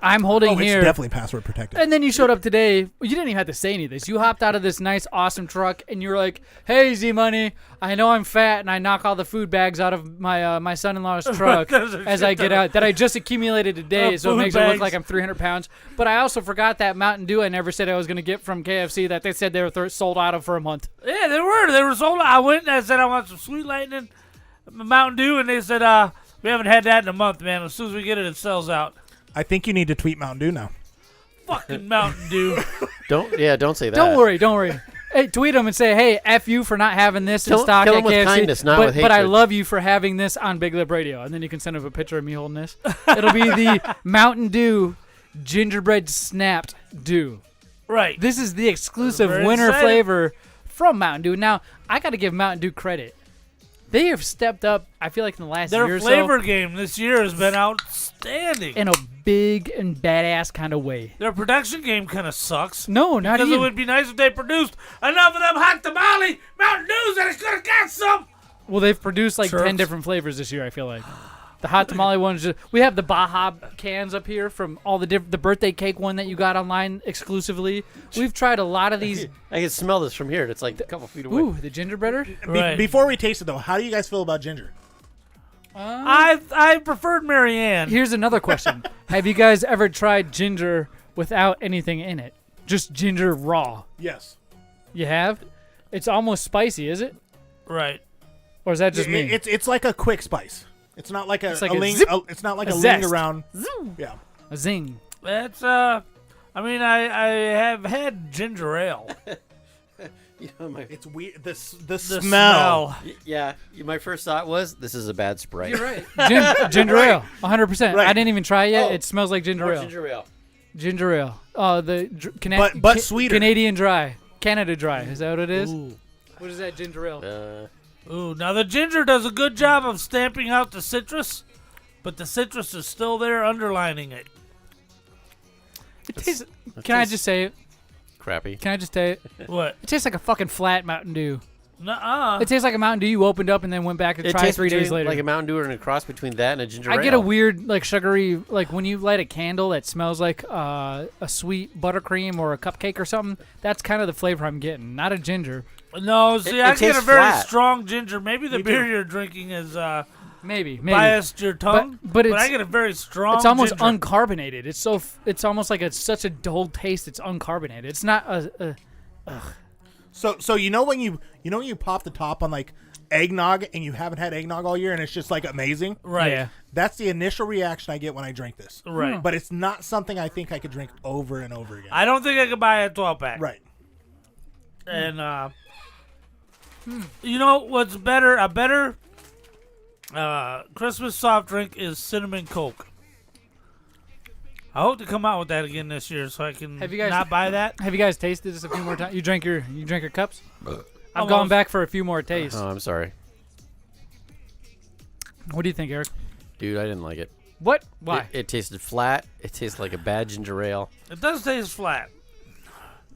Speaker 1: I'm holding
Speaker 4: Oh, it's
Speaker 1: here.
Speaker 4: definitely password protected.
Speaker 1: And then you showed up today. You didn't even have to say any of this. You hopped out of this nice, awesome truck, and you were like, "Hey, Z Money, I know I'm fat, and I knock all the food bags out of my son-in-law's truck
Speaker 3: There's a
Speaker 1: as
Speaker 3: shit
Speaker 1: I get
Speaker 3: ton of-
Speaker 1: out that I just accumulated today, so it
Speaker 3: food
Speaker 1: makes it look
Speaker 3: bags.
Speaker 1: like I'm 300 pounds. But I also forgot that Mountain Dew I never said I was going to get from KFC that they said they were sold out of for a month.
Speaker 3: Yeah, they were. They were sold out. I went and I said I want some Sweet Lightning Mountain Dew, and they said, we haven't had that in a month, man. As soon as we get it, it sells out.
Speaker 4: I think you need to tweet Mountain Dew now.
Speaker 3: Fucking Mountain Dew.
Speaker 2: Don't say that.
Speaker 1: Don't worry. Hey, tweet them and say, "Hey, F you for not having this in
Speaker 2: Kill-
Speaker 1: stock
Speaker 2: kill
Speaker 1: at
Speaker 2: 'em with
Speaker 1: KFC,
Speaker 2: kindness, not
Speaker 1: but,
Speaker 2: with
Speaker 1: but I
Speaker 2: hatred."
Speaker 1: love you for having this on Big Lip Radio." And then you can send them a picture of me holding this. It'll be the Mountain Dew Gingerbread Snap'd Dew.
Speaker 3: Right.
Speaker 1: This is the exclusive
Speaker 3: Very
Speaker 1: winter
Speaker 3: excited.
Speaker 1: flavor from Mountain Dew. Now, I got to give Mountain Dew credit. They have stepped up, I feel like, in the last
Speaker 3: Their
Speaker 1: year or
Speaker 3: flavor
Speaker 1: so
Speaker 3: game this year has been outstanding.
Speaker 1: in a big and badass kind of way.
Speaker 3: Their production game kind of sucks.
Speaker 1: No, not
Speaker 3: Because
Speaker 1: even.
Speaker 3: it would be nice if they produced enough of them hot tamale Mountain Dews that it could have got some.
Speaker 1: Well, they've produced like 10
Speaker 3: Chirps.
Speaker 1: different flavors this year, I feel like. The hot tamale ones. We have the Baja cans up here from all the the birthday cake one that you got online exclusively. We've tried a lot of these.
Speaker 2: I can smell this from here. It's like a couple feet away.
Speaker 1: Ooh, the gingerbreader.
Speaker 3: Right.
Speaker 4: Before we taste it, though, how do you guys feel about ginger?
Speaker 3: I preferred Marianne.
Speaker 1: Here's another question: have you guys ever tried ginger without anything in it? Just ginger raw.
Speaker 4: Yes.
Speaker 1: You have? It's almost spicy, is it?
Speaker 3: Right.
Speaker 1: Or is that just me?
Speaker 4: It's like a quick spice. It's not like
Speaker 1: It's like
Speaker 4: a
Speaker 1: a
Speaker 4: ling.
Speaker 1: zip,
Speaker 4: It's not like
Speaker 1: a
Speaker 4: a ling
Speaker 1: zest.
Speaker 4: around. Yeah.
Speaker 1: A zing.
Speaker 3: That's I mean I have had ginger ale.
Speaker 2: You know,
Speaker 4: It's weird. The
Speaker 3: The
Speaker 4: smell.
Speaker 2: yeah. My first thought was, this is a bad Sprite.
Speaker 1: You're right. Ginger ale, 100%.
Speaker 4: Right.
Speaker 1: I didn't even try it yet.
Speaker 2: Oh.
Speaker 1: It smells like ginger
Speaker 2: More
Speaker 1: ale.
Speaker 2: ginger ale.
Speaker 1: Ginger ale. Oh, the
Speaker 4: But sweeter.
Speaker 1: Canadian dry. Canada dry. Is that what it is? What is that ginger ale?
Speaker 3: Ooh, now the ginger does a good job of stamping out the citrus, but the citrus is still there underlining it.
Speaker 1: It tastes. Can I just say it?
Speaker 2: Crappy.
Speaker 1: Can I just say it?
Speaker 3: What?
Speaker 1: It tastes like a fucking flat Mountain Dew.
Speaker 3: Nuh-uh.
Speaker 1: It tastes like a Mountain Dew you opened up and then went back to
Speaker 2: It
Speaker 1: try
Speaker 2: tastes
Speaker 1: 3 days
Speaker 2: between,
Speaker 1: later.
Speaker 2: like a Mountain Dew and a cross between that and a ginger ale.
Speaker 1: I get a weird, like, sugary, like when you light a candle that smells like a sweet buttercream or a cupcake or something. That's kind of the flavor I'm getting, not a ginger.
Speaker 3: No, see,
Speaker 2: It
Speaker 3: I get a
Speaker 2: tastes
Speaker 3: very
Speaker 2: flat.
Speaker 3: strong ginger. Maybe the
Speaker 4: Me
Speaker 3: beer
Speaker 4: too.
Speaker 3: you're drinking is
Speaker 1: Maybe.
Speaker 3: biased your tongue,
Speaker 1: But it's,
Speaker 3: I get a very strong.
Speaker 1: it's almost
Speaker 3: ginger.
Speaker 1: uncarbonated. It's so it's almost like it's such a dull taste. It's uncarbonated. It's not a
Speaker 4: So you know when you pop the top on like eggnog and you haven't had eggnog all year and it's just like amazing.
Speaker 3: Right.
Speaker 1: Yeah.
Speaker 4: That's the initial reaction I get when I drink this.
Speaker 3: Right.
Speaker 4: But it's not something I think I could drink over and over again.
Speaker 3: I don't think I could buy a 12-pack.
Speaker 4: Right.
Speaker 3: And you know what's better? A better Christmas soft drink is cinnamon Coke. I hope to come out with that again this year, so I can
Speaker 1: Have you guys-
Speaker 3: not buy that.
Speaker 1: Have you guys tasted this a few more times? You drank your cups? I've
Speaker 3: Almost.
Speaker 1: gone back for a few more tastes.
Speaker 2: Oh, I'm sorry.
Speaker 1: What do you think, Eric?
Speaker 2: Dude, I didn't like it.
Speaker 1: What? Why?
Speaker 2: It tasted flat. It tasted like a bad ginger ale.
Speaker 3: It does taste flat.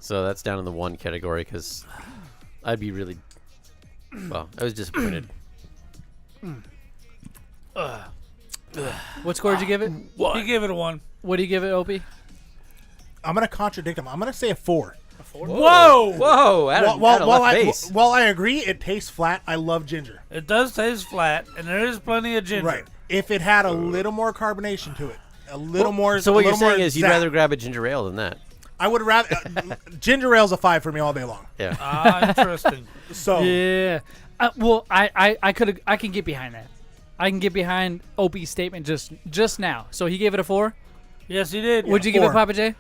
Speaker 2: So that's down in the one category because I'd be really... Well, I was disappointed.
Speaker 1: What score did you give it?
Speaker 3: He gave it a 1.
Speaker 1: What do you give it, Opie?
Speaker 4: I'm gonna contradict him. I'm gonna say a 4.
Speaker 3: Whoa!
Speaker 2: Whoa! Out of left base.
Speaker 4: While I agree, it tastes flat. I love ginger.
Speaker 3: It does taste flat, and there is plenty of ginger.
Speaker 4: Right. If it had a little more carbonation to it, a little more.
Speaker 2: So what
Speaker 4: a
Speaker 2: you're
Speaker 4: little more
Speaker 2: saying is you'd
Speaker 4: zap.
Speaker 2: rather grab a ginger ale than that?
Speaker 4: I would rather. Ginger ale's a 5 for me all day long.
Speaker 2: Yeah.
Speaker 3: Ah, interesting.
Speaker 4: So
Speaker 1: Yeah. Well, I can get behind that. I can get behind Opie's statement just now. So he gave it a 4.
Speaker 3: Yes, he did.
Speaker 1: Would you give it,
Speaker 4: 4.
Speaker 1: Papa J?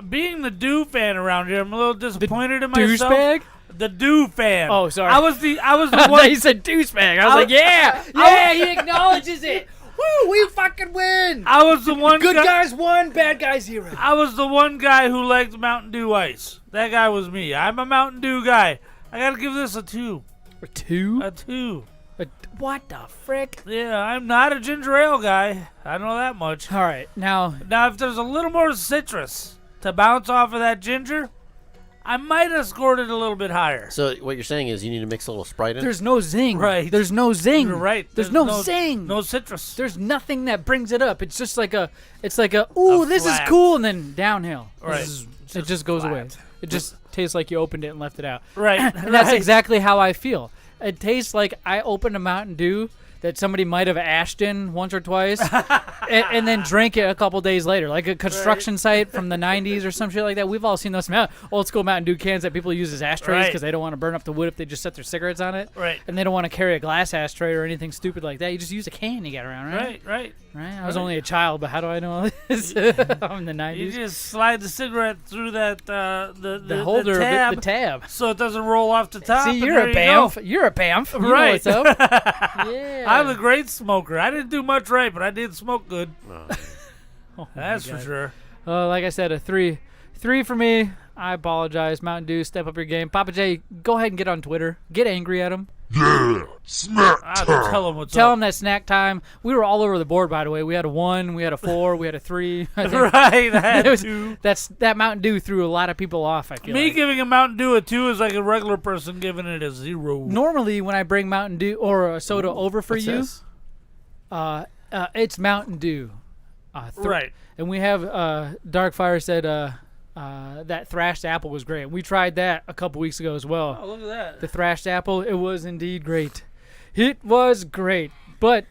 Speaker 3: being the Dew fan around here, I'm a little disappointed in myself.
Speaker 1: Douchebag?
Speaker 3: The Dew fan.
Speaker 1: Oh, sorry.
Speaker 3: I was the
Speaker 1: I
Speaker 3: one.
Speaker 1: he said douchebag. I was like, yeah, he acknowledges it. Woo, we fucking win.
Speaker 3: I was the one.
Speaker 1: Good guys won, bad guys 0.
Speaker 3: I was the one guy who liked Mountain Dew Ice. That guy was me. I'm a Mountain Dew guy. I gotta give this a 2.
Speaker 1: A 2?
Speaker 3: A 2.
Speaker 1: What the frick?
Speaker 3: Yeah, I'm not a ginger ale guy. I know that much.
Speaker 1: All right, now
Speaker 3: if there's a little more citrus to bounce off of that ginger, I might have scored it a little bit higher.
Speaker 2: So what you're saying is you need to mix a little Sprite in?
Speaker 1: there's no zing.
Speaker 3: Right.
Speaker 1: There's no zing.
Speaker 3: You're right.
Speaker 1: There's no zing.
Speaker 3: No citrus.
Speaker 1: There's nothing that brings it up. It's just like ooh, this is
Speaker 3: flat.
Speaker 1: cool, and then downhill.
Speaker 3: Right.
Speaker 1: It just goes away. It just tastes like you opened it and left it out.
Speaker 3: Right.
Speaker 1: And that's exactly how I feel. It tastes like I opened a Mountain Dew that somebody might have ashed in once or twice and then drank it a couple days later, like a construction site from the 90s or some shit like that. We've all seen those old school Mountain Dew cans that people use as ashtrays because they don't want to burn up the wood if they just set their cigarettes on it.
Speaker 3: Right.
Speaker 1: And they don't want to carry a glass ashtray or anything stupid like that. You just use a can you get around, right?
Speaker 3: Right.
Speaker 1: I was only a child, but how do I know all this? I'm in the 90s.
Speaker 3: You just slide the cigarette through that
Speaker 1: the holder
Speaker 3: tab,
Speaker 1: of the tab,
Speaker 3: so it doesn't roll off the top.
Speaker 1: See, you're a BAMF. You're a BAMF. You
Speaker 3: right.
Speaker 1: know what's up. Yeah.
Speaker 3: I'm a great smoker. I didn't do much right, but I did smoke good. That's for sure.
Speaker 1: Like I said, a 3. 3 for me. I apologize. Mountain Dew, step up your game. Papa J, go ahead and get on Twitter. Get angry at him.
Speaker 7: Yeah, snack time.
Speaker 3: Tell him what's
Speaker 1: Tell
Speaker 3: up.
Speaker 1: him that snack time. We were all over the board, by the way. We had a 1, we had a 4, we had a 3. I think.
Speaker 3: Right, I had 2.
Speaker 1: That Mountain Dew threw a lot of people off, I feel
Speaker 3: Me
Speaker 1: like.
Speaker 3: giving a Mountain Dew a 2 is like a regular person giving it a 0.
Speaker 1: Normally, when I bring Mountain Dew or a soda over for
Speaker 2: What's
Speaker 1: you,
Speaker 2: this?
Speaker 1: it's Mountain Dew.
Speaker 3: Right.
Speaker 1: And we have Darkfire said that thrashed apple was great. We tried that a couple weeks ago as well.
Speaker 3: Oh, look at that.
Speaker 1: The thrashed apple, it was indeed great. It was great. But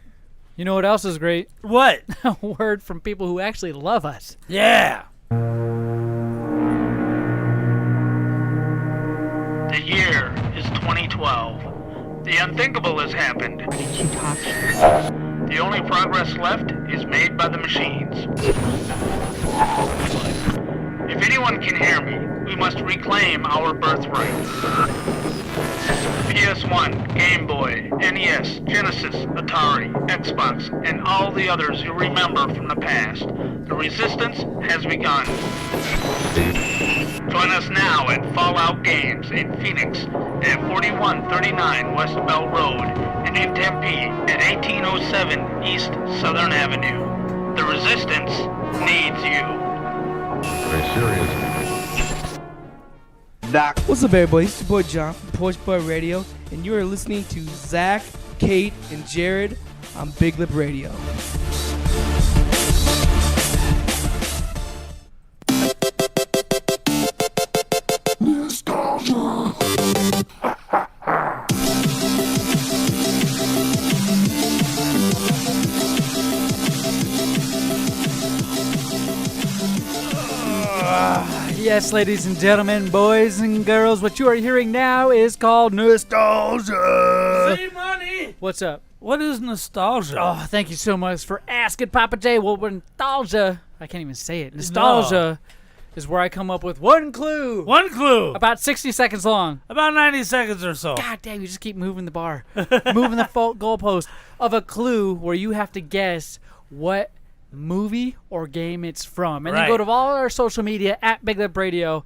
Speaker 1: you know what else is great?
Speaker 3: What?
Speaker 1: A word from people who actually love us.
Speaker 3: Yeah.
Speaker 12: The year is 2012. The unthinkable has happened. The only progress left is made by the machines. If anyone can hear me, we must reclaim our birthright. PS1, Game Boy, NES, Genesis, Atari, Xbox, and all the others you remember from the past. The resistance has begun. Join us now at Fallout Games in Phoenix at 4139 West Bell Road and in Tempe at 1807 East Southern Avenue. The resistance needs you.
Speaker 7: Very serious.
Speaker 13: Doc. What's up, everybody? It's your boy John from Porch Boy Radio, and you are listening to Zach, Kate, and Jared on Big Lip Radio.
Speaker 1: Yes, ladies and gentlemen, boys and girls, what you are hearing now is called nostalgia.
Speaker 3: See, money.
Speaker 1: What's up?
Speaker 3: What is nostalgia?
Speaker 1: Oh, thank you so much for asking, Papa J. Well, nostalgia, I can't even say it. Nostalgia is where I come up with one clue.
Speaker 3: One clue.
Speaker 1: About 60 seconds long.
Speaker 3: About 90 seconds or so.
Speaker 1: God damn, you just keep moving the bar. Moving the goalpost of a clue where you have to guess what movie or game it's from. And then go to all our social media at Big Lip Radio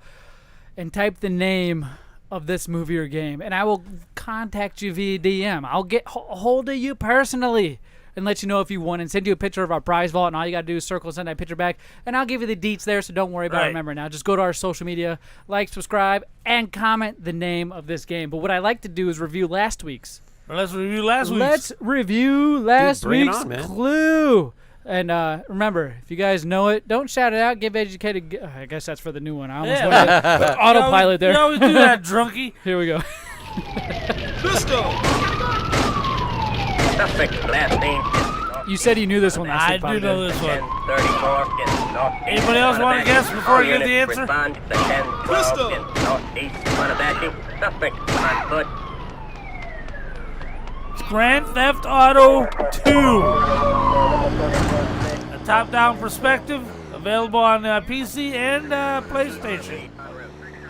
Speaker 1: and type the name of this movie or game. And I will contact you via DM. I'll get hold of you personally and let you know if you won and send you a picture of our prize vault. And all you got to do is circle, send that picture back. And I'll give you the deets there, so don't worry about remembering. Now just go to our social media, like, subscribe, and comment the name of this game. But what I like to do is review last week's.
Speaker 3: Let's review last week's.
Speaker 1: Let's review last
Speaker 2: bring it
Speaker 1: week's
Speaker 2: on, man.
Speaker 1: clue. And remember, if you guys know it, don't shout it out. Give educated. I guess that's for the new one. I almost went to autopilot there.
Speaker 3: You always do that, drunkie.
Speaker 1: Here we go. You said you knew this one last week.
Speaker 3: I do know this one.
Speaker 14: 34
Speaker 3: Anybody else want to guess before I get the answer?
Speaker 14: Respond to 10-12 in northeast Montevideo. Suspect on foot.
Speaker 3: Grand Theft Auto 2. A top-down perspective of Available on PC and PlayStation.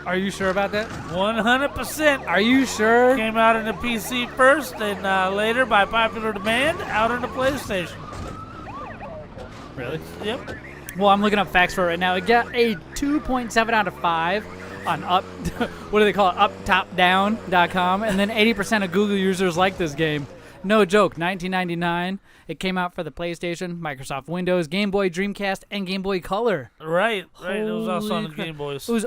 Speaker 1: Are you sure about that?
Speaker 3: 100%.
Speaker 1: Are you sure?
Speaker 3: Came out on the PC first, and later, by popular demand, out on the PlayStation.
Speaker 1: Really?
Speaker 3: Yep.
Speaker 1: Well, I'm looking up facts for it right now. It got a 2.7 out of 5 on what do they call it? UpTopDown.com, and then 80% of Google users like this game. No joke. 1999. It came out for the PlayStation, Microsoft Windows, Game Boy, Dreamcast, and Game Boy Color.
Speaker 3: Right. It was also on the
Speaker 1: Holy
Speaker 3: Game Boys.
Speaker 1: It was.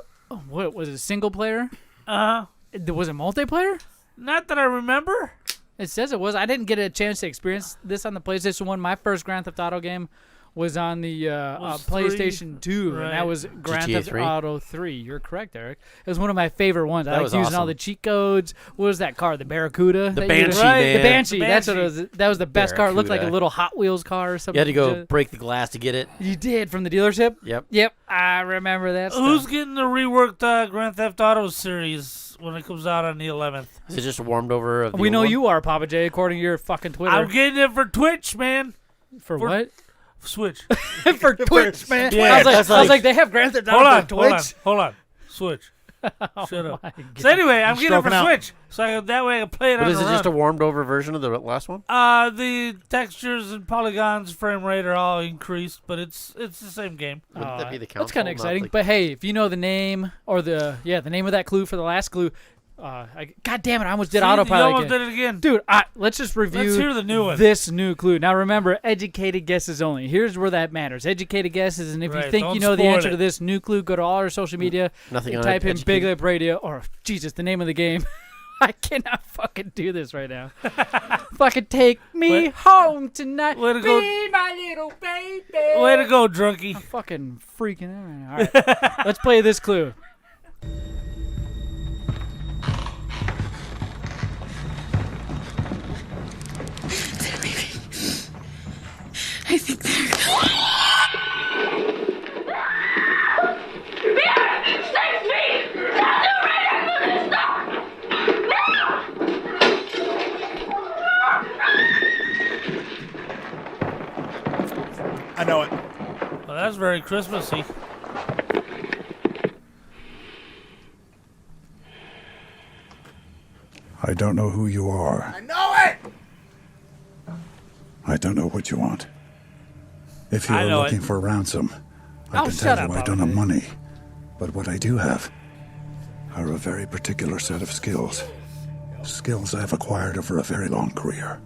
Speaker 1: What was it? Single player?
Speaker 3: Uh-huh.
Speaker 1: Was it multiplayer?
Speaker 3: Not that I remember.
Speaker 1: It says it was. I didn't get a chance to experience this on the PlayStation 1. My first Grand Theft Auto game was on the PlayStation 2,
Speaker 3: Right.
Speaker 1: and that was Grand
Speaker 2: GTA
Speaker 1: Theft
Speaker 2: 3?
Speaker 1: Auto 3. You're correct, Eric. It was one of my favorite ones. I
Speaker 2: That
Speaker 1: liked
Speaker 2: was
Speaker 1: using all
Speaker 2: awesome.
Speaker 1: the cheat codes. What was that car? The Barracuda?
Speaker 2: The
Speaker 1: that you would-
Speaker 2: Banshee, man.
Speaker 1: The Banshee.
Speaker 3: The
Speaker 1: That's what it
Speaker 3: Banshee.
Speaker 1: was. That was the best car. It looked like a
Speaker 2: Barracuda.
Speaker 1: little Hot Wheels car or something.
Speaker 2: You had to go break the glass to get it.
Speaker 1: You did, from the dealership?
Speaker 2: Yep.
Speaker 1: Yep, I remember that
Speaker 3: Who's
Speaker 1: stuff.
Speaker 3: getting the reworked Grand Theft Auto series when it comes out on the 11th?
Speaker 2: Is it just warmed over? Of the
Speaker 1: We know
Speaker 2: old one?
Speaker 1: you are, Papa J, according to your fucking Twitter.
Speaker 3: I'm getting it for Twitch, man.
Speaker 1: For what?
Speaker 3: Switch.
Speaker 1: For Twitch, man.
Speaker 3: Yeah,
Speaker 1: I was
Speaker 2: that's
Speaker 1: like,
Speaker 2: like-
Speaker 1: they have Grand Theft
Speaker 3: Hold
Speaker 1: Auto
Speaker 3: on,
Speaker 1: for Twitch.
Speaker 3: hold on. Switch. Shut up.
Speaker 1: my
Speaker 3: So anyway, I'm getting it for
Speaker 4: stroking out.
Speaker 3: Switch, so that way I can play it
Speaker 2: But
Speaker 3: on
Speaker 2: is
Speaker 3: the
Speaker 2: it just a
Speaker 3: run.
Speaker 2: warmed over version of the last one?
Speaker 3: The textures and polygons, frame rate are all increased, but it's the same game.
Speaker 2: Wouldn't that be the
Speaker 1: That's
Speaker 2: console?
Speaker 1: kind of
Speaker 2: not
Speaker 1: exciting.
Speaker 2: the-
Speaker 1: But hey, if you know the name or the name of that clue for the last clue, God damn it, I almost did
Speaker 3: See, you
Speaker 1: autopilot
Speaker 3: almost
Speaker 1: again.
Speaker 3: did it again.
Speaker 1: Dude, let's just review
Speaker 3: Let's hear the new one.
Speaker 1: this new clue. Now remember, educated guesses only. Here's where that matters. Educated guesses, and if you
Speaker 3: Right,
Speaker 1: think
Speaker 3: don't
Speaker 1: you know the
Speaker 3: spoil
Speaker 1: answer
Speaker 3: it.
Speaker 1: to this new clue, go to all our social media
Speaker 2: Nothing
Speaker 1: and
Speaker 2: on
Speaker 1: type in Big
Speaker 2: educated.
Speaker 1: Lip Radio, or Jesus, the name of the game. I cannot fucking do this right now. Fucking take me
Speaker 3: Way-
Speaker 1: home tonight.
Speaker 3: way to go.
Speaker 1: Be my little baby.
Speaker 3: Way to go, drunkie.
Speaker 1: I'm fucking freaking out right now. All right, let's play this clue.
Speaker 9: I think
Speaker 4: I know it.
Speaker 3: Well, that's very Christmassy.
Speaker 6: I don't know who you are.
Speaker 4: I know it!
Speaker 6: I don't know what you want. If you
Speaker 3: I
Speaker 6: are
Speaker 3: know
Speaker 6: looking
Speaker 3: it.
Speaker 6: for ransom, I
Speaker 1: Oh,
Speaker 6: can
Speaker 1: shut
Speaker 6: tell you
Speaker 1: up,
Speaker 6: I don't have
Speaker 1: Bobby.
Speaker 6: money. But what I do have are a very particular set of skills. Skills I've acquired over a very long career.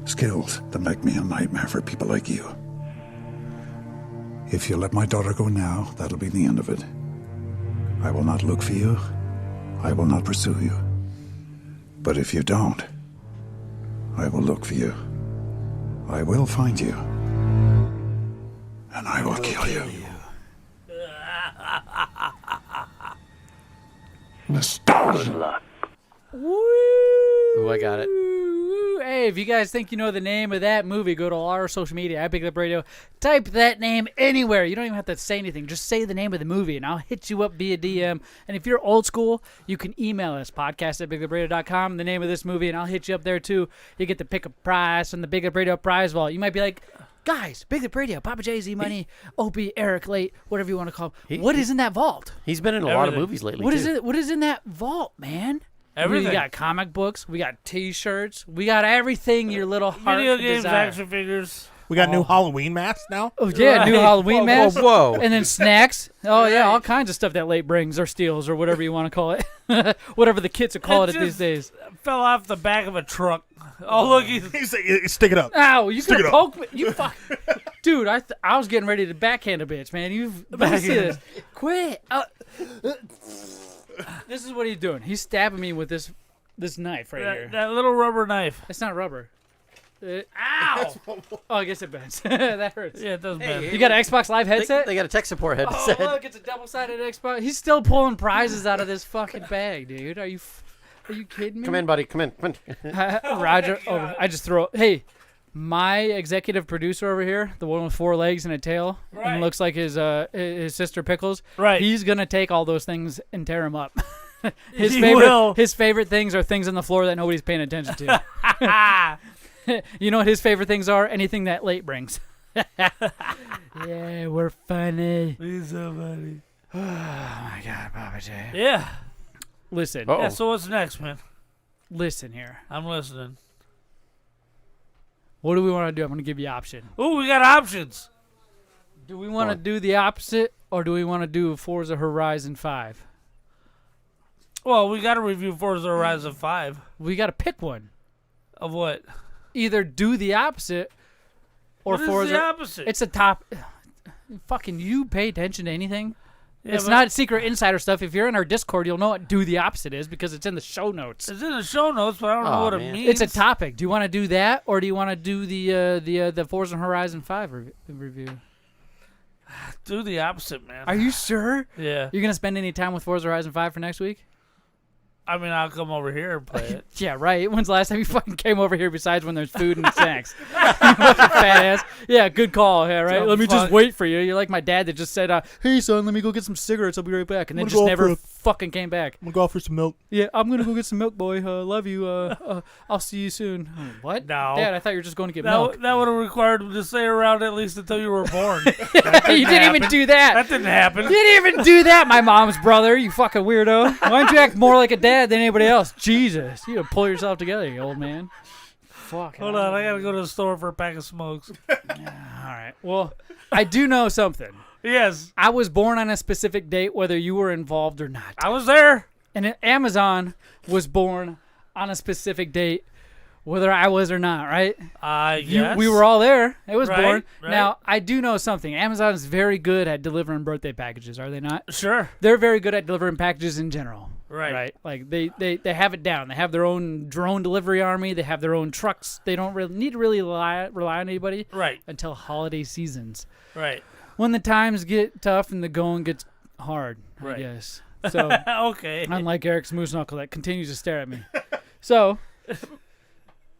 Speaker 6: Skills that make me a nightmare for people like you. If you let my daughter go now, that'll be the end of it. I will not look for you. I will not pursue you. But if you don't, I will look for you. I will find you. And I will kill you. Nostalgia.
Speaker 2: Ooh, I got it.
Speaker 1: Ooh, hey, if you guys think you know the name of that movie, go to all our social media at Big Lip Radio. Type that name anywhere. You don't even have to say anything. Just say the name of the movie, and I'll hit you up via DM. And if you're old school, you can email us, podcast@biglipradio.com, the name of this movie, and I'll hit you up there, too. You get to pick a prize from the Big Lip Radio prize vault. You might be like, guys, Big Lip Radio, Papa J, Z Money, Opie, Eric, Late, whatever you want to call him. What is in that vault?
Speaker 2: He's been in a lot of
Speaker 3: Everything.
Speaker 2: movies lately.
Speaker 1: What
Speaker 2: too.
Speaker 1: is it? What is in that vault, man?
Speaker 3: Everything.
Speaker 1: We got comic books. We got T-shirts. We got everything your little heart
Speaker 3: Video
Speaker 1: could
Speaker 3: games,
Speaker 1: desire.
Speaker 3: action figures.
Speaker 4: We got new Halloween masks now.
Speaker 1: Oh yeah, new
Speaker 3: Right.
Speaker 1: Halloween
Speaker 2: Whoa,
Speaker 1: masks.
Speaker 2: whoa, whoa.
Speaker 1: And then snacks. Oh yeah, all kinds of stuff that Late brings or steals or whatever you want to call it. Whatever the kids will call it these
Speaker 3: just
Speaker 1: days.
Speaker 3: Fell off the back of a truck. Oh, look, he's
Speaker 4: Stick it up.
Speaker 1: Ow! You
Speaker 4: Stick
Speaker 1: could
Speaker 4: it
Speaker 1: have
Speaker 4: up.
Speaker 1: poked me. You fuck, dude. I was getting ready to backhand a bitch, man. Let me see this. Quit. This is what he's doing. He's stabbing me with this knife right here.
Speaker 3: that little rubber knife.
Speaker 1: It's not rubber. Ow! Oh, I guess it bends. That hurts.
Speaker 3: Yeah, it does bend.
Speaker 1: You got an Xbox Live headset?
Speaker 2: They got a tech support
Speaker 1: Oh,
Speaker 2: headset.
Speaker 1: look, it's a double-sided Xbox. He's still pulling prizes out of this fucking bag, dude. Are you kidding me?
Speaker 2: Come in, buddy. Come in. Come in.
Speaker 1: Roger. Oh, I just throw. Hey, my executive producer over here, the one with 4 legs and a tail,
Speaker 3: Right.
Speaker 1: and looks like his sister Pickles.
Speaker 3: Right.
Speaker 1: He's gonna take all those things and tear them up. His
Speaker 3: He
Speaker 1: favorite
Speaker 3: will.
Speaker 1: his favorite things are things on the floor that nobody's paying attention to. You know what his favorite things are? Anything that Late brings. Yeah, we're funny.
Speaker 3: He's so funny.
Speaker 1: Oh my God, Papa J.
Speaker 3: Yeah.
Speaker 1: Listen.
Speaker 3: Yeah, so what's next, man?
Speaker 1: Listen here.
Speaker 3: I'm listening.
Speaker 1: What do we want to do? I'm going to give you option.
Speaker 3: Ooh, we got options.
Speaker 1: Do we want to do the opposite, or do we want to do Forza Horizon 5?
Speaker 3: Well, we got to review Forza Horizon 5.
Speaker 1: We got to pick one.
Speaker 3: Of what?
Speaker 1: Either do the opposite, or
Speaker 3: What is
Speaker 1: Forza.
Speaker 3: the opposite?
Speaker 1: It's a top. Fucking, you pay attention to anything?
Speaker 3: Yeah,
Speaker 1: it's
Speaker 3: but-
Speaker 1: not secret insider stuff. If you're in our Discord, you'll know what do the opposite is because it's in the show notes.
Speaker 3: It's in the show notes, but I don't know what it means.
Speaker 1: It's a topic. Do you want to do that, or do you want to do the Forza Horizon 5 review?
Speaker 3: Do the opposite, man.
Speaker 1: Are you sure?
Speaker 3: Yeah.
Speaker 1: You're gonna spend any time with Forza Horizon 5 for next week?
Speaker 3: I mean, I'll come over here and play it.
Speaker 1: Yeah, right. When's the last time you fucking came over here besides when there's food and snacks? You fucking fat ass. Yeah, good call. Yeah, right.
Speaker 3: So
Speaker 1: Let me just
Speaker 3: fuck-
Speaker 1: wait for you. You're like my dad that just said, hey, son, let me go get some cigarettes. I'll be right back. And then
Speaker 4: I'm
Speaker 1: just
Speaker 4: gonna go
Speaker 1: never
Speaker 4: for a-
Speaker 1: fucking came back.
Speaker 4: I'm gonna go out for some milk.
Speaker 1: Yeah, I'm going to go get some milk, boy. Love you. I'll see you soon. What?
Speaker 3: No.
Speaker 1: Dad, I thought you were just going to get milk.
Speaker 3: That would have required him to stay around at least until you were born.
Speaker 1: You didn't even do that.
Speaker 3: That didn't happen.
Speaker 1: You didn't even do that, my mom's brother. You fucking weirdo. Why don't you act more like a dad than anybody else? Jesus. You gotta pull yourself together, you old man. Fuck.
Speaker 3: Hold on, I gotta go to the store for a pack of smokes.
Speaker 1: All right. Well, I do know something.
Speaker 3: Yes.
Speaker 1: I was born on a specific date, whether you were involved or not.
Speaker 3: I was there.
Speaker 1: And Amazon was born on a specific date, whether I was or not, right?
Speaker 3: Yes.
Speaker 1: We were all there. It was
Speaker 3: Right,
Speaker 1: born.
Speaker 3: right.
Speaker 1: Now, I do know something. Amazon is very good at delivering birthday packages, are they not?
Speaker 3: Sure.
Speaker 1: They're very good at delivering packages in general.
Speaker 3: Right.
Speaker 1: Right. Like they have it down. They have their own drone delivery army. They have their own trucks. They don't really need to rely on anybody.
Speaker 3: Right.
Speaker 1: Until holiday seasons.
Speaker 3: Right.
Speaker 1: When the times get tough and the going gets hard,
Speaker 3: Right.
Speaker 1: I guess. So
Speaker 3: Okay.
Speaker 1: unlike Eric's moose knuckle that continues to stare at me. So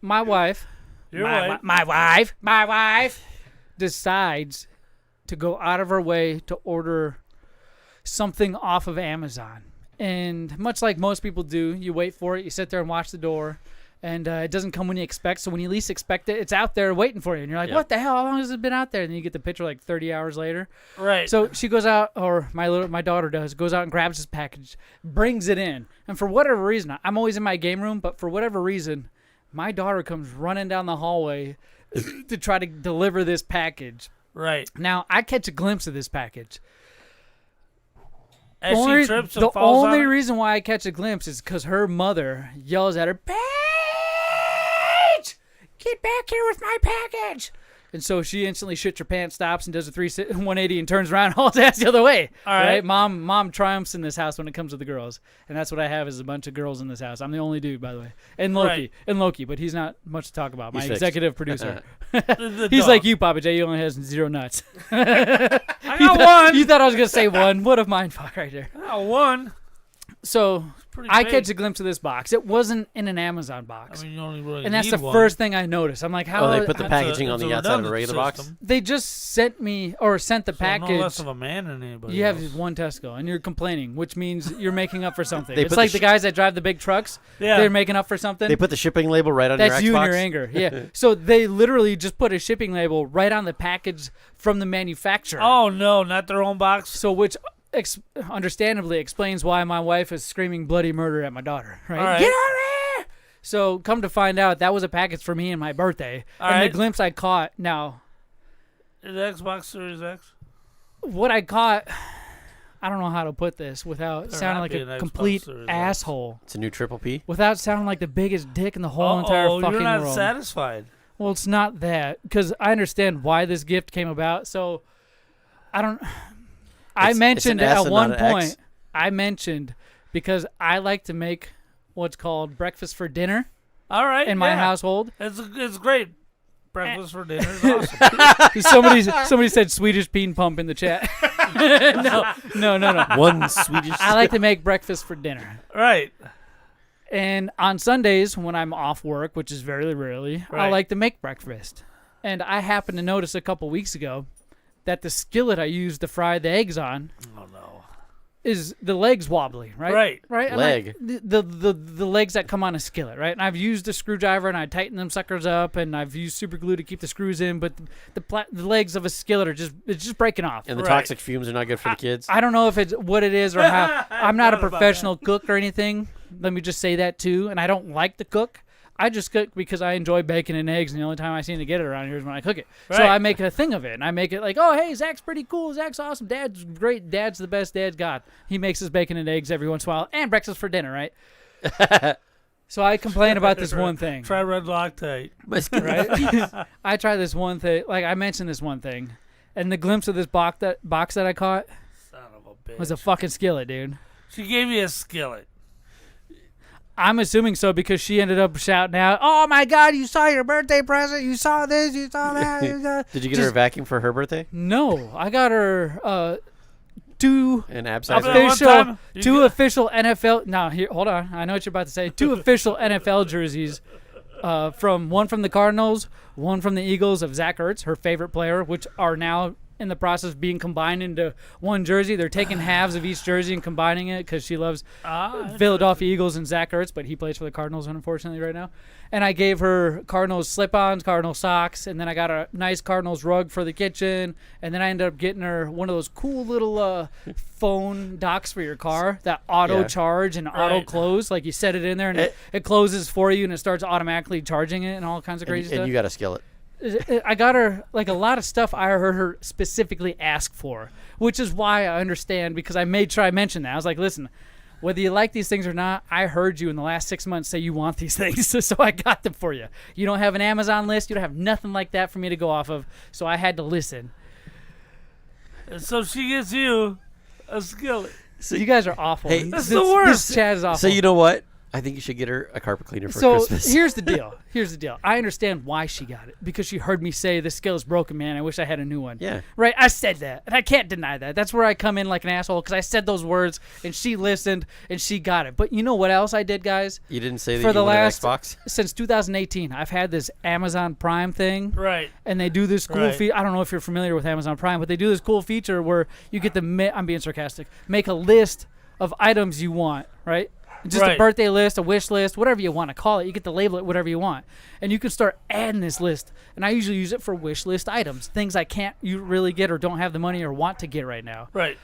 Speaker 1: my wife, my wife decides to go out of her way to order something off of Amazon. And much like most people do, you wait for it, you sit there and watch the door, and it doesn't come when you expect. So when you least expect it, it's out there waiting for you. And you're like, what the hell? How long has it been out there? And then you get the picture like 30 hours later.
Speaker 3: Right.
Speaker 1: So she goes out, or my daughter goes out and grabs this package, brings it in. And for whatever reason, I'm always in my game room, but for whatever reason, my daughter comes running down the hallway to try to deliver this package.
Speaker 3: Right.
Speaker 1: Now, I catch a glimpse of this package.
Speaker 3: As she trips and
Speaker 1: The
Speaker 3: falls
Speaker 1: only
Speaker 3: on it?
Speaker 1: reason why I catch a glimpse is because her mother yells at her, Paige! Get back here with my package! And so she instantly shits her pants, stops, and does a 180 and turns around and hauls ass the other way.
Speaker 3: All right.
Speaker 1: Mom triumphs in this house when it comes to the girls. And that's what I have is a bunch of girls in this house. I'm the only dude, by the way. And Loki, but he's not much to talk about. My
Speaker 2: He's fixed.
Speaker 1: executive producer.
Speaker 3: The
Speaker 1: He's
Speaker 3: dog.
Speaker 1: like you, Papa J. He only has 0 nuts.
Speaker 3: I got one.
Speaker 1: You thought I was going to say one. What a mind fuck right there.
Speaker 3: I got one.
Speaker 1: So
Speaker 3: pretty
Speaker 1: I
Speaker 3: big.
Speaker 1: catch a glimpse of this box. It wasn't in an Amazon box.
Speaker 3: I mean, you only really
Speaker 1: And that's
Speaker 3: need
Speaker 1: the
Speaker 3: one.
Speaker 1: first thing I noticed. I'm like, how?
Speaker 2: Oh, they put the
Speaker 3: That's
Speaker 2: packaging
Speaker 3: a-
Speaker 2: on
Speaker 3: it's
Speaker 2: the
Speaker 3: a
Speaker 2: outside of a
Speaker 3: redundant
Speaker 2: regular box?
Speaker 3: system.
Speaker 1: They just sent me or sent the
Speaker 3: So
Speaker 1: package.
Speaker 3: no less of a man than anybody
Speaker 1: You
Speaker 3: else.
Speaker 1: have one Tesco, and you're complaining, which means you're making up for something.
Speaker 2: They
Speaker 1: It's
Speaker 2: put
Speaker 1: like
Speaker 2: the
Speaker 1: the guys that drive the big trucks.
Speaker 3: Yeah.
Speaker 1: They're making up for something.
Speaker 2: They put the shipping label right on
Speaker 1: That's
Speaker 2: your
Speaker 1: you
Speaker 2: Xbox.
Speaker 1: and your anger. Yeah. So they literally just put a shipping label right on the package from the manufacturer.
Speaker 3: Oh no, not their own box.
Speaker 1: So which understandably explains why my wife is screaming bloody murder at my daughter. Right?
Speaker 3: All right.
Speaker 1: Get out of here! So come to find out, that was a package for me and my birthday.
Speaker 3: All
Speaker 1: and
Speaker 3: right.
Speaker 1: the glimpse I caught, now,
Speaker 3: The Xbox Series X.
Speaker 1: what I caught, I don't know how to put this without
Speaker 3: There
Speaker 1: sounding
Speaker 3: might
Speaker 1: like
Speaker 3: be
Speaker 1: a
Speaker 3: an Xbox
Speaker 1: complete
Speaker 3: Series X.
Speaker 1: asshole.
Speaker 2: It's a new triple P.
Speaker 1: Without sounding like the biggest dick in the whole entire fucking
Speaker 3: you're not
Speaker 1: world.
Speaker 3: satisfied.
Speaker 1: Well, it's not that, because I understand why this gift came about. So, I don't. I
Speaker 2: It's an
Speaker 1: mentioned
Speaker 2: S
Speaker 1: at
Speaker 2: and
Speaker 1: one
Speaker 2: not an X.
Speaker 1: point. I mentioned because I like to make what's called breakfast for dinner
Speaker 3: All right.
Speaker 1: in my
Speaker 3: yeah.
Speaker 1: household.
Speaker 3: It's great. Breakfast for dinner is awesome.
Speaker 1: somebody said Swedish bean pump in the chat. No.
Speaker 2: One Swedish.
Speaker 1: I like to make breakfast for dinner.
Speaker 3: Right.
Speaker 1: And on Sundays when I'm off work, which is very rarely, I
Speaker 3: Right.
Speaker 1: like to make breakfast. And I happened to notice a couple weeks ago that the skillet I used to fry the eggs on
Speaker 3: Oh no.
Speaker 1: is the legs wobbly, right?
Speaker 3: Right.
Speaker 1: Right. And
Speaker 2: Leg.
Speaker 1: the legs that come on a skillet, right? And I've used a screwdriver and I tighten them suckers up, and I've used super glue to keep the screws in, but the legs of a skillet are just breaking off.
Speaker 2: And the toxic fumes are not good for the kids.
Speaker 1: I don't know if it's what it is or how. I'm not a professional cook or anything. Let me just say that too. And I don't like to cook. I just cook because I enjoy bacon and eggs, and the only time I seem to get it around here is when I cook it. So I make a thing of it, and I make it like, oh, hey, Zach's pretty cool. Zach's awesome. Dad's great. Dad's the best. Dad's God. He makes his bacon and eggs every once in a while, and breakfast for dinner, right? So I complain about this one thing.
Speaker 3: Try Red Loctite.
Speaker 1: Right? I try this one thing. Like, I mentioned this one thing, and the glimpse of this box that I caught
Speaker 3: Son of a bitch.
Speaker 1: was a fucking skillet, dude.
Speaker 3: She gave you a skillet.
Speaker 1: I'm assuming so because she ended up shouting out, "Oh my God, you saw your birthday present! You saw this! You saw that!"
Speaker 2: Did you get her a vacuum for her birthday?
Speaker 1: No, I got her two
Speaker 2: An abs
Speaker 1: official NFL. Now here, hold on. I know what you're about to say. 2 official NFL jerseys. One from the Cardinals, one from the Eagles of Zach Ertz, her favorite player, which are now in the process of being combined into one jersey. They're taking halves of each jersey and combining it because she loves Philadelphia Eagles and Zach Ertz, but he plays for the Cardinals, unfortunately, right now. And I gave her Cardinals slip-ons, Cardinals socks, and then I got a nice Cardinals rug for the kitchen, and then I ended up getting her one of those cool little phone docks for your car that auto-charge and auto-close. Like, you set it in there, and it closes for you, and it starts automatically charging it and all kinds of crazy stuff.
Speaker 2: And you got a skillet.
Speaker 1: I got her like a lot of stuff I heard her specifically ask for, which is why I understand, because I made sure I mentioned that. I was like, listen, whether you like these things or not, I heard you in the last 6 months say you want these things, so I got them for you. You don't have an Amazon list. You don't have nothing like that for me to go off of, so I had to listen.
Speaker 3: And so she gives you a skillet.
Speaker 1: So you guys are awful.
Speaker 2: Hey,
Speaker 3: that's the worst.
Speaker 1: This chat is awful.
Speaker 2: So you know what? I think you should get her a carpet cleaner for
Speaker 1: So
Speaker 2: Christmas.
Speaker 1: here's the deal. I understand why she got it, because she heard me say the skillet's broken, man. I wish I had a new one.
Speaker 2: Yeah.
Speaker 1: Right? I said that, and I can't deny that. That's where I come in like an asshole, because I said those words, and she listened, and she got it. But you know what else I did, guys?
Speaker 2: You didn't say that
Speaker 1: For
Speaker 2: you
Speaker 1: the
Speaker 2: wanted
Speaker 1: last
Speaker 2: an Xbox?
Speaker 1: Since 2018, I've had this Amazon Prime thing.
Speaker 3: Right.
Speaker 1: And they do this cool feature. I don't know if you're familiar with Amazon Prime, but they do this cool feature where you get to, I'm being sarcastic, make a list of items you want, right? Just a birthday list, a wish list, whatever you want to call it. You get to label it whatever you want. And you can start adding this list. And I usually use it for wish list items, things I can't really get or don't have the money or want to get right now.
Speaker 3: Right.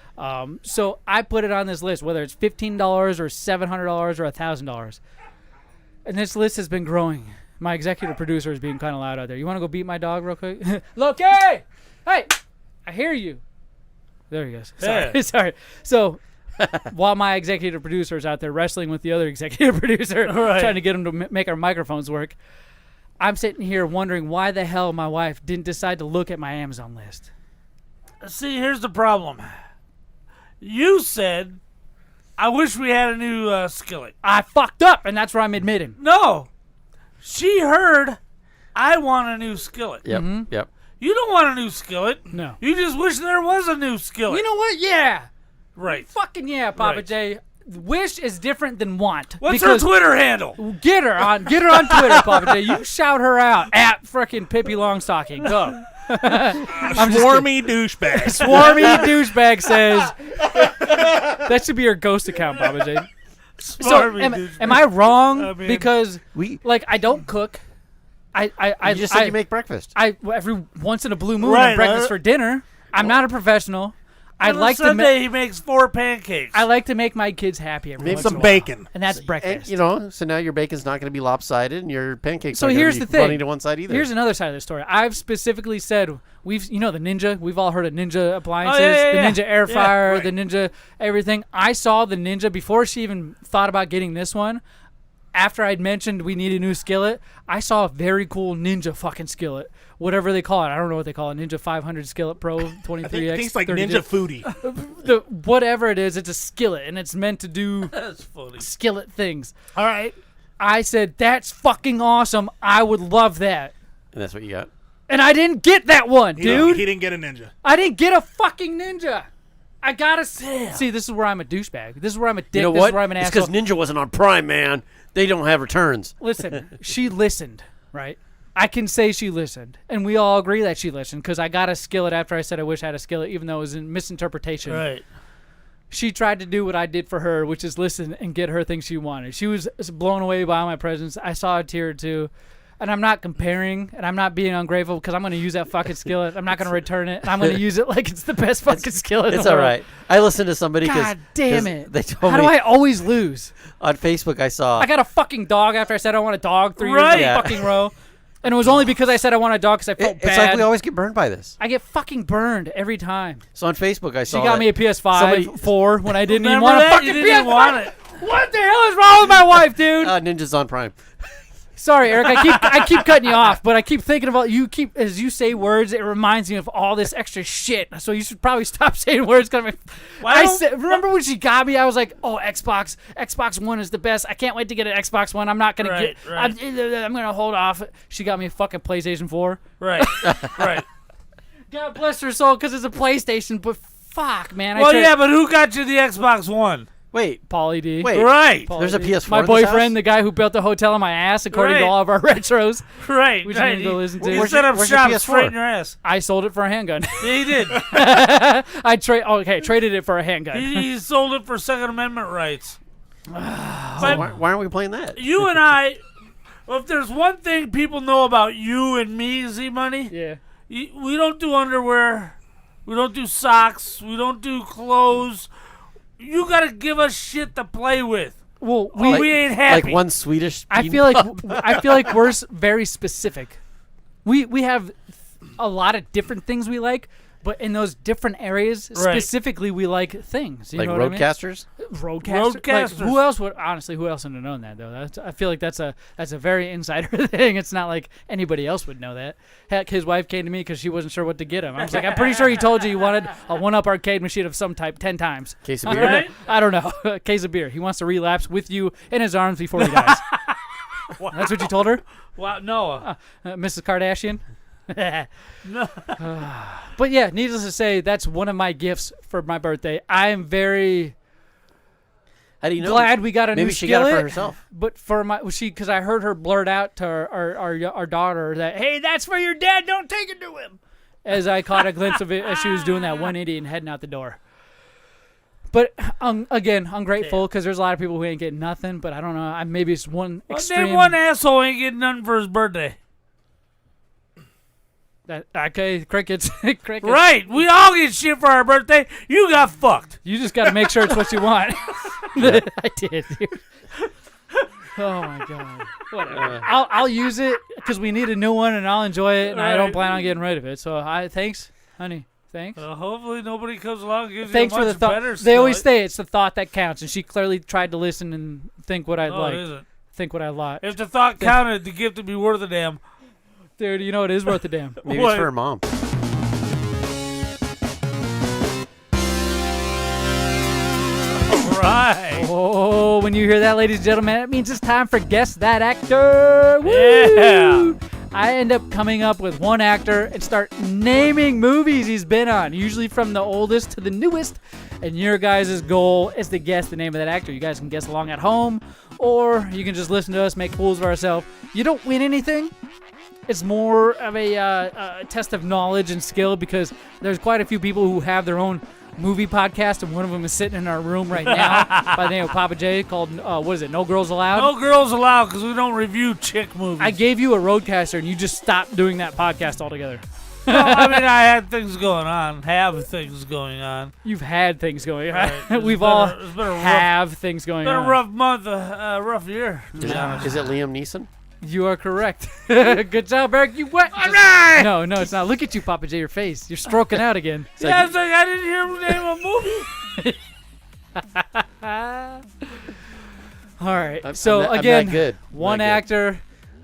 Speaker 1: So I put it on this list, whether it's $15 or $700 or $1,000. And this list has been growing. My executive producer is being kind of loud out there. You want to go beat my dog real quick? Loki! Hey! I hear you. There he goes. Sorry.
Speaker 3: Yeah.
Speaker 1: Sorry. So... while my executive producer is out there wrestling with the other executive producer, trying to get him to make our microphones work, I'm sitting here wondering why the hell my wife didn't decide to look at my Amazon list.
Speaker 3: See, here's the problem. You said, I wish we had a new skillet.
Speaker 1: I fucked up, and that's what I'm admitting.
Speaker 3: No. She heard, I want a new skillet.
Speaker 2: Yep, yep.
Speaker 3: You don't want a new skillet.
Speaker 1: No.
Speaker 3: You just wish there was a new skillet.
Speaker 1: You know what? Yeah.
Speaker 3: Right.
Speaker 1: Fucking yeah, Papa J. Wish is different than want.
Speaker 3: What's her Twitter handle?
Speaker 1: Get her on Twitter, Papa J. You shout her out at frickin' Pippi Longstocking. Go.
Speaker 4: Swarmy douchebag.
Speaker 1: Swarmy douchebag says that should be your ghost account, Papa J. So am I wrong? Because I don't cook. I
Speaker 2: just said you make breakfast.
Speaker 1: Every once in a blue moon, I breakfast for dinner. I'm not a professional. I like
Speaker 3: Sunday he makes 4 pancakes.
Speaker 1: I like to make my kids happy every
Speaker 4: Make
Speaker 1: once
Speaker 4: some
Speaker 1: in a
Speaker 4: bacon.
Speaker 1: while. And that's breakfast.
Speaker 2: And, so now your bacon's not going to be lopsided, and your pancakes
Speaker 1: so
Speaker 2: aren't
Speaker 1: here's
Speaker 2: going to
Speaker 1: the
Speaker 2: be
Speaker 1: thing.
Speaker 2: running to one side either.
Speaker 1: Here's another side of the story. I've specifically said the Ninja. We've all heard of Ninja appliances, the Ninja air fryer, the Ninja everything. I saw the Ninja before she even thought about getting this one. After I'd mentioned we need a new skillet, I saw a very cool Ninja fucking skillet. Whatever they call it. I don't know what they call it. Ninja 500 Skillet Pro 23X.
Speaker 4: I think it's like
Speaker 1: 32.
Speaker 4: Ninja Foodie.
Speaker 1: Whatever it is, it's a skillet, and it's meant to do skillet things.
Speaker 3: All right.
Speaker 1: I said, that's fucking awesome. I would love that.
Speaker 2: And that's what you got?
Speaker 1: And I didn't get that one, dude.
Speaker 4: He didn't get a Ninja.
Speaker 1: I didn't get a fucking Ninja. I gotta see. This is where I'm a douchebag. This is where I'm a dick.
Speaker 2: You know
Speaker 1: this
Speaker 2: what?
Speaker 1: is where I'm an
Speaker 2: it's
Speaker 1: asshole.
Speaker 2: because Ninja wasn't on Prime, man. They don't have returns.
Speaker 1: Listen, she listened, right? I can say she listened, and we all agree that she listened because I got a skillet after I said I wish I had a skillet, even though it was a misinterpretation.
Speaker 3: Right.
Speaker 1: she tried to do what I did for her, which is listen and get her things she wanted. She was blown away by my presents. I saw a tear or two. And I'm not comparing, and I'm not being ungrateful because I'm going to use that fucking skillet. I'm not going to return it. And I'm going to use it like it's the best fucking skillet in
Speaker 2: It's
Speaker 1: the
Speaker 2: all
Speaker 1: world.
Speaker 2: right. I listened to somebody because
Speaker 1: God damn it.
Speaker 2: they told
Speaker 1: How
Speaker 2: me
Speaker 1: do I always lose?
Speaker 2: on Facebook. I saw
Speaker 1: I got a fucking dog after I said I want a dog 3 years
Speaker 3: Right.
Speaker 1: in a
Speaker 2: Yeah.
Speaker 1: fucking row. And it was only because I said I want a dog because I felt
Speaker 2: it's
Speaker 1: bad.
Speaker 2: like we always get burned by this.
Speaker 1: I get fucking burned every time.
Speaker 2: So on Facebook, I
Speaker 1: She
Speaker 2: saw
Speaker 1: got
Speaker 2: that
Speaker 1: me a PS5
Speaker 2: somebody-
Speaker 1: 4 when I didn't even
Speaker 3: Remember
Speaker 1: want a
Speaker 3: that?
Speaker 1: fucking
Speaker 3: You didn't even
Speaker 1: PS5.
Speaker 3: want it.
Speaker 1: What the hell is wrong with my wife, dude?
Speaker 2: Ninjas on Prime.
Speaker 1: Sorry, Eric. I keep cutting you off, but I keep thinking about you. As you say words, it reminds me of all this extra shit. So you should probably stop saying words. Remember when she got me? I was like, "Oh, Xbox One is the best. I can't wait to get an Xbox One. I'm not gonna
Speaker 3: Right,
Speaker 1: get.
Speaker 3: right.
Speaker 1: I'm gonna hold off." She got me a fucking PlayStation 4.
Speaker 3: Right. Right.
Speaker 1: God bless her soul, because it's a PlayStation. But fuck, man.
Speaker 3: Well, yeah, but who got you the Xbox One?
Speaker 2: Wait,
Speaker 1: Paulie D.
Speaker 2: wait.
Speaker 3: Right.
Speaker 1: Pauly
Speaker 2: There's a
Speaker 1: D.
Speaker 2: PS4
Speaker 1: My
Speaker 2: in this
Speaker 1: boyfriend,
Speaker 2: house?
Speaker 1: the guy who built the hotel on my ass, according to
Speaker 3: Right.
Speaker 1: all of our retros.
Speaker 3: Right.
Speaker 1: Which you
Speaker 3: right.
Speaker 1: need to go listen to.
Speaker 3: He
Speaker 1: Where's
Speaker 3: set up
Speaker 2: where's your
Speaker 3: shop
Speaker 2: PS4?
Speaker 3: straight in your ass.
Speaker 1: I sold it for a handgun.
Speaker 3: Yeah, he did.
Speaker 1: I traded it for a handgun.
Speaker 3: He sold it for Second Amendment rights.
Speaker 2: So
Speaker 3: But
Speaker 2: why aren't we playing that?
Speaker 3: you and I, well, if there's one thing people know about you and me, Z-Money,
Speaker 1: Yeah.
Speaker 3: we don't do underwear. We don't do socks. We don't do clothes. You got to give us shit to play with.
Speaker 1: Well,
Speaker 3: We ain't happy.
Speaker 2: Like one Swedish.
Speaker 1: I feel like we're very specific. We have a lot of different things we like, but in those different areas,
Speaker 3: Right.
Speaker 1: specifically, we like things. You
Speaker 2: like
Speaker 1: know what I mean?
Speaker 2: roadcasters.
Speaker 1: Roadcasters.
Speaker 3: Roadcasters.
Speaker 1: Like, who else would have known that though? I feel like that's a very insider thing. It's not like anybody else would know that. Heck, his wife came to me because she wasn't sure what to get him. I was like, I'm pretty sure he told you he wanted a 1-up arcade machine of some type 10 times.
Speaker 2: Case of beer.
Speaker 3: Right?
Speaker 1: I don't know. A case of beer. He wants to relapse with you in his arms before he dies. That's what you told her,
Speaker 3: Wow, Noah.
Speaker 1: Mrs. Kardashian.
Speaker 3: No.
Speaker 1: But yeah, needless to say, that's one of my gifts for my birthday. I am very
Speaker 2: How do you know?
Speaker 1: glad we got a
Speaker 2: Maybe
Speaker 1: new
Speaker 2: she
Speaker 1: skillet.
Speaker 2: got it for herself.
Speaker 1: But for because I heard her blurt out to our daughter that, "Hey, that's for your dad. Don't take it to him." As I caught a glimpse of it as she was doing that 180 and heading out the door. But again, ungrateful because there's a lot of people who ain't getting nothing. But I don't know. Maybe it's one
Speaker 3: Well,
Speaker 1: extreme.
Speaker 3: name one asshole ain't getting nothing for his birthday.
Speaker 1: Okay, crickets. Crickets.
Speaker 3: Right. We all get shit for our birthday. You got fucked.
Speaker 1: You just got to make sure it's what you want. I did. Dude. Oh my god. Whatever. I'll use it because we need a new one and I'll enjoy it and I don't plan on getting rid of it. So thanks, honey. Thanks.
Speaker 3: Hopefully nobody comes along and gives
Speaker 1: Thanks
Speaker 3: you a
Speaker 1: for
Speaker 3: much
Speaker 1: the thought.
Speaker 3: better
Speaker 1: They always
Speaker 3: skillet.
Speaker 1: say it's the thought that counts, and she clearly tried to listen and think what I'd
Speaker 3: No,
Speaker 1: like.
Speaker 3: it isn't.
Speaker 1: Think what I like.
Speaker 3: If the thought counted, the gift would be worth a damn.
Speaker 1: Dude, you know it is worth a damn.
Speaker 2: Maybe
Speaker 3: What?
Speaker 2: it's for her mom.
Speaker 3: Right.
Speaker 1: Oh, when you hear that, ladies and gentlemen, it means it's time for Guess That Actor. Woo!
Speaker 3: Yeah.
Speaker 1: I end up coming up with one actor and start naming movies he's been on, usually from the oldest to the newest. And your guys' goal is to guess the name of that actor. You guys can guess along at home, or you can just listen to us make fools of ourselves. You don't win anything. It's more of a test of knowledge and skill because there's quite a few people who have their own movie podcast, and one of them is sitting in our room right now by the name of Papa J called, what is it, No Girls Allowed?
Speaker 3: No girls allowed because we don't review chick movies.
Speaker 1: I gave you a roadcaster, and you just stopped doing that podcast altogether.
Speaker 3: No, I mean, I had things going on. Have things going on.
Speaker 1: You've had things going on.
Speaker 3: Right. It's
Speaker 1: We've
Speaker 3: been
Speaker 1: all
Speaker 3: a- it's been a rough-
Speaker 1: have things going
Speaker 3: It's been
Speaker 1: on.
Speaker 3: a rough month, a rough year. To be honest.
Speaker 2: Is it Liam Neeson?
Speaker 1: You are correct. Good job, Eric. You what?
Speaker 3: All right.
Speaker 1: No, it's not. Look at you, Papa J. Your face. You're stroking out again.
Speaker 3: Yeah, I was like, I didn't hear the name of a movie.
Speaker 1: All right.
Speaker 2: I'm
Speaker 1: So
Speaker 2: not- I'm
Speaker 1: again,
Speaker 2: not good.
Speaker 1: one
Speaker 2: Not good.
Speaker 1: actor,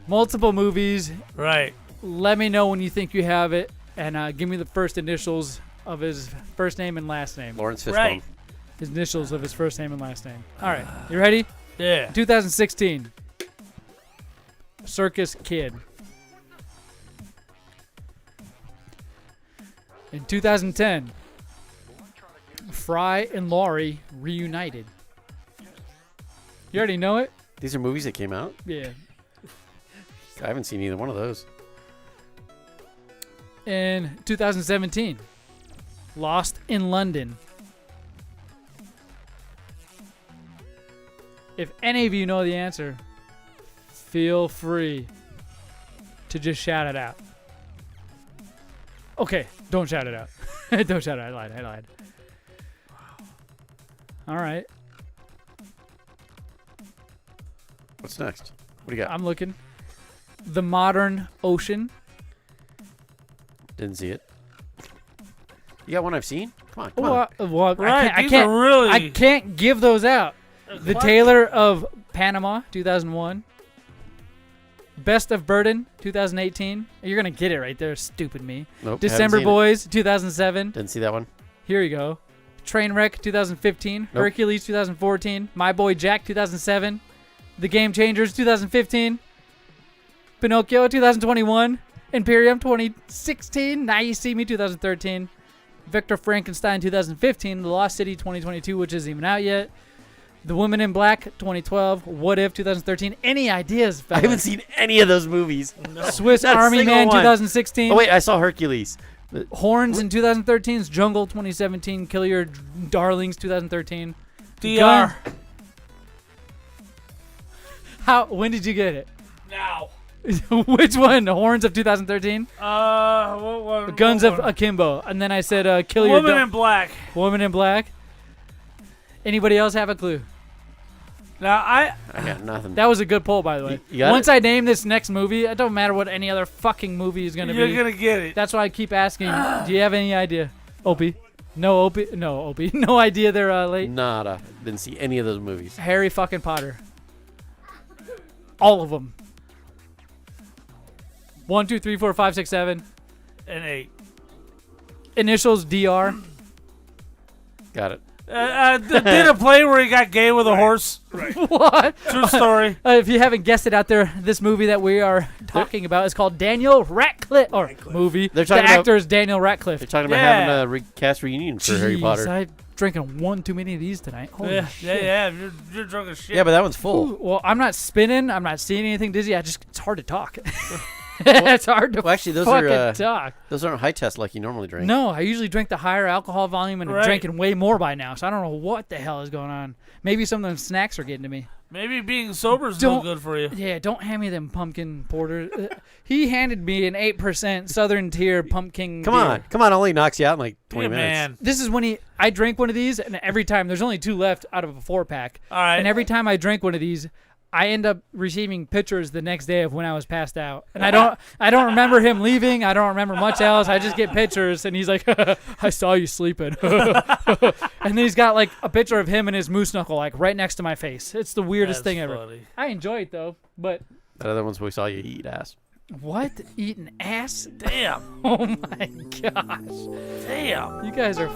Speaker 1: multiple movies.
Speaker 3: Right.
Speaker 1: Let me know when you think you have it, and give me the first initials of his first name and last name.
Speaker 2: Lawrence Fishbone.
Speaker 3: Right.
Speaker 1: His initials of his first name and last name. All right. You ready?
Speaker 3: Yeah.
Speaker 1: 2016. Circus Kid. In 2010, Fry and Laurie reunited. You already know it?
Speaker 2: These are movies that came out?
Speaker 1: Yeah.
Speaker 2: I haven't seen either one of those.
Speaker 1: In 2017, Lost in London. If any of you know the answer, feel free to just shout it out. Okay, don't shout it out. Don't shout it out. I lied. All right.
Speaker 2: What's next? What do you got?
Speaker 1: I'm looking. The Modern Ocean.
Speaker 2: Didn't see it. You got one I've seen? Come on.
Speaker 1: Well,
Speaker 3: Right,
Speaker 1: I
Speaker 3: these
Speaker 1: can't.
Speaker 3: are really-
Speaker 1: I can't give those out. The Tailor of Panama, 2001. Best of Burden, 2018. You're gonna get it right there, stupid me.
Speaker 2: Nope,
Speaker 1: December
Speaker 2: haven't seen
Speaker 1: Boys, 2007.
Speaker 2: Didn't see that one.
Speaker 1: Here you go. Trainwreck, 2015.
Speaker 2: Nope.
Speaker 1: Hercules, 2014. My Boy Jack, 2007. The Game Changers, 2015. Pinocchio, 2021. Imperium, 2016. Now You See Me, 2013. Victor Frankenstein, 2015. The Lost City, 2022, which isn't even out yet. The Woman in Black, 2012. What If, 2013. Any ideas, fellas?
Speaker 2: I haven't seen any of those movies.
Speaker 1: Swiss
Speaker 2: Not a
Speaker 1: Army
Speaker 2: single
Speaker 1: Man,
Speaker 2: one.
Speaker 1: 2016.
Speaker 2: Oh, wait, I saw Hercules.
Speaker 1: Horns in 2013's Jungle 2017, Kill Your Darlings 2013.
Speaker 3: DR.
Speaker 1: When did you get it?
Speaker 3: Now.
Speaker 1: Which one? Horns of 2013?
Speaker 3: What one?
Speaker 1: Guns
Speaker 3: what
Speaker 1: of
Speaker 3: one?
Speaker 1: Akimbo. And then I said Kill Your
Speaker 3: Woman in Black.
Speaker 1: Woman in Black. Anybody else have a clue?
Speaker 3: Now I
Speaker 2: got nothing.
Speaker 1: That was a good poll, by the way.
Speaker 2: You got
Speaker 1: Once
Speaker 2: it?
Speaker 1: I name this next movie, it don't matter what any other fucking movie is gonna be.
Speaker 3: You're gonna get it.
Speaker 1: That's why I keep asking. Do you have any idea, Opie? No, Opie. No, Opie. No idea. They're late.
Speaker 2: Nada. Didn't see any of those movies.
Speaker 1: Harry fucking Potter. All of them. 1, 2, 3, 4, 5, 6, 7.
Speaker 3: And 8.
Speaker 1: Initials DR.
Speaker 2: Got it.
Speaker 3: Did a play where he got gay with a horse.
Speaker 4: Right.
Speaker 1: What?
Speaker 3: True story.
Speaker 1: If you haven't guessed it out there, this movie that we are talking about is called Daniel Radcliffe. Or movie.
Speaker 2: They're
Speaker 1: The
Speaker 2: talking about-
Speaker 1: actor is Daniel Radcliffe.
Speaker 2: They're talking about having a recast reunion for Harry
Speaker 1: Jeez,
Speaker 2: Potter.
Speaker 1: I'm drinking one too many of these tonight. Holy
Speaker 3: Yeah,
Speaker 1: shit.
Speaker 3: yeah. You're drunk as shit.
Speaker 2: Yeah, but that one's full.
Speaker 1: Ooh, well, I'm not spinning. I'm not seeing anything dizzy. It's hard to talk. It's hard to
Speaker 2: Well, actually, those
Speaker 1: fucking
Speaker 2: are
Speaker 1: talk.
Speaker 2: those aren't high tests like you normally drink.
Speaker 1: No, I usually drink the higher alcohol volume, and I'm
Speaker 3: Right.
Speaker 1: drinking way more by now. So I don't know what the hell is going on. Maybe some of them snacks are getting to me.
Speaker 3: Maybe being sober is no good for you.
Speaker 1: Yeah, don't hand me them pumpkin porters. He handed me an 8% Southern Tier pumpkin.
Speaker 2: Come
Speaker 1: beer.
Speaker 2: on, only knocks you out in like 20
Speaker 3: Yeah,
Speaker 2: minutes.
Speaker 3: man.
Speaker 1: This is when I drink one of these, and every time there's only 2 left out of a 4-pack.
Speaker 3: All right.
Speaker 1: And every time I drink one of these, I end up receiving pictures the next day of when I was passed out, and I don't remember him leaving. I don't remember much else. I just get pictures, and he's like, "I saw you sleeping," and then he's got like a picture of him and his moose knuckle like right next to my face. It's the weirdest
Speaker 3: That's
Speaker 1: thing ever.
Speaker 3: funny.
Speaker 1: I enjoy it though, but
Speaker 2: That other one's we saw you eat ass.
Speaker 1: what eating ass?
Speaker 3: Damn.
Speaker 1: Oh my gosh!
Speaker 3: Damn.
Speaker 1: You guys are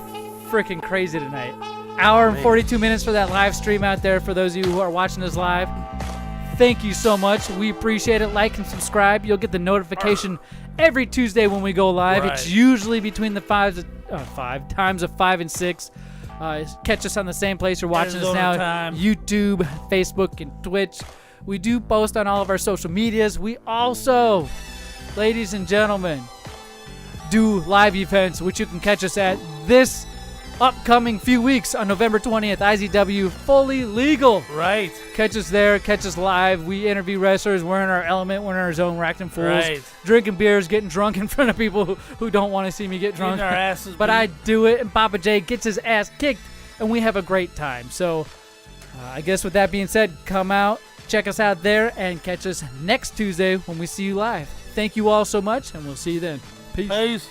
Speaker 1: freaking crazy tonight. Hour and 42 minutes for that live stream out there for those of you who are watching us live. Thank you so much. We appreciate it. Like and subscribe. You'll get the notification every Tuesday when we go live. It's
Speaker 3: Right.
Speaker 1: usually between the times of 5 and 6. Catch us on the same place you're watching us
Speaker 3: Arizona
Speaker 1: now.
Speaker 3: time.
Speaker 1: YouTube, Facebook, and Twitch. We do post on all of our social medias. We also, ladies and gentlemen, do live events, which you can catch us at this upcoming few weeks on November 20th. IZW Fully Legal.
Speaker 3: Right.
Speaker 1: Catch us there. Catch us live. We interview wrestlers. We're in our element. We're in our zone. We're acting fools.
Speaker 3: Right.
Speaker 1: Drinking beers. Getting drunk in front of people who don't want to see me get drunk.
Speaker 3: Getting our asses
Speaker 1: But
Speaker 3: beat.
Speaker 1: I do it, and Papa J gets his ass kicked, and we have a great time. So I guess with that being said, come out, check us out there, and catch us next Tuesday when we see you live. Thank you all so much, and we'll see you then. Peace.
Speaker 3: Peace.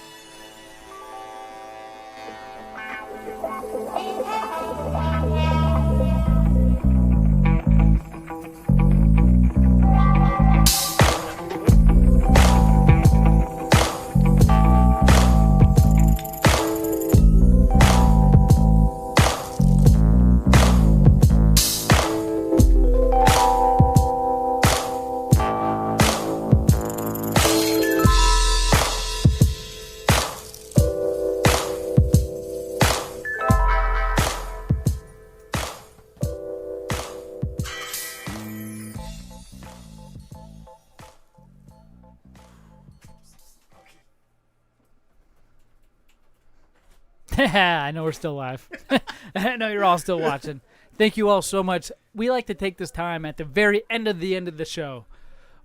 Speaker 1: I know we're still live. I know you're all still watching. Thank you all so much. We like to take this time at the very end of the show.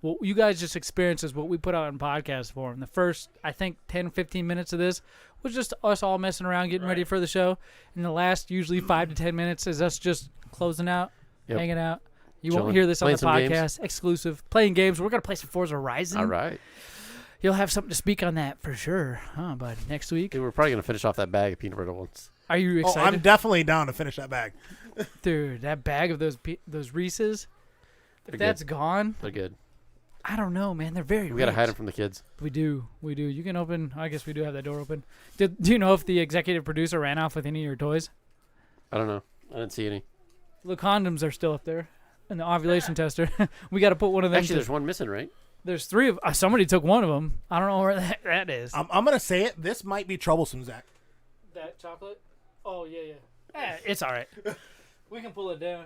Speaker 1: What you guys just experienced is what we put out in podcast form. The first, I think, 10, 15 minutes of this was just us all messing around, getting ready for the show. And the last, usually 5 to 10 minutes, is us just closing out, hanging out. You won't hear this on the podcast. Exclusive. Playing games. We're going to play some Forza Horizon.
Speaker 2: All right.
Speaker 1: You'll have something to speak on that for sure, huh, bud? Next week?
Speaker 2: Dude, we're probably going to finish off that bag of peanut brittle ones.
Speaker 1: Are you excited?
Speaker 4: Oh, I'm definitely down to finish that bag.
Speaker 1: Dude, that bag of those Reese's, if that's gone.
Speaker 2: They're good.
Speaker 1: I don't know, man. They're very
Speaker 2: We got to hide them from the kids.
Speaker 1: We do. You can open. I guess we do have that door open. Do you know if the executive producer ran off with any of your toys?
Speaker 2: I don't know. I didn't see any.
Speaker 1: The condoms are still up there. And the ovulation tester. We got to put one of them.
Speaker 2: Actually, there's one missing, right?
Speaker 1: There's 3 of somebody took one of them. I don't know where that is.
Speaker 4: I'm going to say it. This might be troublesome, Zach.
Speaker 1: That chocolate? Oh, yeah. It's all right. We can pull it down.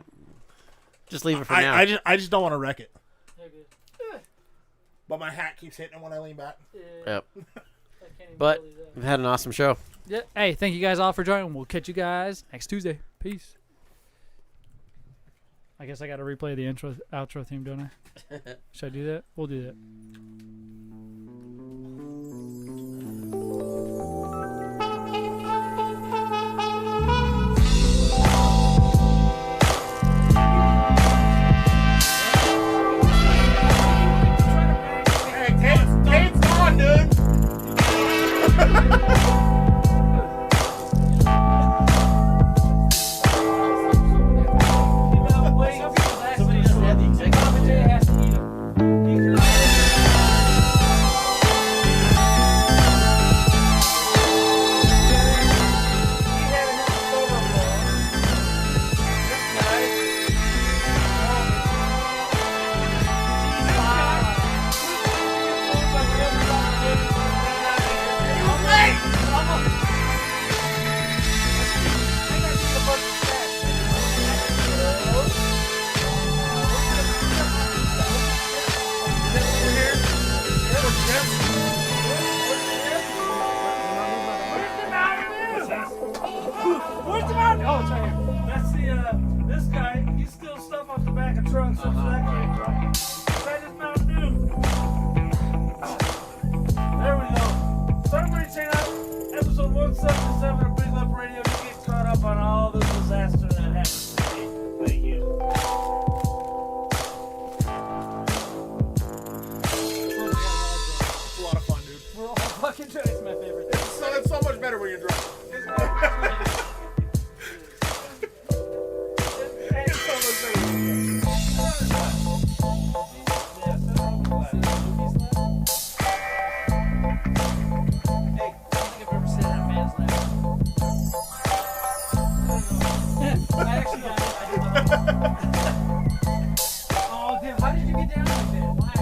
Speaker 2: Just leave it for now.
Speaker 4: I just don't want to wreck it. But my hat keeps hitting it when I lean back.
Speaker 2: Yep. But we've had an awesome show.
Speaker 1: Yeah. Hey, thank you guys all for joining. We'll catch you guys next Tuesday. Peace. I guess I got to replay the outro theme, don't I? Should I do that? We'll do that.
Speaker 4: Kate's gone, dude.
Speaker 3: Where's the Mountain Dew? Oh, it's right here. That's the, this guy, he steals stuff off the back of trucks. So that came from. Try this Mountain Dew. There we go. So everybody check out episode 177 of Big Lip Radio. You get caught up on all the disaster that happened today. Thank you.
Speaker 4: It's a lot of fun, dude.
Speaker 1: We're all fucking drunk. It's my favorite thing.
Speaker 4: It's so much better when you're drunk.
Speaker 1: Oh, damn. How did you get down like that? Why?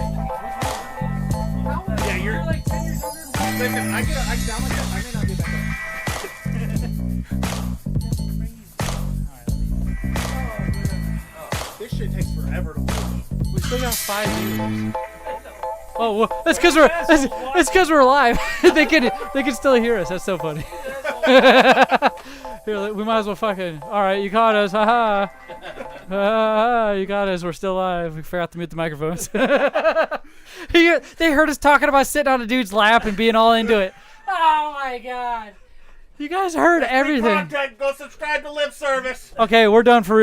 Speaker 4: Yeah, you're
Speaker 1: like 10 years older than me.
Speaker 4: Listen, I get down like that. I may not get back up. This shit takes forever to load.
Speaker 1: We still got 5 viewers. Oh, well, that's because we're live. they can still hear us. That's so funny. Here, we might as well fucking. All right, you caught us. Ha ha. You got us. We're still live. We forgot to mute the microphones. They heard us talking about sitting on a dude's lap and being all into it. Oh my god. You guys heard everything.
Speaker 4: Content, go subscribe to Lip Service.
Speaker 1: Okay, we're done for real.